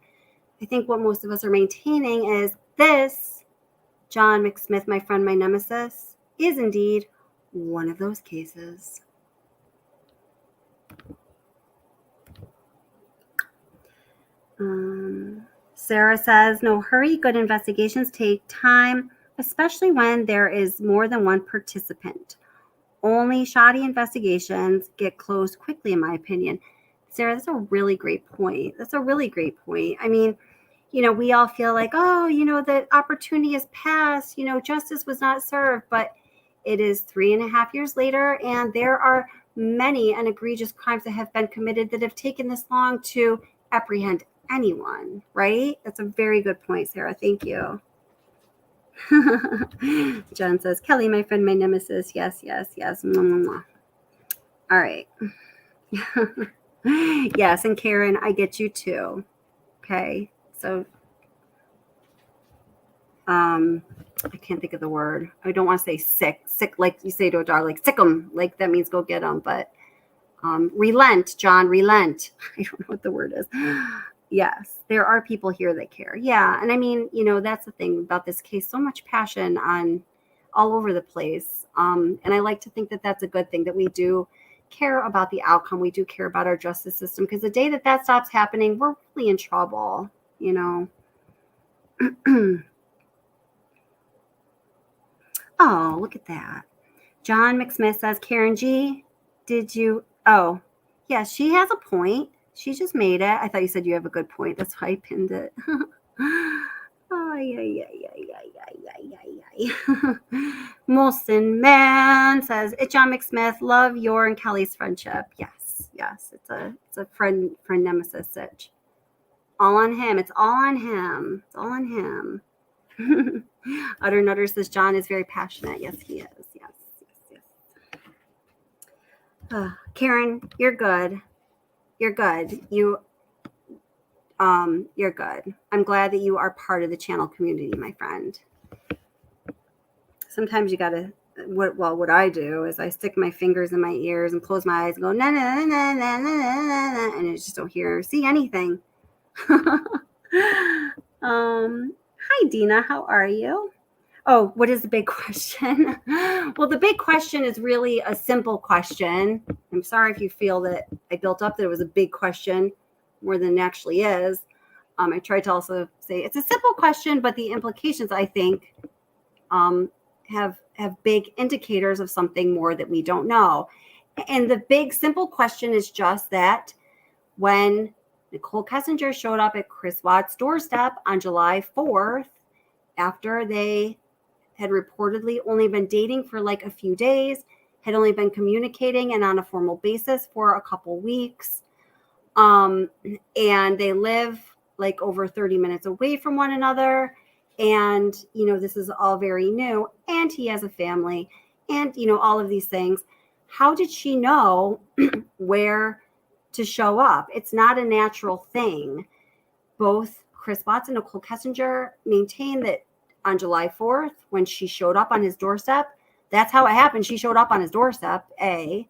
[SPEAKER 1] I think what most of us are maintaining is this, John McSmith, my friend, my nemesis, is indeed one of those cases. Sarah says, no hurry. Good investigations take time, especially when there is more than one participant. Only shoddy investigations get closed quickly, in my opinion. Sarah, that's a really great point. I mean, we all feel like, that opportunity has passed, justice was not served, but it is 3.5 years later, and there are many and egregious crimes that have been committed that have taken this long to apprehend anyone, right? That's a very good point, Sarah. Thank you. John says, Kelly, my friend, my nemesis. Yes, yes, yes. Mwah, mwah, mwah. All right. Yes, and Karen, I get you too. Okay. So I can't think of the word. I don't want to say sick like you say to a dog, like sick 'em, like that means go get them. But relent, John, relent. I don't know what the word is. Yes, there are people here that care. Yeah, and I mean, that's the thing about this case. So much passion on all over the place, and I like to think that that's a good thing, that we do care about the outcome. We do care about our justice system, because the day that stops happening, we're really in trouble. Oh, look at that. John McSmith says, Karen G, did you? Oh, yeah, she has a point. She just made it. I thought you said you have a good point. That's why I pinned it. Molson Man says, it's John McSmith. Love your and Kelly's friendship. Yes, yes. It's a friend nemesis sitch. All on him. It's all on him. It's all on him. Utter Nutter says John is very passionate. Yes, he is. Yes, yes, yes. Karen, you're good. You're good. You're good. I'm glad that you are part of the channel community, my friend. Sometimes you gotta. What I do is I stick my fingers in my ears and close my eyes and go na na na na na na na, and I just don't hear or see anything. Hi, Dina. How are you? Oh, what is the big question? Well, the big question is really a simple question. I'm sorry if you feel that I built up that it was a big question more than it actually is. I tried to also say it's a simple question, but the implications, I think, have big indicators of something more that we don't know. And the big simple question is just that when Nicole Kessinger showed up at Chris Watt's doorstep on July 4th, after they had reportedly only been dating for like a few days, had only been communicating and on a formal basis for a couple weeks. And they live like over 30 minutes away from one another. And, this is all very new. And he has a family and, all of these things. How did she know where to show up? It's not a natural thing. Both Chris Watts and Nicole Kessinger maintain that on July 4th, when she showed up on his doorstep, that's how it happened. She showed up on his doorstep, A,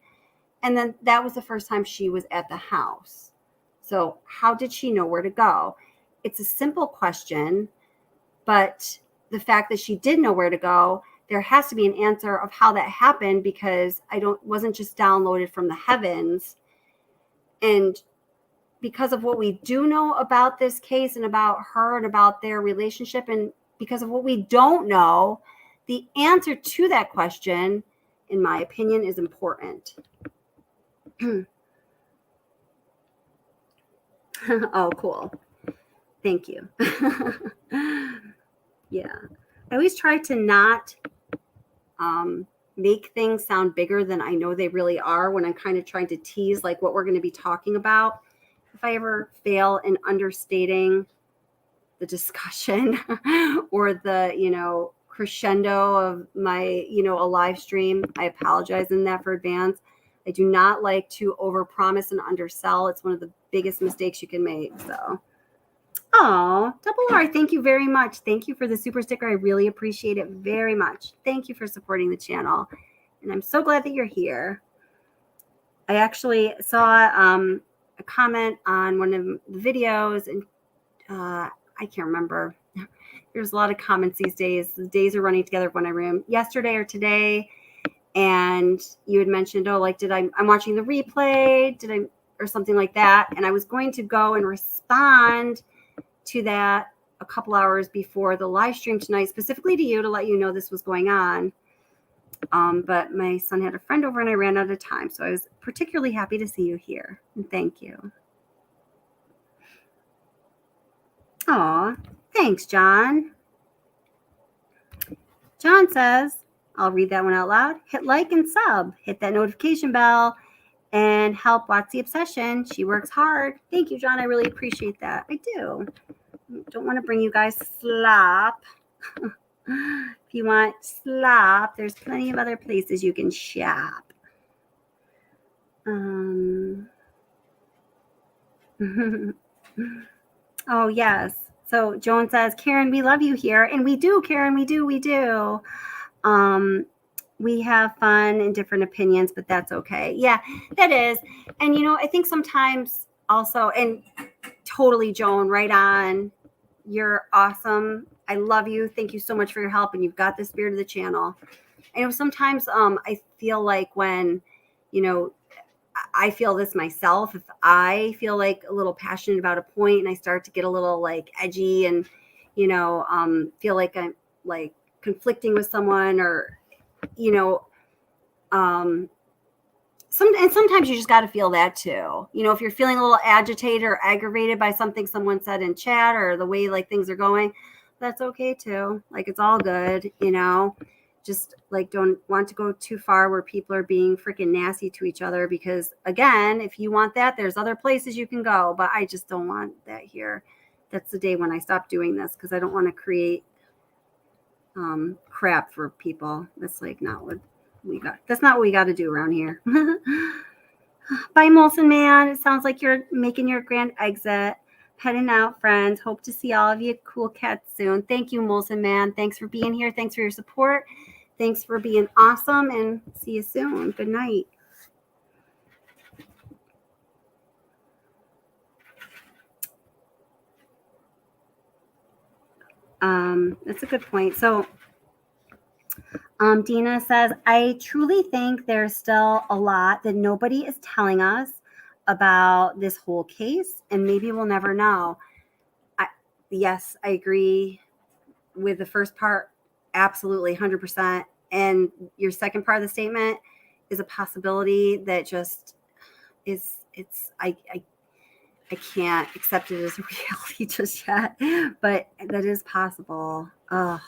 [SPEAKER 1] and then that was the first time she was at the house. So how did she know where to go? It's a simple question, but the fact that she did know where to go, there has to be an answer of how that happened, because wasn't just downloaded from the heavens. And because of what we do know about this case and about her and about their relationship, and because of what we don't know, the answer to that question, in my opinion, is important. Oh, cool. Thank you. Yeah. I always try to not make things sound bigger than I know they really are when I'm kind of trying to tease like what we're going to be talking about. If I ever fail in understating the discussion or the, crescendo of my, a live stream, I apologize in that for advance. I do not like to overpromise and undersell. It's one of the biggest mistakes you can make. So, Double R, thank you very much. Thank you for the super sticker. I really appreciate it very much. Thank you for supporting the channel. And I'm so glad that you're here. I actually saw a comment on one of the videos, and I can't remember. There's a lot of comments these days. The days are running together when I room. Yesterday or today, and you had mentioned, I'm watching the replay, or something like that. And I was going to go and respond to that a couple hours before the live stream tonight, specifically to you, to let you know this was going on. But my son had a friend over and I ran out of time. So I was particularly happy to see you here. And thank you. Aw, thanks, John. John says, I'll read that one out loud. Hit like and sub. Hit that notification bell. and help Watsy Obsession. She works hard. Thank you, John. I really appreciate that. I do. Don't want to bring you guys slop. If you want slop, there's plenty of other places you can shop. Oh, yes. So Joan says, Karen, we love you here. And we do, Karen, we do. We have fun and different opinions, but that's okay. Yeah, that is. And, I think sometimes also, and totally, Joan, right on. You're awesome. I love you. Thank you so much for your help. And you've got the spirit of the channel. And sometimes I feel like when, I feel this myself, if I feel like a little passionate about a point and I start to get a little like edgy and, feel like I'm like conflicting with someone or, sometimes you just got to feel that too. If you're feeling a little agitated or aggravated by something someone said in chat or the way like things are going, that's okay too. Like it's all good, just like don't want to go too far where people are being freaking nasty to each other, because again, if you want that, there's other places you can go, but I just don't want that here. That's the day when I stop doing this, because I don't want to create crap for people. That's like not what we got. That's not what we got to do around here. Bye, Molson Man. It sounds like you're making your grand exit. Heading out, friends. Hope to see all of you cool cats soon. Thank you, Molson Man. Thanks for being here. Thanks for your support. Thanks for being awesome, and see you soon. Good night. That's a good point. So Dina says, I truly think there's still a lot that nobody is telling us about this whole case, and maybe we'll never know. Yes, I agree with the first part. Absolutely, 100%. And your second part of the statement is a possibility that just is, I can't accept it as a reality just yet, but that is possible. Oh,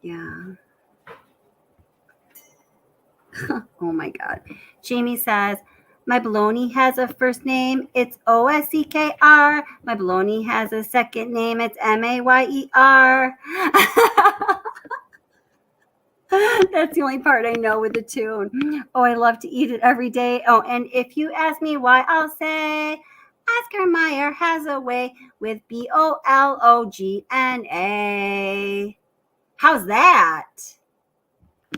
[SPEAKER 1] yeah. Oh my God. Jamie says, my baloney has a first name. It's OSEKR. My baloney has a second name. It's MAYER. That's the only part I know with the tune. Oh, I love to eat it every day. Oh, and if you ask me why, I'll say Oscar Mayer has a way with BOLOGNA. How's that?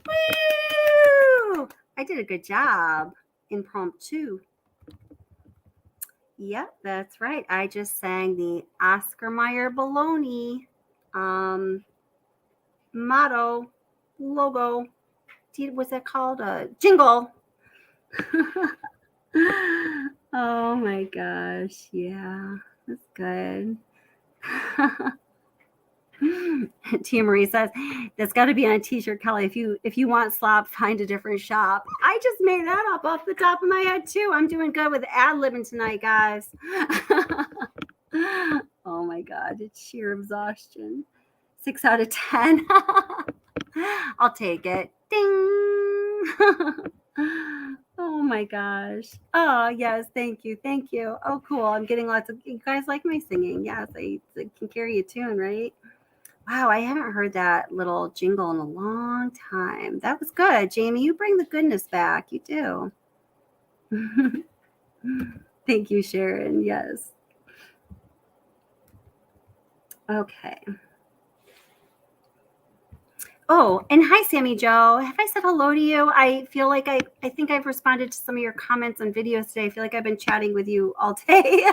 [SPEAKER 1] Woo! I did a good job. Impromptu. Yep, that's right. I just sang the Oscar Mayer baloney motto, logo. What's that called? Jingle. Oh my gosh. Yeah, that's good. Tia Marie says, that's got to be on a t-shirt, Kelly. If you want slop, find a different shop. I just made that up off the top of my head too. I'm doing good with ad-libbing tonight, guys. Oh my God, it's sheer exhaustion. 6 out of 10. I'll take it. Ding. Oh my gosh. Oh yes, thank you. Oh cool. I'm getting lots of, you guys like my singing. Yes, I can carry a tune, right? Wow, I haven't heard that little jingle in a long time. That was good, Jamie. You bring the goodness back. You do. Thank you, Sharon. Yes. Okay. Oh, and hi, Sammy Joe. Have I said hello to you? I feel like I think I've responded to some of your comments on videos today. I feel like I've been chatting with you all day.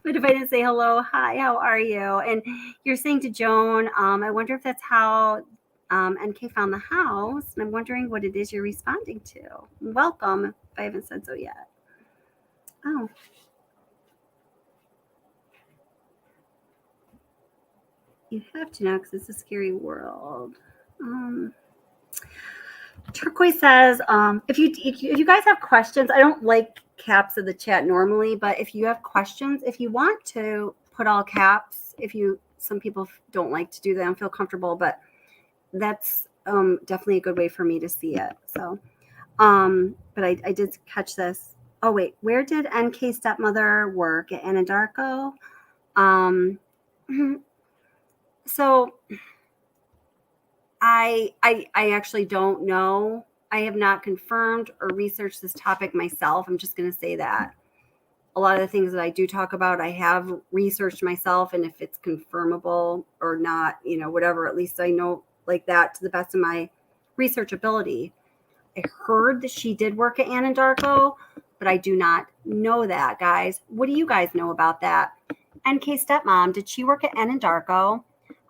[SPEAKER 1] But if I didn't say hello, hi, how are you? And you're saying to Joan, I wonder if that's how NK found the house. And I'm wondering what it is you're responding to. Welcome, if I haven't said so yet. Oh. You have to know, because it's a scary world. Turquoise says, if you guys have questions, I don't like caps of the chat normally, but if you have questions, if you want to put all caps, some people don't like to do that and feel comfortable, but that's definitely a good way for me to see it. So But I did catch this. Oh wait, where did NK stepmother work at Anadarko? So I actually don't know. I have not confirmed or researched this topic myself. I'm just going to say that. A lot of the things that I do talk about, I have researched myself, and if it's confirmable or not, whatever, at least I know like that to the best of my research ability. I heard that she did work at Anadarko, but I do not know that, guys. What do you guys know about that? NK stepmom, did she work at Anadarko?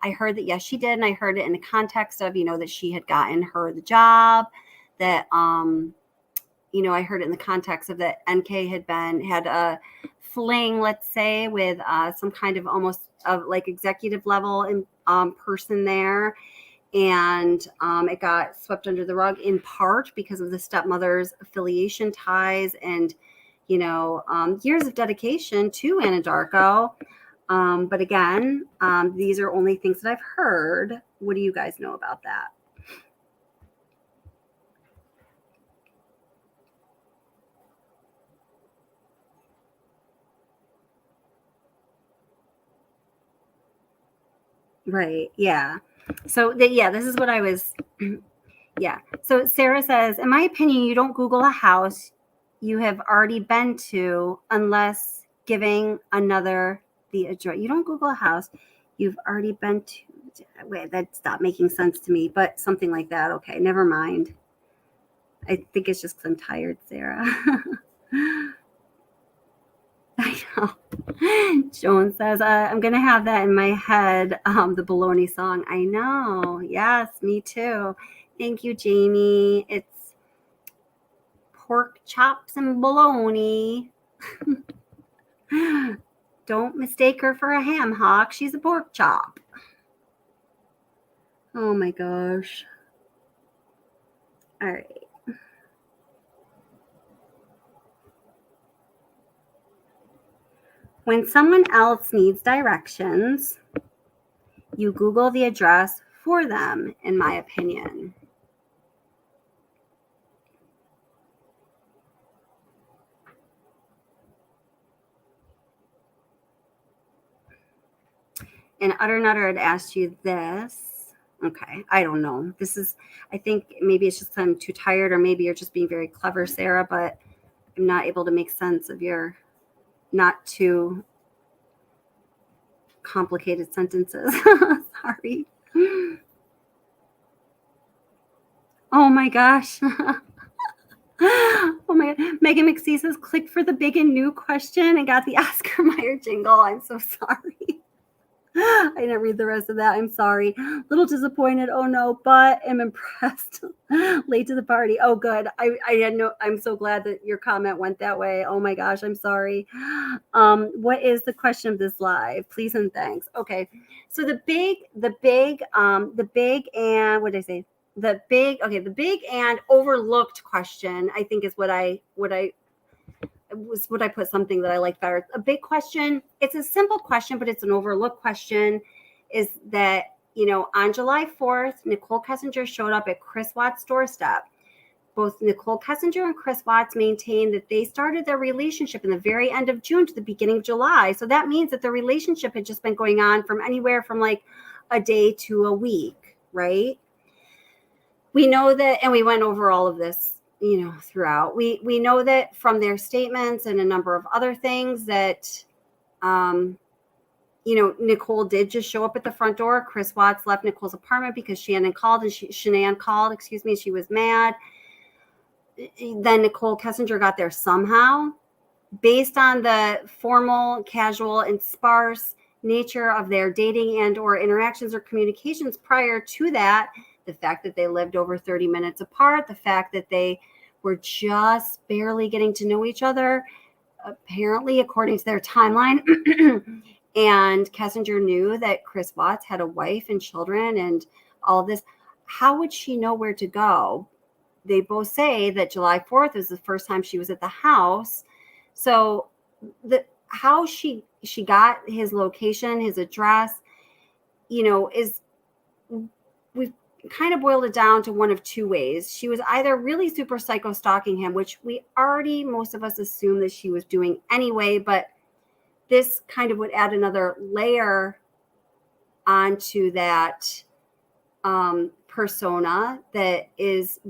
[SPEAKER 1] I heard that yes, she did, and I heard it in the context of that she had gotten her the job. That I heard it in the context of that NK had a fling, let's say, with some kind of almost like executive level person there. And it got swept under the rug in part because of the stepmother's affiliation ties and, years of dedication to Anadarko. But again, these are only things that I've heard. What do you guys know about that? Right. Yeah. So this is what I was. Yeah. So Sarah says, in my opinion, you don't Google a house you have already been to unless giving another the address. You don't Google a house you've already been to. Wait, that stopped making sense to me, but something like that. Okay, never mind. I think it's just 'cause I'm tired, Sarah. I know. Joan says, I'm going to have that in my head, the bologna song. I know. Yes, me too. Thank you, Jamie. It's pork chops and bologna. Don't mistake her for a ham hock. She's a pork chop. Oh my gosh. All right. When someone else needs directions, you Google the address for them, in my opinion. And Utter Nutter had asked you this. Okay, I don't know. I think maybe it's just I'm too tired, or maybe you're just being very clever, Sarah, but I'm not able to make sense of your not too complicated sentences. Sorry. Oh my gosh. Oh my God. Megan McSee says, click for the big and new question and got the Oscar Mayer jingle. I'm so sorry. I didn't read the rest of that. I'm sorry. Little disappointed. Oh no, but am impressed. Late to the party. Oh, good. I had no. I'm so glad that your comment went that way. Oh my gosh, I'm sorry. What is the question of this live? Please and thanks. Okay, so the big and what did I say? The big and overlooked question, I think, is what I put something that I like better. A big question, it's a simple question, but it's an overlooked question, is that, on July 4th, Nicole Kessinger showed up at Chris Watts' doorstep. Both Nicole Kessinger and Chris Watts maintained that they started their relationship in the very end of June to the beginning of July. So that means that the relationship had just been going on from anywhere from like a day to a week, right? We know that, and we went over all of this, throughout. We know that from their statements and a number of other things that, Nicole did just show up at the front door. Chris Watts left Nicole's apartment because Shanann called, she was mad. Then Nicole Kessinger got there somehow. Based on the formal, casual, and sparse nature of their dating and or interactions or communications prior to that, the fact that they lived over 30 minutes apart, the fact that they were just barely getting to know each other, apparently, according to their timeline. And Kessinger knew that Chris Watts had a wife and children and all of this. How would she know where to go? They both say that July 4th is the first time she was at the house. So how she got his location, his address, is kind of boiled it down to one of two ways. She was either really super psycho stalking him, which we already, most of us assume that she was doing anyway, but this kind of would add another layer onto that persona that is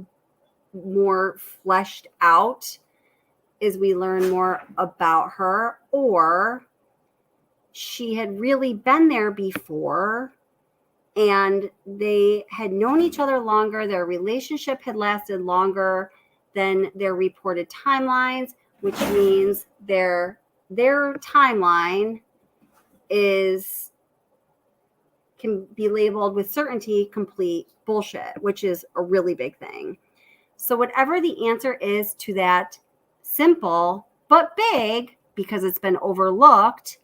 [SPEAKER 1] more fleshed out as we learn more about her, or she had really been there before and they had known each other longer. Their relationship had lasted longer than their reported timelines, which means their timeline can be labeled with certainty complete bullshit, which is a really big thing. So whatever the answer is to that simple but big, because it's been overlooked,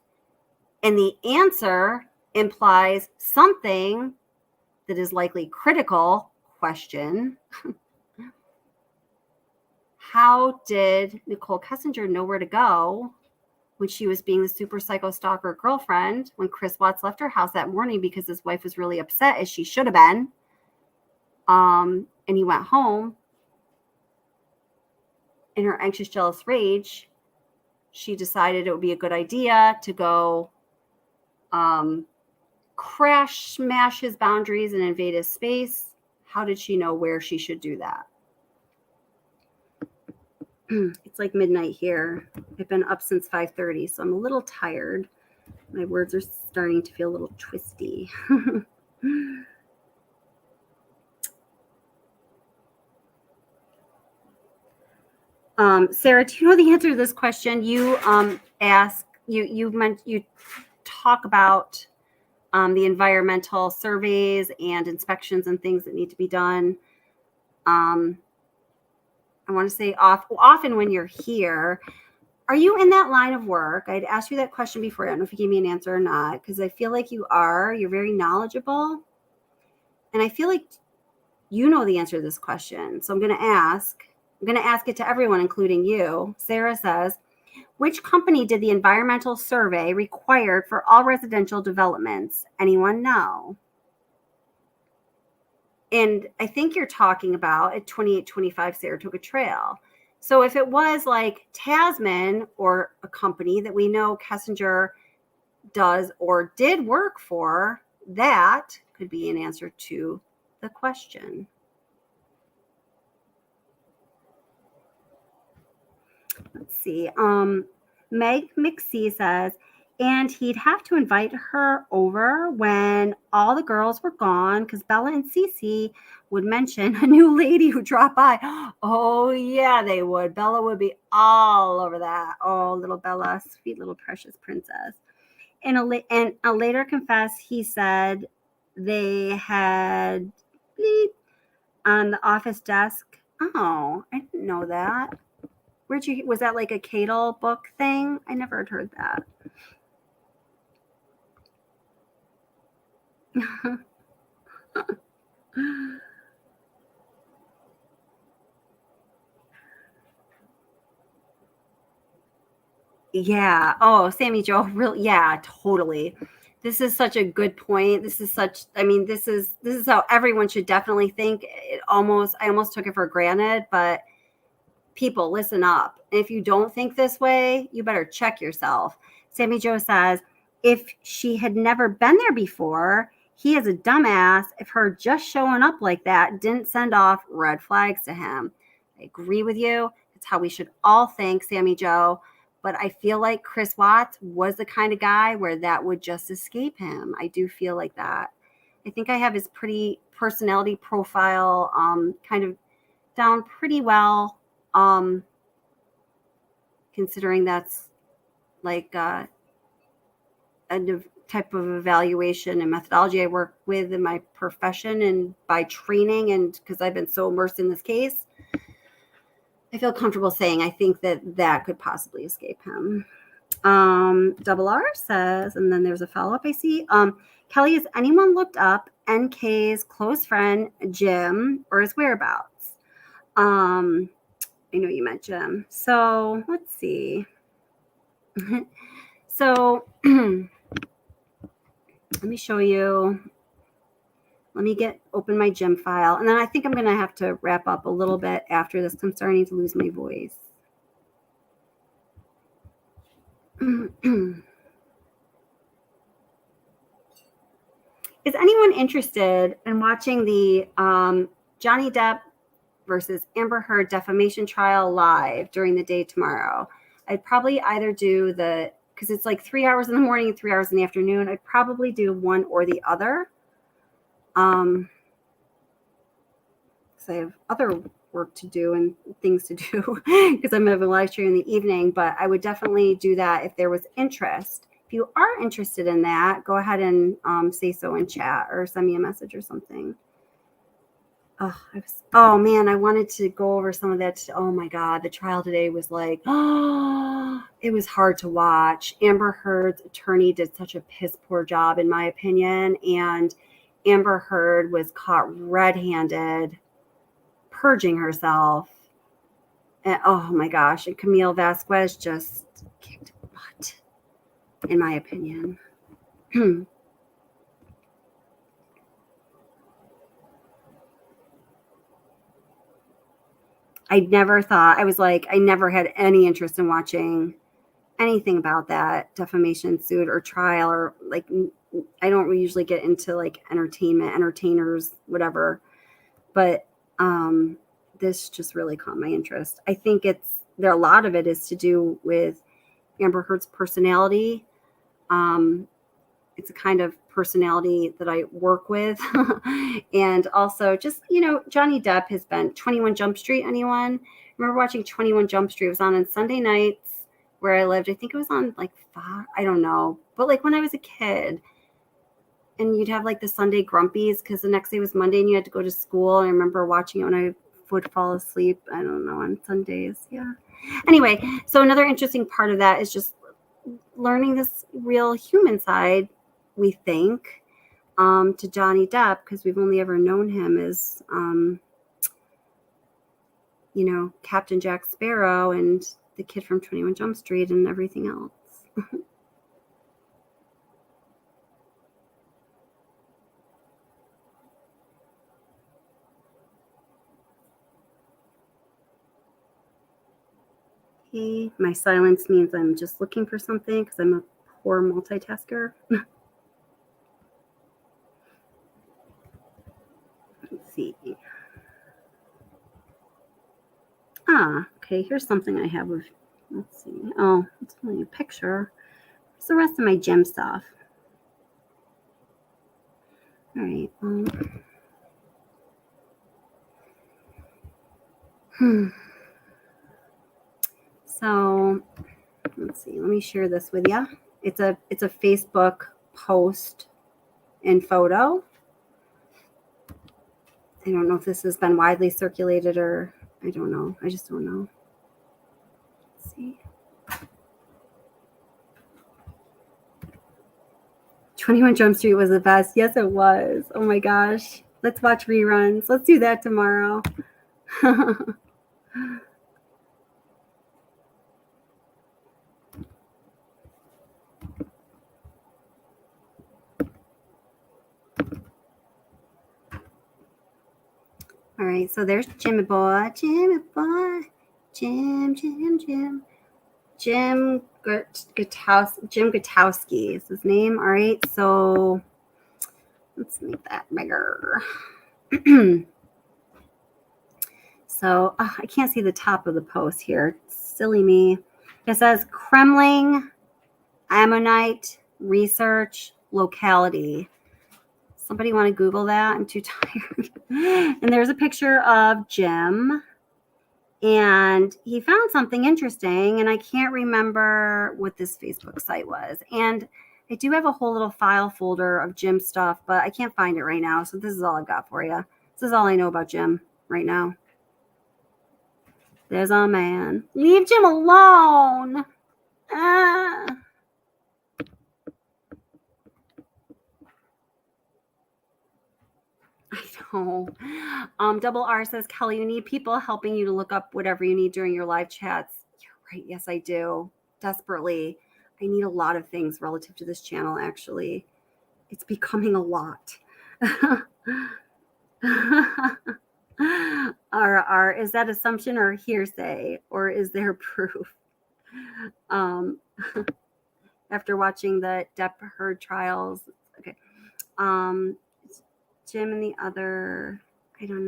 [SPEAKER 1] and the answer implies something that is likely critical question. How did Nicole Kessinger know where to go when she was being the super psycho stalker girlfriend when Chris Watts left her house that morning because his wife was really upset, as she should have been? And he went home. In her anxious, jealous rage, she decided it would be a good idea to go crash smash his boundaries and invade his space. How did she know where she should do that? It's like midnight here. I've been up since 5:30, so I'm a little tired. My words are starting to feel a little twisty. Sarah, do you know the answer to this question? You you talk about the environmental surveys and inspections and things that need to be done. I want to say often when you're here, are you in that line of work? I'd asked you that question before. I don't know if you gave me an answer or not, because I feel like you are. You're very knowledgeable. And I feel like you know the answer to this question. So I'm going to ask it to everyone, including you. Sarah says, which company did the environmental survey required for all residential developments? Anyone know? And I think you're talking about at 2825 Saratoga Trail. So if it was like Tasman or a company that we know Kessinger does or did work for, that could be an answer to the question. Let's see. Meg McSee says, and he'd have to invite her over when all the girls were gone because Bella and Cece would mention a new lady who dropped by. Oh, yeah, they would. Bella would be all over that. Oh, little Bella, sweet little precious princess. And a later confessed, he said they had bleep on the office desk. Oh, I didn't know that. Was that like a Cadle book thing? I never had heard that. Yeah. Oh, Sammy Joe. Really? Yeah, totally. This is such a good point. This is how everyone should definitely think. I almost took it for granted, but people, listen up. If you don't think this way, you better check yourself. Sammy Joe says, if she had never been there before, he is a dumbass if her just showing up like that didn't send off red flags to him. I agree with you. It's how we should all think, Sammy Joe. But I feel like Chris Watts was the kind of guy where that would just escape him. I do feel like that. I think I have his pretty personality profile kind of down pretty well, considering that's like a type of evaluation and methodology I work with in my profession and by training, and because I've been so immersed in this case, I feel comfortable saying I think that could possibly escape him. Double R says, and then there's a follow-up I see. Kelly, has anyone looked up NK's close friend Jim or his whereabouts? I know you meant Jim. So let's see. So let me show you Let me open my gym file. And then I think I'm going to have to wrap up a little bit after this. I'm starting to lose my voice. Is anyone interested in watching the Johnny Depp versus Amber Heard defamation trial live during the day tomorrow? I'd probably either do because it's like 3 hours in the morning and 3 hours in the afternoon. I'd probably do one or the other. Because I have other work to do and things to do because I'm having a live stream in the evening, but I would definitely do that if there was interest. If you are interested in that, go ahead and say so in chat or send me a message or something. Oh man, I wanted to go over some of that. Oh my God, the trial today was like, it was hard to watch. Amber Heard's attorney did such a piss poor job, in my opinion, and Amber Heard was caught red-handed purging herself. And oh my gosh, and Camille Vasquez just kicked butt, in my opinion. I never had any interest in watching anything about that defamation suit or trial, or like, I don't usually get into like entertainers, whatever. But this just really caught my interest. I think a lot of it is to do with Amber Heard's personality. It's a kind of personality that I work with. And also just, Johnny Depp has been 21 Jump Street. Anyone remember watching 21 Jump Street? It was on Sunday nights where I lived. I think it was on like 5, I don't know. But like when I was a kid, and you'd have like the Sunday grumpies because the next day was Monday and you had to go to school. And I remember watching it when I would fall asleep, I don't know, on Sundays. Yeah. Anyway, so another interesting part of that is just learning this real human side, we think, to Johnny Depp, because we've only ever known him as, Captain Jack Sparrow and the kid from 21 Jump Street and everything else. Okay, my silence means I'm just looking for something because I'm a poor multitasker. Let's see. Okay, here's something I have of, let's see. Oh, it's only a picture. What's the rest of my gym stuff? All right. So let's see. Let me share this with you. It's a Facebook post and photo. I don't know if this has been widely circulated or I don't know. I just don't know. Let's see. 21 Jump Street was the best. Yes, it was. Oh my gosh. Let's watch reruns. Let's do that tomorrow. All right, so there's Jimmy Boy. Jim Gutowski is his name. All right, so let's make that bigger. So I can't see the top of the post here. Silly me. It says Kremlin Ammonite Research Locality. Somebody want to Google that? I'm too tired. And there's a picture of Jim. And he found something interesting. And I can't remember what this Facebook site was. And I do have a whole little file folder of Jim stuff, but I can't find it right now. So this is all I've got for you. This is all I know about Jim right now. There's our man. Leave Jim alone. I know. Double R says, Kelly, you need people helping you to look up whatever you need during your live chats. You're right. Yes, I do. Desperately. I need a lot of things relative to this channel, actually. It's becoming a lot. Is that assumption or hearsay, or is there proof? Um, after watching the Depp Heard trials, okay. Jim and the other, I don't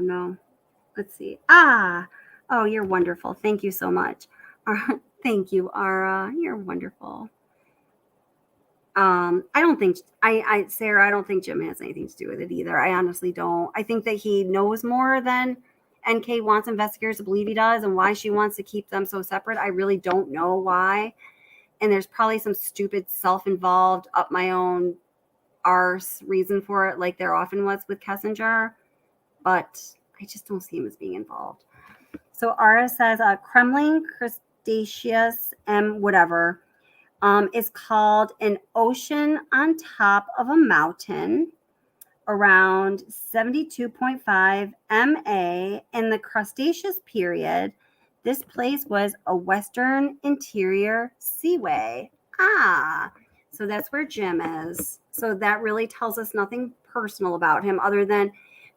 [SPEAKER 1] know. Let's see. Oh, you're wonderful. Thank you so much. Thank you, Ara. You're wonderful. I don't think Sarah, I don't think Jim has anything to do with it either. I honestly don't. I think that he knows more than NK wants investigators to believe he does, and why she wants to keep them so separate. I really don't know why. And there's probably some stupid self-involved up my own arse reason for it, like there often was with Kessinger. But I just don't see him as being involved. So Ara says Kremlin Crustaceous whatever is called an ocean on top of a mountain around 72.5 MA in the Cretaceous period. This place was a western interior seaway. So that's where Jim is. So that really tells us nothing personal about him other than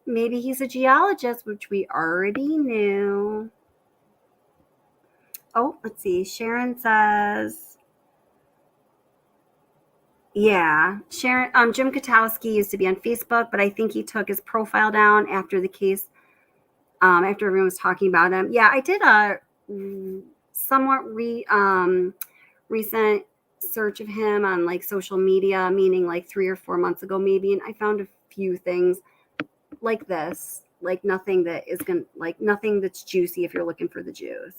[SPEAKER 1] maybe he's a geologist, which we already knew. Oh, let's see. Sharon says, yeah, Sharon. Jim Katowski used to be on Facebook, but I think he took his profile down after the case. After everyone was talking about him. Yeah, I did a somewhat recent search of him on like social media, meaning like 3 or 4 months ago, maybe, and I found a few things like this, like nothing that's juicy if you're looking for the juice.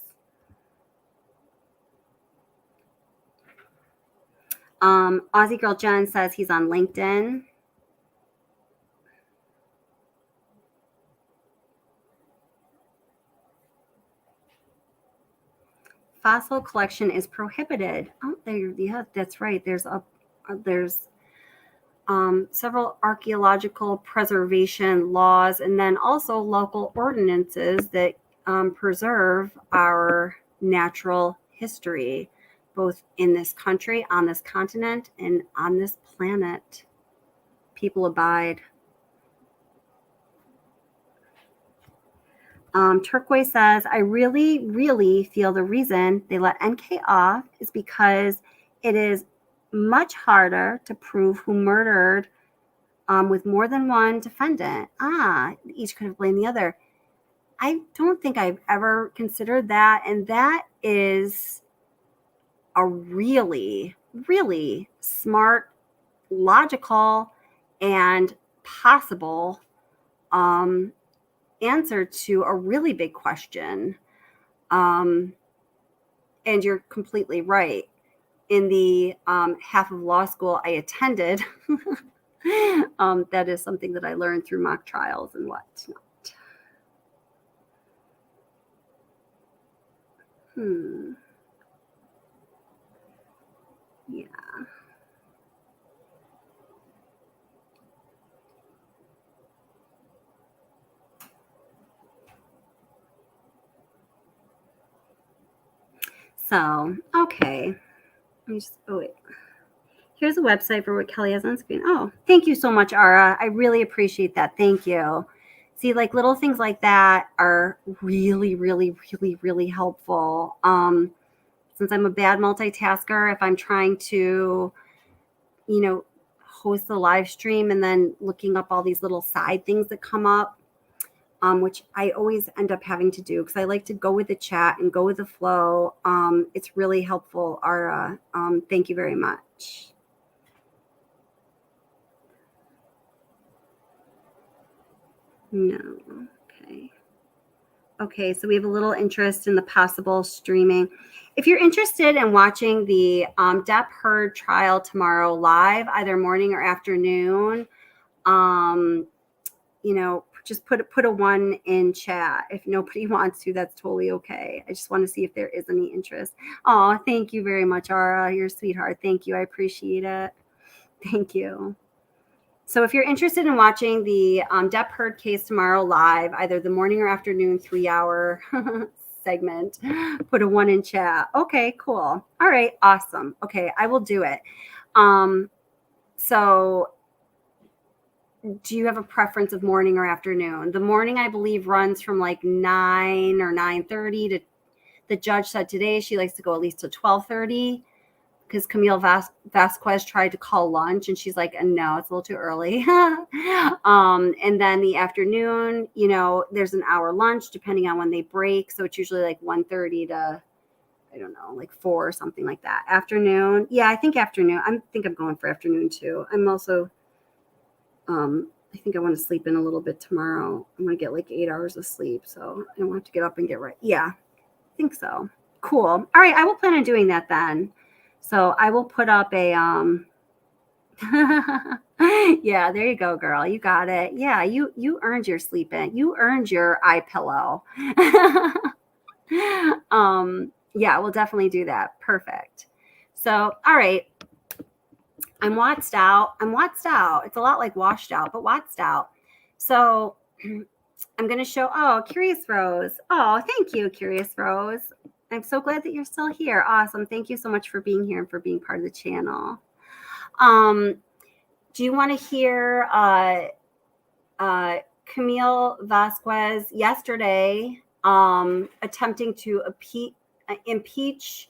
[SPEAKER 1] Aussie Girl Jen says he's on LinkedIn. Fossil collection is prohibited. Oh, yeah, that's right. There's several archaeological preservation laws, and then also local ordinances that preserve our natural history, both in this country, on this continent, and on this planet. People abide. Turquoise says, I really, really feel the reason they let NK off is because it is much harder to prove who murdered with more than one defendant. Each could have blamed the other. I don't think I've ever considered that. And that is a really, really smart, logical, and possible answer to a really big question. And you're completely right. In the half of law school I attended, that is something that I learned through mock trials and whatnot. Yeah. So, okay. Wait. Here's a website for what Kelly has on screen. Oh, thank you so much, Ara. I really appreciate that. Thank you. See, like little things like that are really, really, really, really helpful. Since I'm a bad multitasker, if I'm trying to, host a live stream and then looking up all these little side things that come up, which I always end up having to do because I like to go with the chat and go with the flow. It's really helpful, Ara. Thank you very much. No. Okay, so we have a little interest in the possible streaming. If you're interested in watching the Depp Heard trial tomorrow live, either morning or afternoon, just put a 1 in chat. If nobody wants to, that's totally okay. I just want to see if there is any interest. Oh, thank you very much, Ara. You're a sweetheart. Thank you. I appreciate it. Thank you. So if you're interested in watching the Depp Heard case tomorrow live, either the morning or afternoon 3-hour segment, put a 1 in chat. Okay, cool. All right, awesome. Okay, I will do it. So do you have a preference of morning or afternoon? The morning, I believe, runs from like 9 or 9:30 to, the judge said today she likes to go at least to 12:30 because Camille Vasquez tried to call lunch and she's like, no, it's a little too early. And then the afternoon, you know, there's an hour lunch depending on when they break. So it's usually like 1:30 to, I don't know, like 4 or something like that. Afternoon. Yeah, I think afternoon. I think I'm going for afternoon too. I'm also, I think I want to sleep in a little bit tomorrow. I'm going to get like 8 hours of sleep. So I don't have to get up and get right. Yeah, I think so. Cool. All right. I will plan on doing that then. So I will put up a, yeah, there you go, girl. You got it. Yeah. You earned your sleep in. You earned your eye pillow. Yeah, we'll definitely do that. Perfect. So, all right. I'm watched out. It's a lot like washed out, but watched out. So I'm going to show, oh, Curious Rose. Oh, thank you, Curious Rose. I'm so glad that you're still here. Awesome. Thank you so much for being here and for being part of the channel. Do you want to hear Camille Vasquez yesterday attempting to impeach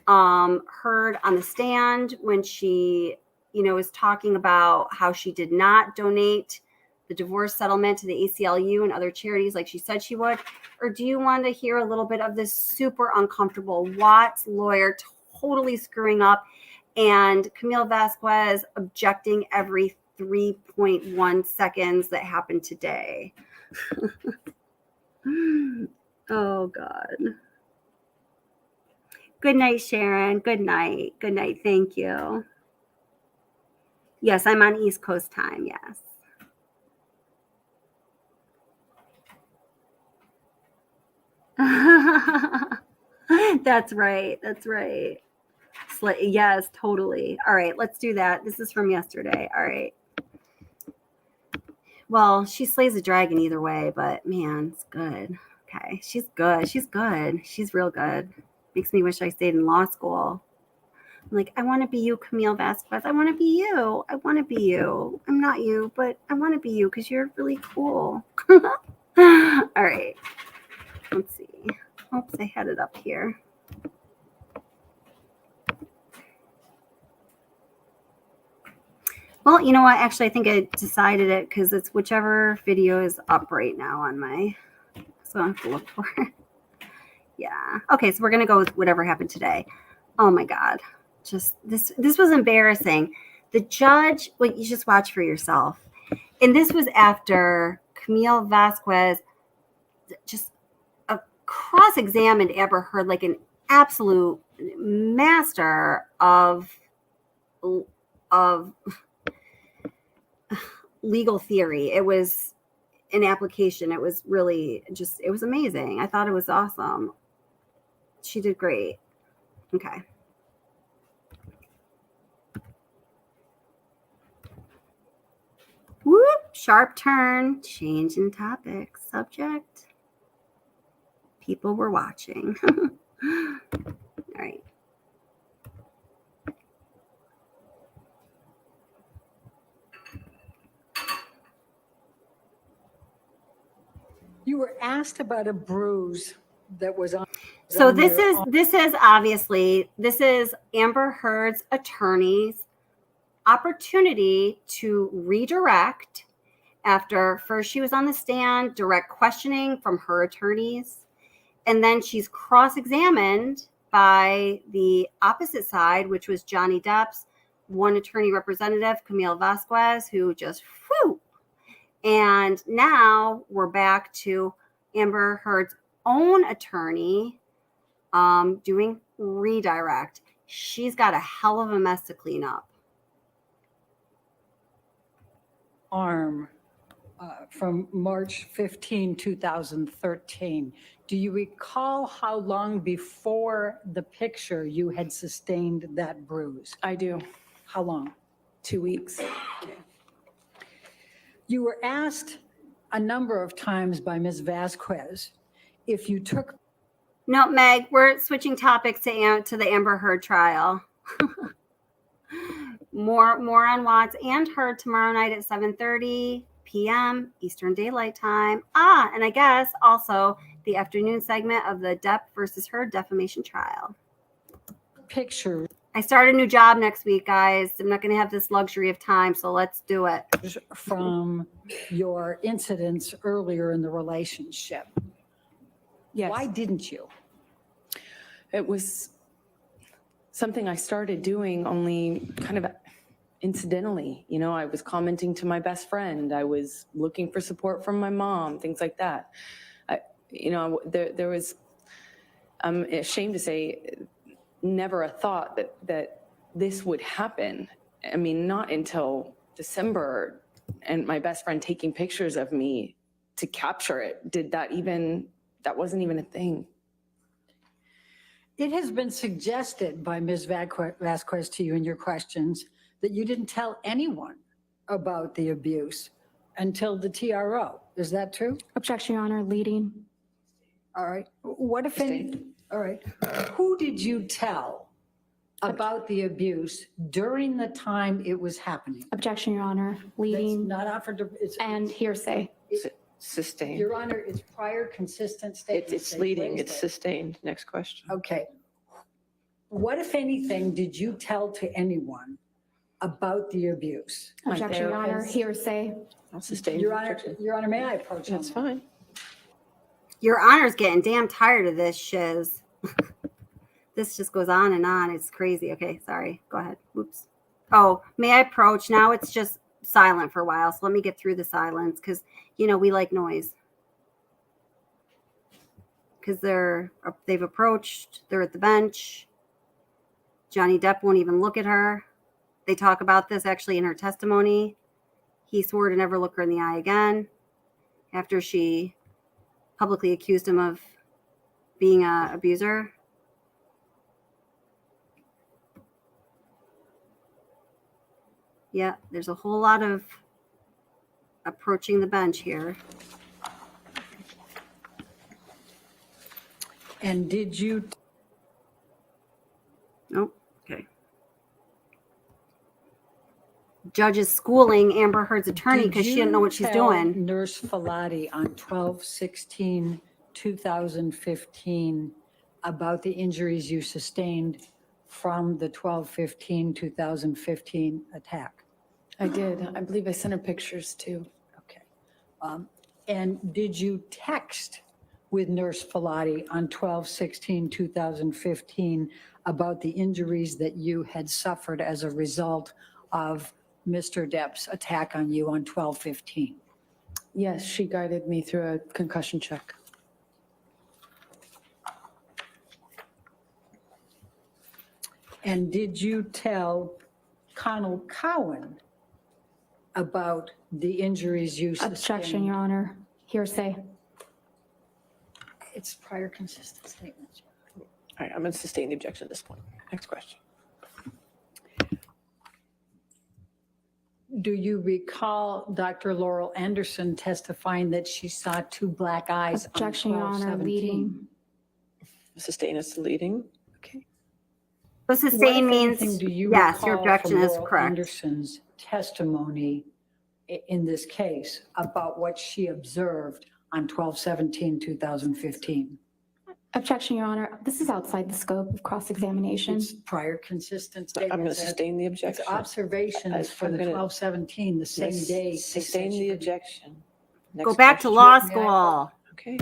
[SPEAKER 1] Heard on the stand when she, you know, was talking about how she did not donate the divorce settlement to the ACLU and other charities like she said she would? Or do you want to hear a little bit of this super uncomfortable Watts lawyer totally screwing up and Camille Vasquez objecting every 3.1 seconds that happened today? Oh, God. Good night, Sharon. Good night. Good night. Thank you. Yes, I'm on East Coast time. Yes. That's right. That's right. Yes, totally. All right, let's do that. This is from yesterday. All right. Well, she slays a dragon either way, but man, it's good. Okay. She's good. She's good. She's real good. Makes me wish I stayed in law school. I'm like, I want to be you, Camille Vasquez. I want to be you. I want to be you. I'm not you, but I want to be you because you're really cool. All right. Let's see. Oops, I had it up here. Well, you know what? Actually, I think I decided it because it's whichever video is up right now on my, so I have to look for it. Yeah. Okay, so we're going to go with whatever happened today. Oh my God. Just this was embarrassing. The judge, well, you just watch for yourself. And this was after Camille Vasquez just cross-examined Amber Heard like an absolute master of legal theory. It was an application. It was really just, it was amazing. I thought it was awesome. She did great. Okay. Whoop, sharp turn, change in topic, subject. People were watching. All right.
[SPEAKER 12] You were asked about a bruise that was on.
[SPEAKER 1] So this is obviously, this is Amber Heard's attorney's opportunity to redirect after first she was on the stand, direct questioning from her attorneys, and then she's cross-examined by the opposite side, which was Johnny Depp's one attorney representative, Camille Vasquez, who just whew. And now we're back to Amber Heard's own attorney doing redirect. She's got a hell of a mess to clean up.
[SPEAKER 12] Arm from March 15, 2013. Do you recall how long before the picture you had sustained that bruise?
[SPEAKER 7] I do.
[SPEAKER 12] How long?
[SPEAKER 7] 2 weeks.
[SPEAKER 12] Okay. You were asked a number of times by Ms. Vasquez if you took.
[SPEAKER 1] No, Meg, we're switching topics to the Amber Heard trial. more on Watts and her tomorrow night at 7:30 p.m. Eastern Daylight Time. And I guess also the afternoon segment of the Depp versus Heard defamation trial.
[SPEAKER 12] Picture
[SPEAKER 1] I start a new job next week, guys. I'm not going to have this luxury of time, so let's do it.
[SPEAKER 12] from your incidents earlier in the relationship.
[SPEAKER 13] Yes.
[SPEAKER 12] Why didn't you?
[SPEAKER 13] It was something I started doing only kind of incidentally. You know, I was commenting to my best friend. I was looking for support from my mom, things like that. There was, I'm ashamed to say, never a thought that this would happen. I mean, not until December and my best friend taking pictures of me to capture it. That wasn't even a thing.
[SPEAKER 12] It has been suggested by Ms. Vasquez to you in your questions that you didn't tell anyone about the abuse until the TRO. Is that true?
[SPEAKER 14] Objection, Your Honor, leading.
[SPEAKER 12] All right. What if any? All right. Who did you tell about the abuse during the time it was happening?
[SPEAKER 14] Objection, Your Honor, leading.
[SPEAKER 12] That's not offered to.
[SPEAKER 14] And hearsay.
[SPEAKER 15] Sustained.
[SPEAKER 12] Your Honor, it's prior consistent statements.
[SPEAKER 15] It's leading, it's sustained. Next question.
[SPEAKER 12] Okay. What, if anything, did you tell to anyone about the abuse?
[SPEAKER 14] Objection, Your Honor, hearsay.
[SPEAKER 15] I'll sustain.
[SPEAKER 12] Your Honor, may I approach?
[SPEAKER 15] That's fine.
[SPEAKER 1] Your Honor's getting damn tired of this shiz. This just goes on and on. It's crazy. Okay, sorry. Go ahead. Oops. Oh, may I approach? Now it's just silent for a while. So let me get through the silence because, we like noise. Because they've approached. They're at the bench. Johnny Depp won't even look at her. They talk about this actually in her testimony. He swore to never look her in the eye again after she publicly accused him of being an abuser. Yeah, there's a whole lot of approaching the bench here.
[SPEAKER 12] And did you?
[SPEAKER 1] Nope. Okay. Judge is schooling Amber Heard's attorney because she didn't know what she's doing.
[SPEAKER 12] Nurse Filati on 12/16/2015 about the injuries you sustained from the 12/15/2015 attack.
[SPEAKER 13] I did. I believe I sent her pictures too.
[SPEAKER 12] Okay. And did you text with Nurse Filati on 12/16/2015 about the injuries that you had suffered as a result of Mr. Depp's attack on you on 12/15?
[SPEAKER 13] Yes, she guided me through a concussion check.
[SPEAKER 12] And did you tell Connell Cowan about the injuries you sustained?
[SPEAKER 14] Objection, Your Honor, hearsay.
[SPEAKER 12] It's prior consistent statements.
[SPEAKER 15] All right, I'm going to sustain the objection at this point. Next question.
[SPEAKER 12] Do you recall Dr. Laurel Anderson testifying that she saw two black eyes
[SPEAKER 14] Objection,
[SPEAKER 12] on
[SPEAKER 14] Your Honor,
[SPEAKER 12] 12/17?
[SPEAKER 14] leading.
[SPEAKER 15] Sustain as to leading. Okay.
[SPEAKER 1] But sustain means, yes, your objection is
[SPEAKER 12] Laurel
[SPEAKER 1] correct.
[SPEAKER 12] Anderson's testimony in this case about what she observed on 12/17/2015.
[SPEAKER 14] Objection, Your Honor, this is outside the scope of cross-examination.
[SPEAKER 12] It's prior consistent statements.
[SPEAKER 15] I'm going to sustain the
[SPEAKER 12] It's
[SPEAKER 15] objection.
[SPEAKER 12] observations for the 12/17, the same day.
[SPEAKER 15] Sustain the objection.
[SPEAKER 1] Go back to law school.
[SPEAKER 15] Okay.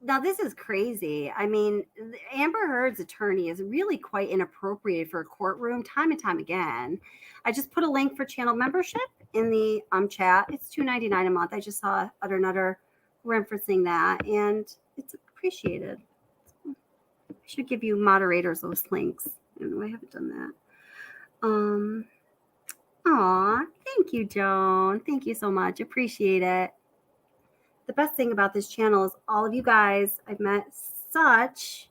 [SPEAKER 1] Now, this is crazy. I mean, Amber Heard's attorney is really quite inappropriate for a courtroom time and time again. I just put a link for channel membership in the chat. It's $2.99 a month. I just saw Utter Nutter referencing that, and it's appreciated. I should give you moderators those links. I don't know, I haven't done that. Aw, thank you, Joan. Thank you so much. Appreciate it. The best thing about this channel is all of you guys. I've met such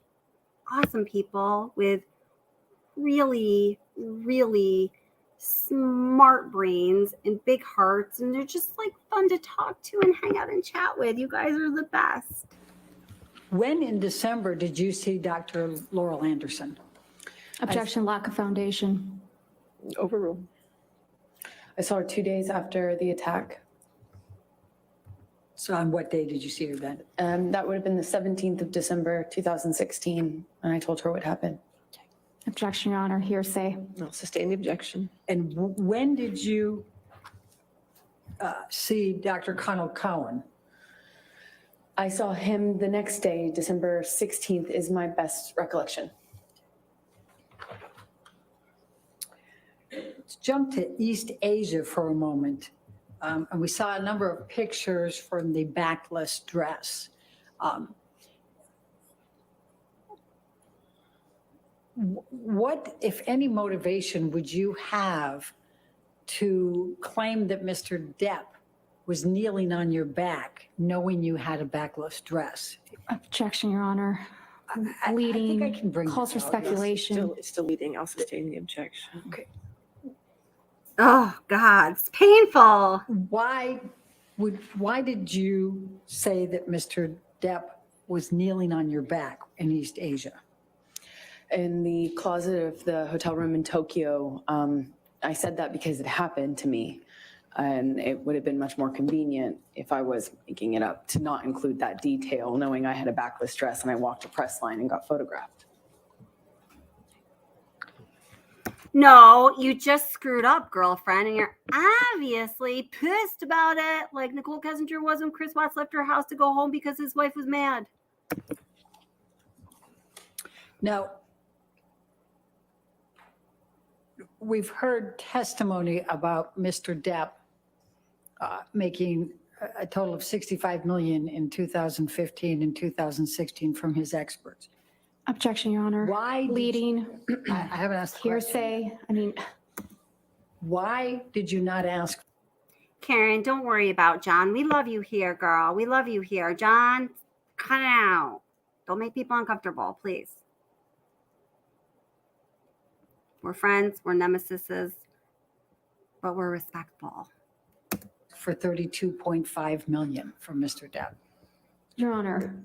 [SPEAKER 1] awesome people with really, really smart brains and big hearts, and they're just like fun to talk to and hang out and chat with. You guys are the best.
[SPEAKER 12] When in December did you see Dr. Laurel Anderson?
[SPEAKER 14] Objection, lack of foundation.
[SPEAKER 15] Overruled.
[SPEAKER 13] I saw her 2 days after the attack.
[SPEAKER 12] So on what day did you see her then?
[SPEAKER 13] That would have been the 17th of December, 2016, and I told her what happened.
[SPEAKER 14] Objection, Your Honor, hearsay.
[SPEAKER 15] I'll sustain the objection.
[SPEAKER 12] And when did you see Dr. Connell Cowan?
[SPEAKER 13] I saw him the next day, December 16th is my best recollection.
[SPEAKER 12] Let's jump to East Asia for a moment. And we saw a number of pictures from the backless dress. What, if any, motivation would you have to claim that Mr. Depp was kneeling on your back, knowing you had a backless dress?
[SPEAKER 14] Objection, Your Honor.
[SPEAKER 12] I
[SPEAKER 14] Leading
[SPEAKER 12] think I can bring
[SPEAKER 14] calls for
[SPEAKER 12] this out.
[SPEAKER 14] speculation.
[SPEAKER 15] It's still leading. I'll sustain the objection.
[SPEAKER 12] Okay.
[SPEAKER 1] Oh, God, it's painful.
[SPEAKER 12] Why did you say that Mr. Depp was kneeling on your back in East Asia?
[SPEAKER 13] In the closet of the hotel room in Tokyo, I said that because it happened to me. And it would have been much more convenient if I was making it up to not include that detail, knowing I had a backless dress and I walked a press line and got photographed.
[SPEAKER 1] No, you just screwed up, girlfriend, and you're obviously pissed about it, like Nicole Kessinger was when Chris Watts left her house to go home because his wife was mad.
[SPEAKER 12] Now, we've heard testimony about Mr. Depp making a total of $65 million in 2015 and 2016 from his experts.
[SPEAKER 14] Objection, Your Honor.
[SPEAKER 12] Why did
[SPEAKER 14] Leading
[SPEAKER 12] I haven't asked the question.
[SPEAKER 14] hearsay. I mean,
[SPEAKER 12] Why did you not ask?
[SPEAKER 1] Karen, don't worry about John. We love you here, girl. We love you here. John, cut it out. Don't make people uncomfortable, please. We're friends, we're nemesises, but we're respectful.
[SPEAKER 12] For $32.5 million from Mr. Depp?
[SPEAKER 14] Your Honor,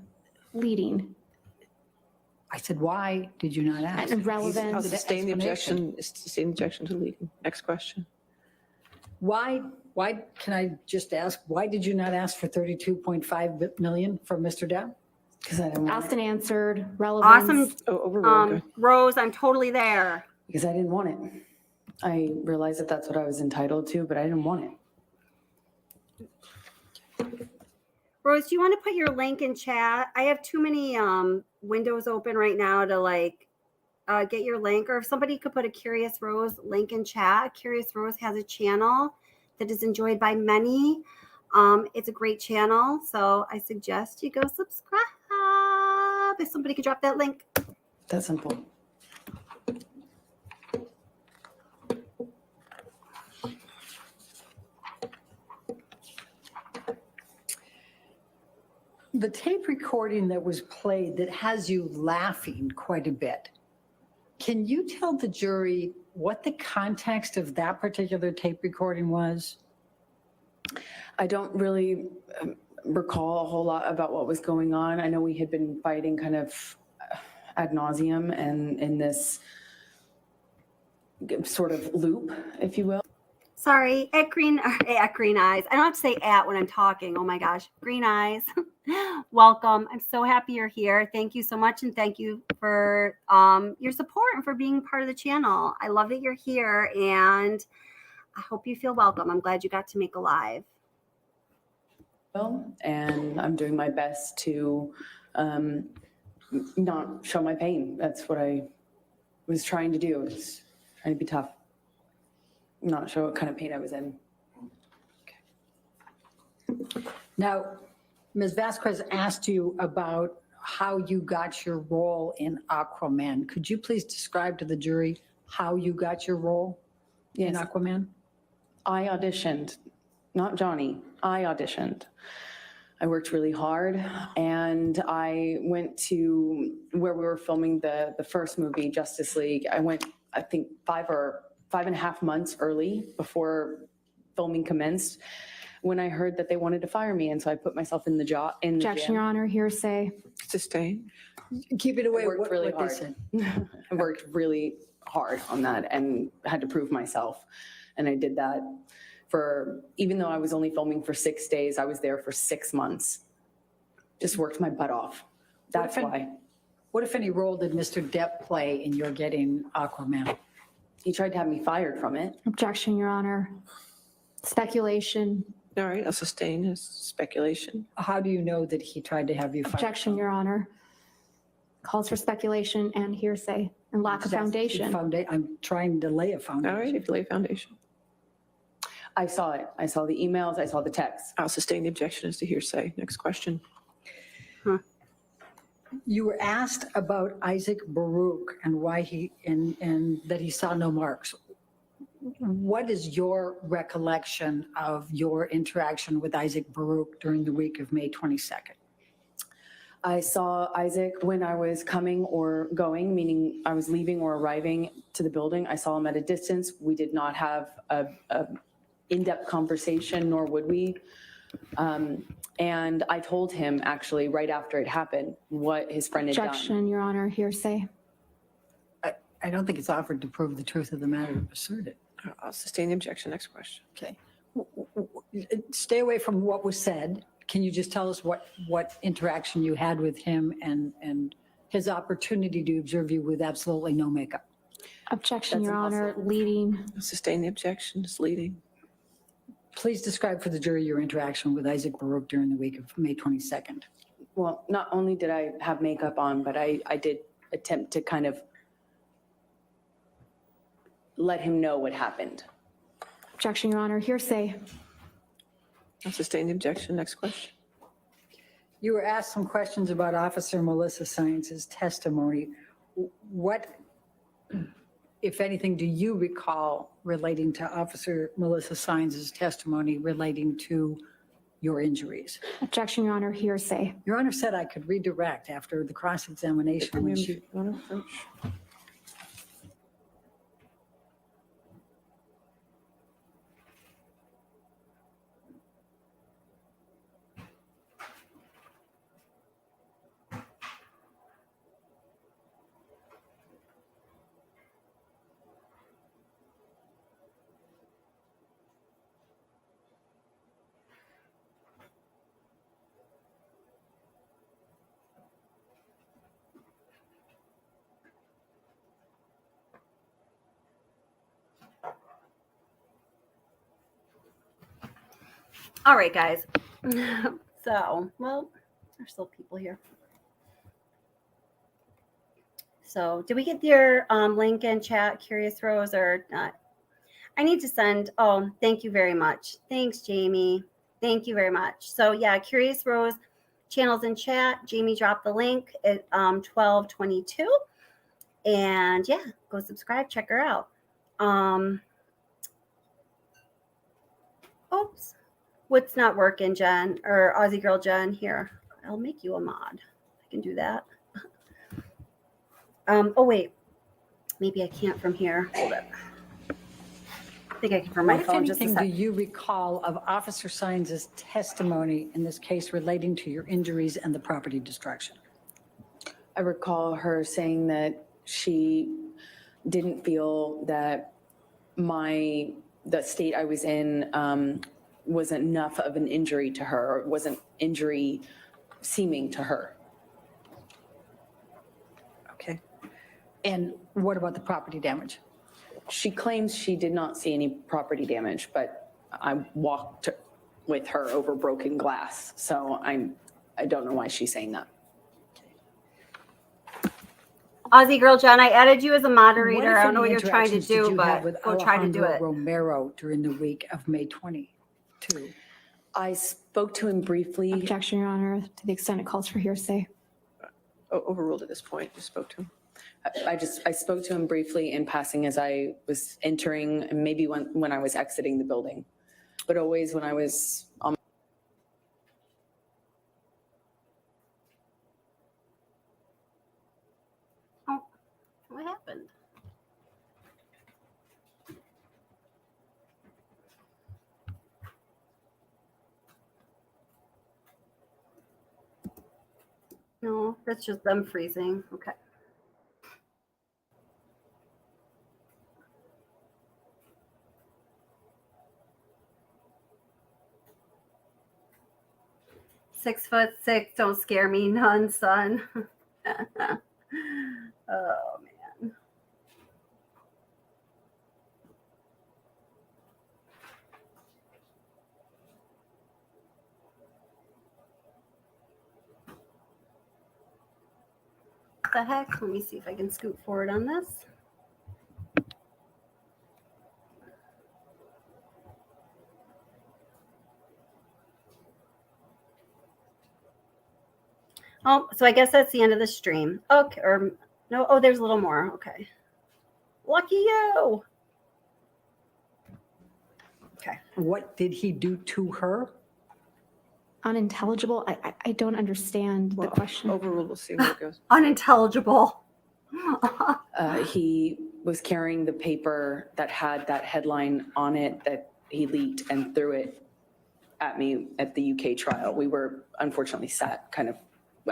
[SPEAKER 14] leading.
[SPEAKER 12] I said, why did you not ask?
[SPEAKER 14] And relevant.
[SPEAKER 15] I'll sustain the objection. Sustain the objection to leading. Next question.
[SPEAKER 12] Why, can I just ask, why did you not ask for $32.5 million from Mr. Depp?
[SPEAKER 13] Because I didn't want
[SPEAKER 14] Asked and answered. Relevance.
[SPEAKER 1] Awesome.
[SPEAKER 15] Overruled.
[SPEAKER 1] Rose, I'm totally there.
[SPEAKER 13] because I didn't want it. I realized that that's what I was entitled to, but I didn't want it.
[SPEAKER 1] Rose, do you want to put your link in chat? I have too many windows open right now to get your link, or if somebody could put a Curious Rose link in chat. Curious Rose has a channel that is enjoyed by many. It's a great channel, so I suggest you go subscribe. If somebody could drop that link.
[SPEAKER 13] That's simple.
[SPEAKER 12] The tape recording that was played that has you laughing quite a bit, can you tell the jury what the context of that particular tape recording was?
[SPEAKER 13] I don't really recall a whole lot about what was going on. I know we had been fighting kind of ad nauseum and in this sort of loop, if you will.
[SPEAKER 1] Sorry, at green eyes. I don't have to say at when I'm talking. Oh my gosh, green eyes. Welcome. I'm so happy you're here. Thank you so much, and thank you for your support and for being part of the channel. I love that you're here, and I hope you feel welcome. I'm glad you got to make a live.
[SPEAKER 13] And I'm doing my best to not show my pain. That's what I was trying to do. I was trying to be tough, not show what kind of pain I was in.
[SPEAKER 12] Okay. Now, Ms. Vasquez asked you about how you got your role in Aquaman. Could you please describe to the jury how you got your role in Aquaman?
[SPEAKER 13] I auditioned, not Johnny. I auditioned. I worked really hard, and I went to where we were filming the first movie, Justice League. I went, I think, 5.5 months early before filming commenced. when I heard that they wanted to fire me. And so I put myself in the job in the
[SPEAKER 14] Objection,
[SPEAKER 13] gym.
[SPEAKER 14] Your Honor. Hearsay.
[SPEAKER 15] Sustain.
[SPEAKER 12] Keep it away.
[SPEAKER 13] I worked really
[SPEAKER 12] they
[SPEAKER 13] hard.
[SPEAKER 12] said.
[SPEAKER 13] I worked really hard on that and had to prove myself. And I did that for, even though I was only filming for 6 days, I was there for 6 months. Just worked my butt off. That's why.
[SPEAKER 12] What, if any, role did Mr. Depp play in your getting Aquaman?
[SPEAKER 13] He tried to have me fired from it.
[SPEAKER 14] Objection, Your Honor. Speculation.
[SPEAKER 15] All right, I'll sustain his speculation.
[SPEAKER 12] How do you know that he tried to have you fired?
[SPEAKER 14] Objection, Your Honor. Calls for speculation and hearsay and lack of foundation.
[SPEAKER 12] I'm trying to lay a foundation.
[SPEAKER 15] All right, you have to lay a foundation.
[SPEAKER 13] I saw it. I saw the emails. I saw the texts.
[SPEAKER 15] I'll sustain the objection as to hearsay. Next question.
[SPEAKER 12] You were asked about Isaac Baruch and why he, and that he saw no marks. What is your recollection of your interaction with Isaac Baruch during the week of May 22nd?
[SPEAKER 13] I saw Isaac when I was coming or going, meaning I was leaving or arriving to the building. I saw him at a distance. We did not have a in-depth conversation, nor would we. And I told him actually right after it happened what his friend had done.
[SPEAKER 14] Objection, Your Honor. Hearsay.
[SPEAKER 12] I don't think it's offered to prove the truth of the matter asserted.
[SPEAKER 15] I'll sustain the objection. Next question.
[SPEAKER 12] Okay. Stay away from what was said. Can you just tell us what interaction you had with him and his opportunity to observe you with absolutely no makeup?
[SPEAKER 14] Objection,
[SPEAKER 13] That's
[SPEAKER 14] Your Honor.
[SPEAKER 13] impossible.
[SPEAKER 14] Leading.
[SPEAKER 15] I'll sustain the objection. It's leading.
[SPEAKER 12] Please describe for the jury your interaction with Isaac Baruch during the week of May 22nd.
[SPEAKER 13] Well, not only did I have makeup on, but I did attempt to kind of let him know what happened.
[SPEAKER 14] Objection, Your Honor. Hearsay.
[SPEAKER 15] I'll sustain the objection. Next question.
[SPEAKER 12] You were asked some questions about Officer Melissa Science's testimony. What, if anything, do you recall relating to Officer Melissa Science's testimony relating to your injuries?
[SPEAKER 14] Objection, Your Honor. Hearsay.
[SPEAKER 12] Your Honor said I could redirect after the cross-examination when she...
[SPEAKER 1] All right, guys. So, well, there's still people here. So, did we get your link in chat, Curious Rose, or not? I need to send. Oh, thank you very much. Thanks, Jamie. Thank you very much. So, yeah, Curious Rose channels in chat. Jamie dropped the link at 12:22. And yeah, go subscribe, check her out. Oops. What's not working, Jen, or Aussie Girl Jen? Here, I'll make you a mod. I can do that. Oh, wait. Maybe I can't from here. Hold it. I think I can from my
[SPEAKER 12] What,
[SPEAKER 1] phone
[SPEAKER 12] if
[SPEAKER 1] just a
[SPEAKER 12] anything, do
[SPEAKER 1] sec.
[SPEAKER 12] you recall of Officer Science's testimony in this case relating to your injuries and the property destruction?
[SPEAKER 13] I recall her saying that she didn't feel that the state I was in was enough of an injury to her, or wasn't injury seeming to her.
[SPEAKER 12] Okay. And what about the property damage?
[SPEAKER 13] She claims she did not see any property damage, but I walked with her over broken glass. So I don't know why she's saying that.
[SPEAKER 1] Aussie Girl Jen, I added you as a
[SPEAKER 12] What,
[SPEAKER 1] moderator.
[SPEAKER 12] if
[SPEAKER 1] I don't know
[SPEAKER 12] any,
[SPEAKER 1] what you're trying to
[SPEAKER 12] interactions did
[SPEAKER 1] do,
[SPEAKER 12] you have
[SPEAKER 1] but
[SPEAKER 12] with
[SPEAKER 1] go try to do
[SPEAKER 12] Alejandro
[SPEAKER 1] it.
[SPEAKER 12] Romero during the week of May 22?
[SPEAKER 13] I spoke to him briefly.
[SPEAKER 14] Objection, Your Honor. To the extent it calls for hearsay.
[SPEAKER 15] Overruled at this point. Just spoke to him.
[SPEAKER 13] I spoke to him briefly in passing as I was entering, and maybe when I was exiting the building, but always when I was on.
[SPEAKER 1] Oh, what happened? No, that's just them freezing. Okay. "6'6", don't scare me none, son. Oh, man. What the heck? Let me see if I can scoot forward on this. Oh, so I guess that's the end of the stream. Okay, or no, oh, there's a little more. Okay. Lucky you. Okay.
[SPEAKER 12] What did he do to her?
[SPEAKER 14] Unintelligible? I don't understand the question.
[SPEAKER 15] Overruled, we'll see where it goes.
[SPEAKER 1] Unintelligible.
[SPEAKER 13] He was carrying the paper that had that headline on it that he leaked and threw it at me at the UK trial. We were unfortunately sat kind of,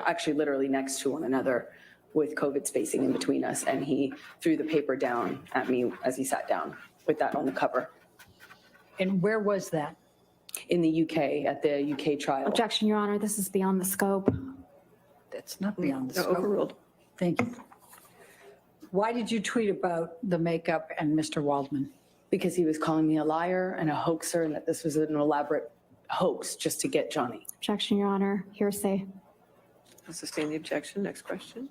[SPEAKER 13] actually literally next to one another with COVID spacing in between us, and he threw the paper down at me as he sat down with that on the cover.
[SPEAKER 12] And where was that?
[SPEAKER 13] In the UK, at the UK trial.
[SPEAKER 14] Objection, Your Honor. This is beyond the scope.
[SPEAKER 12] That's not beyond the
[SPEAKER 15] No,
[SPEAKER 12] scope.
[SPEAKER 15] overruled.
[SPEAKER 12] Thank you. Why did you tweet about the makeup and Mr. Waldman?
[SPEAKER 13] Because he was calling me a liar and a hoaxer, and that this was an elaborate hoax just to get Johnny.
[SPEAKER 14] Objection, Your Honor. Hearsay.
[SPEAKER 15] I'll sustain the objection. Next question.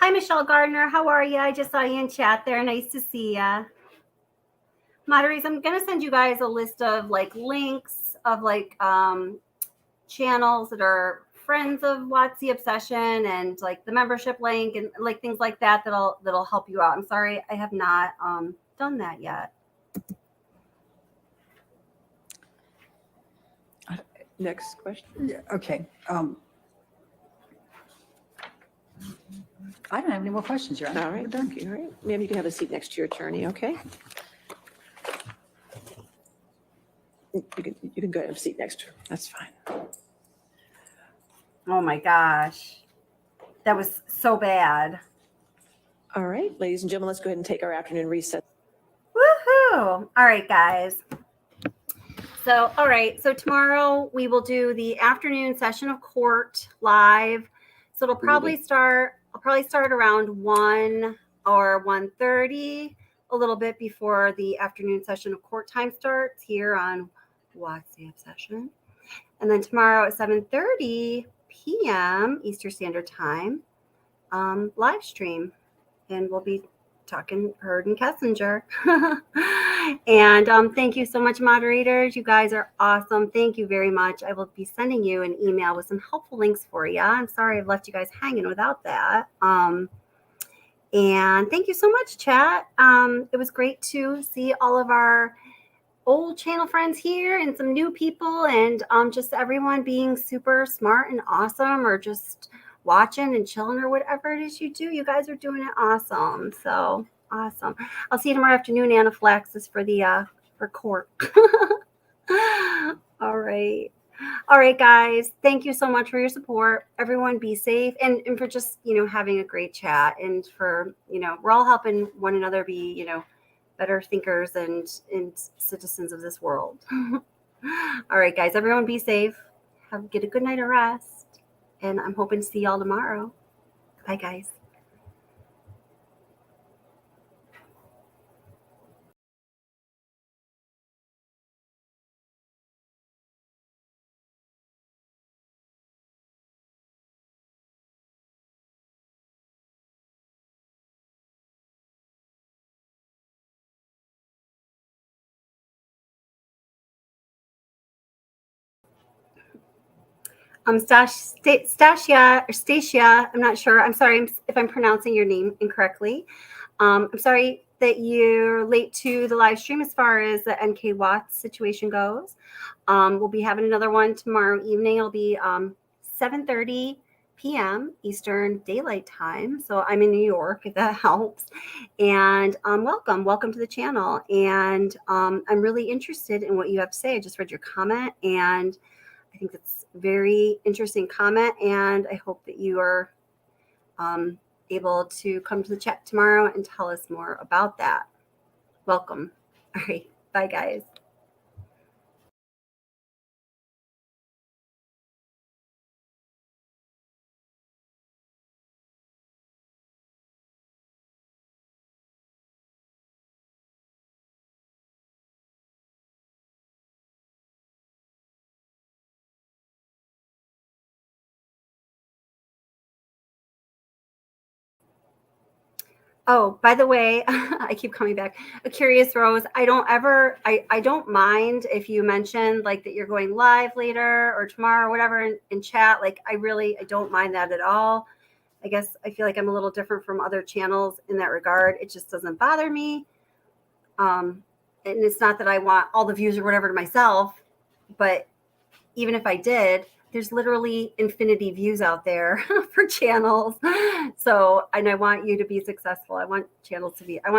[SPEAKER 1] Hi, Michelle Gardner. How are you? I just saw you in chat there. Nice to see ya. Moderators, I'm going to send you guys a list of like links of like channels that are friends of WotC Obsession and like the membership link and like things like that that'll help you out. I'm sorry, I have not done that yet.
[SPEAKER 15] Next question.
[SPEAKER 12] Yeah, okay. I don't have any more questions, Your Honor.
[SPEAKER 15] All right, thank you. All right, ma'am, you can have a seat next to your attorney, okay? You can go ahead and have a seat next to her. That's fine.
[SPEAKER 1] Oh my gosh. That was so bad.
[SPEAKER 15] All right, ladies and gentlemen, let's go ahead and take our afternoon recess.
[SPEAKER 1] Woohoo! All right, guys. So, all right. So tomorrow we will do the afternoon session of court live. So it'll probably start. I'll probably start around 1 or 1:30, a little bit before the afternoon session of court time starts here on WotC Obsession. And then tomorrow at 7:30 p.m. Eastern Standard Time, live stream, and we'll be talking Heard and Kessinger. And thank you so much, moderators. You guys are awesome. Thank you very much. I will be sending you an email with some helpful links for you. I'm sorry I've left you guys hanging without that. And thank you so much, chat. It was great to see all of our old channel friends here and some new people, and just everyone being super smart and awesome, or just watching and chilling or whatever it is you do. You guys are doing it awesome. So awesome. I'll see you tomorrow afternoon, anaphylaxis for the for court. All right. All right, guys. Thank you so much for your support. Everyone be safe, and for just, having a great chat, and for, we're all helping one another be, better thinkers and citizens of this world. All right, guys, everyone be safe. Get a good night of rest. And I'm hoping to see y'all tomorrow. Bye, guys. Stacia, I'm not sure. I'm sorry if I'm pronouncing your name incorrectly. I'm sorry that you're late to the live stream as far as the NK Watts situation goes. We'll be having another one tomorrow evening. It'll be 7:30 p.m. Eastern Daylight Time. So I'm in New York, if that helps. And welcome to the channel. And I'm really interested in what you have to say. I just read your comment, and I think it's a very interesting comment, and I hope that you are able to come to the chat tomorrow and tell us more about that. Welcome. All right. Bye, guys. Oh, by the way, I keep coming back. A Curious Rose, I don't mind if you mention like that you're going live later or tomorrow or whatever in chat. Like I don't mind that at all. I guess I feel like I'm a little different from other channels in that regard. It just doesn't bother me. And it's not that I want all the views or whatever to myself, but even if I did, there's literally infinity views out there for channels. So, and I want you to be successful. I want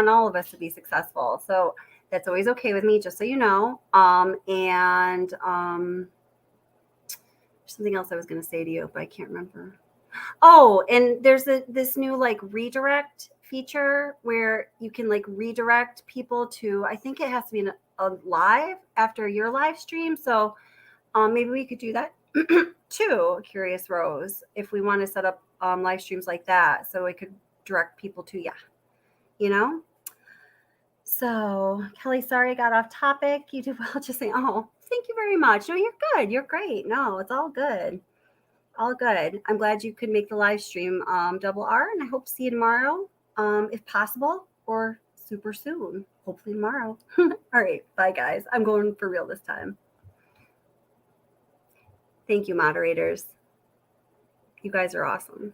[SPEAKER 1] all of us to be successful. So that's always okay with me, just so you know. Something else I was going to say to you, but I can't remember. Oh, and there's this new like redirect feature where you can like redirect people to, I think it has to be a live after your live stream. So maybe we could do that too, Curious Rose, if we want to set up live streams like that, so it could direct people to you know. So Kelly, sorry I got off topic. You did well just saying, oh, thank you very much. No, you're good. You're great. No, it's all good. All good. I'm glad you could make the live stream, Double R, and I hope to see you tomorrow, if possible, or super soon. Hopefully tomorrow. All right. Bye, guys. I'm going for real this time. Thank you, moderators. You guys are awesome.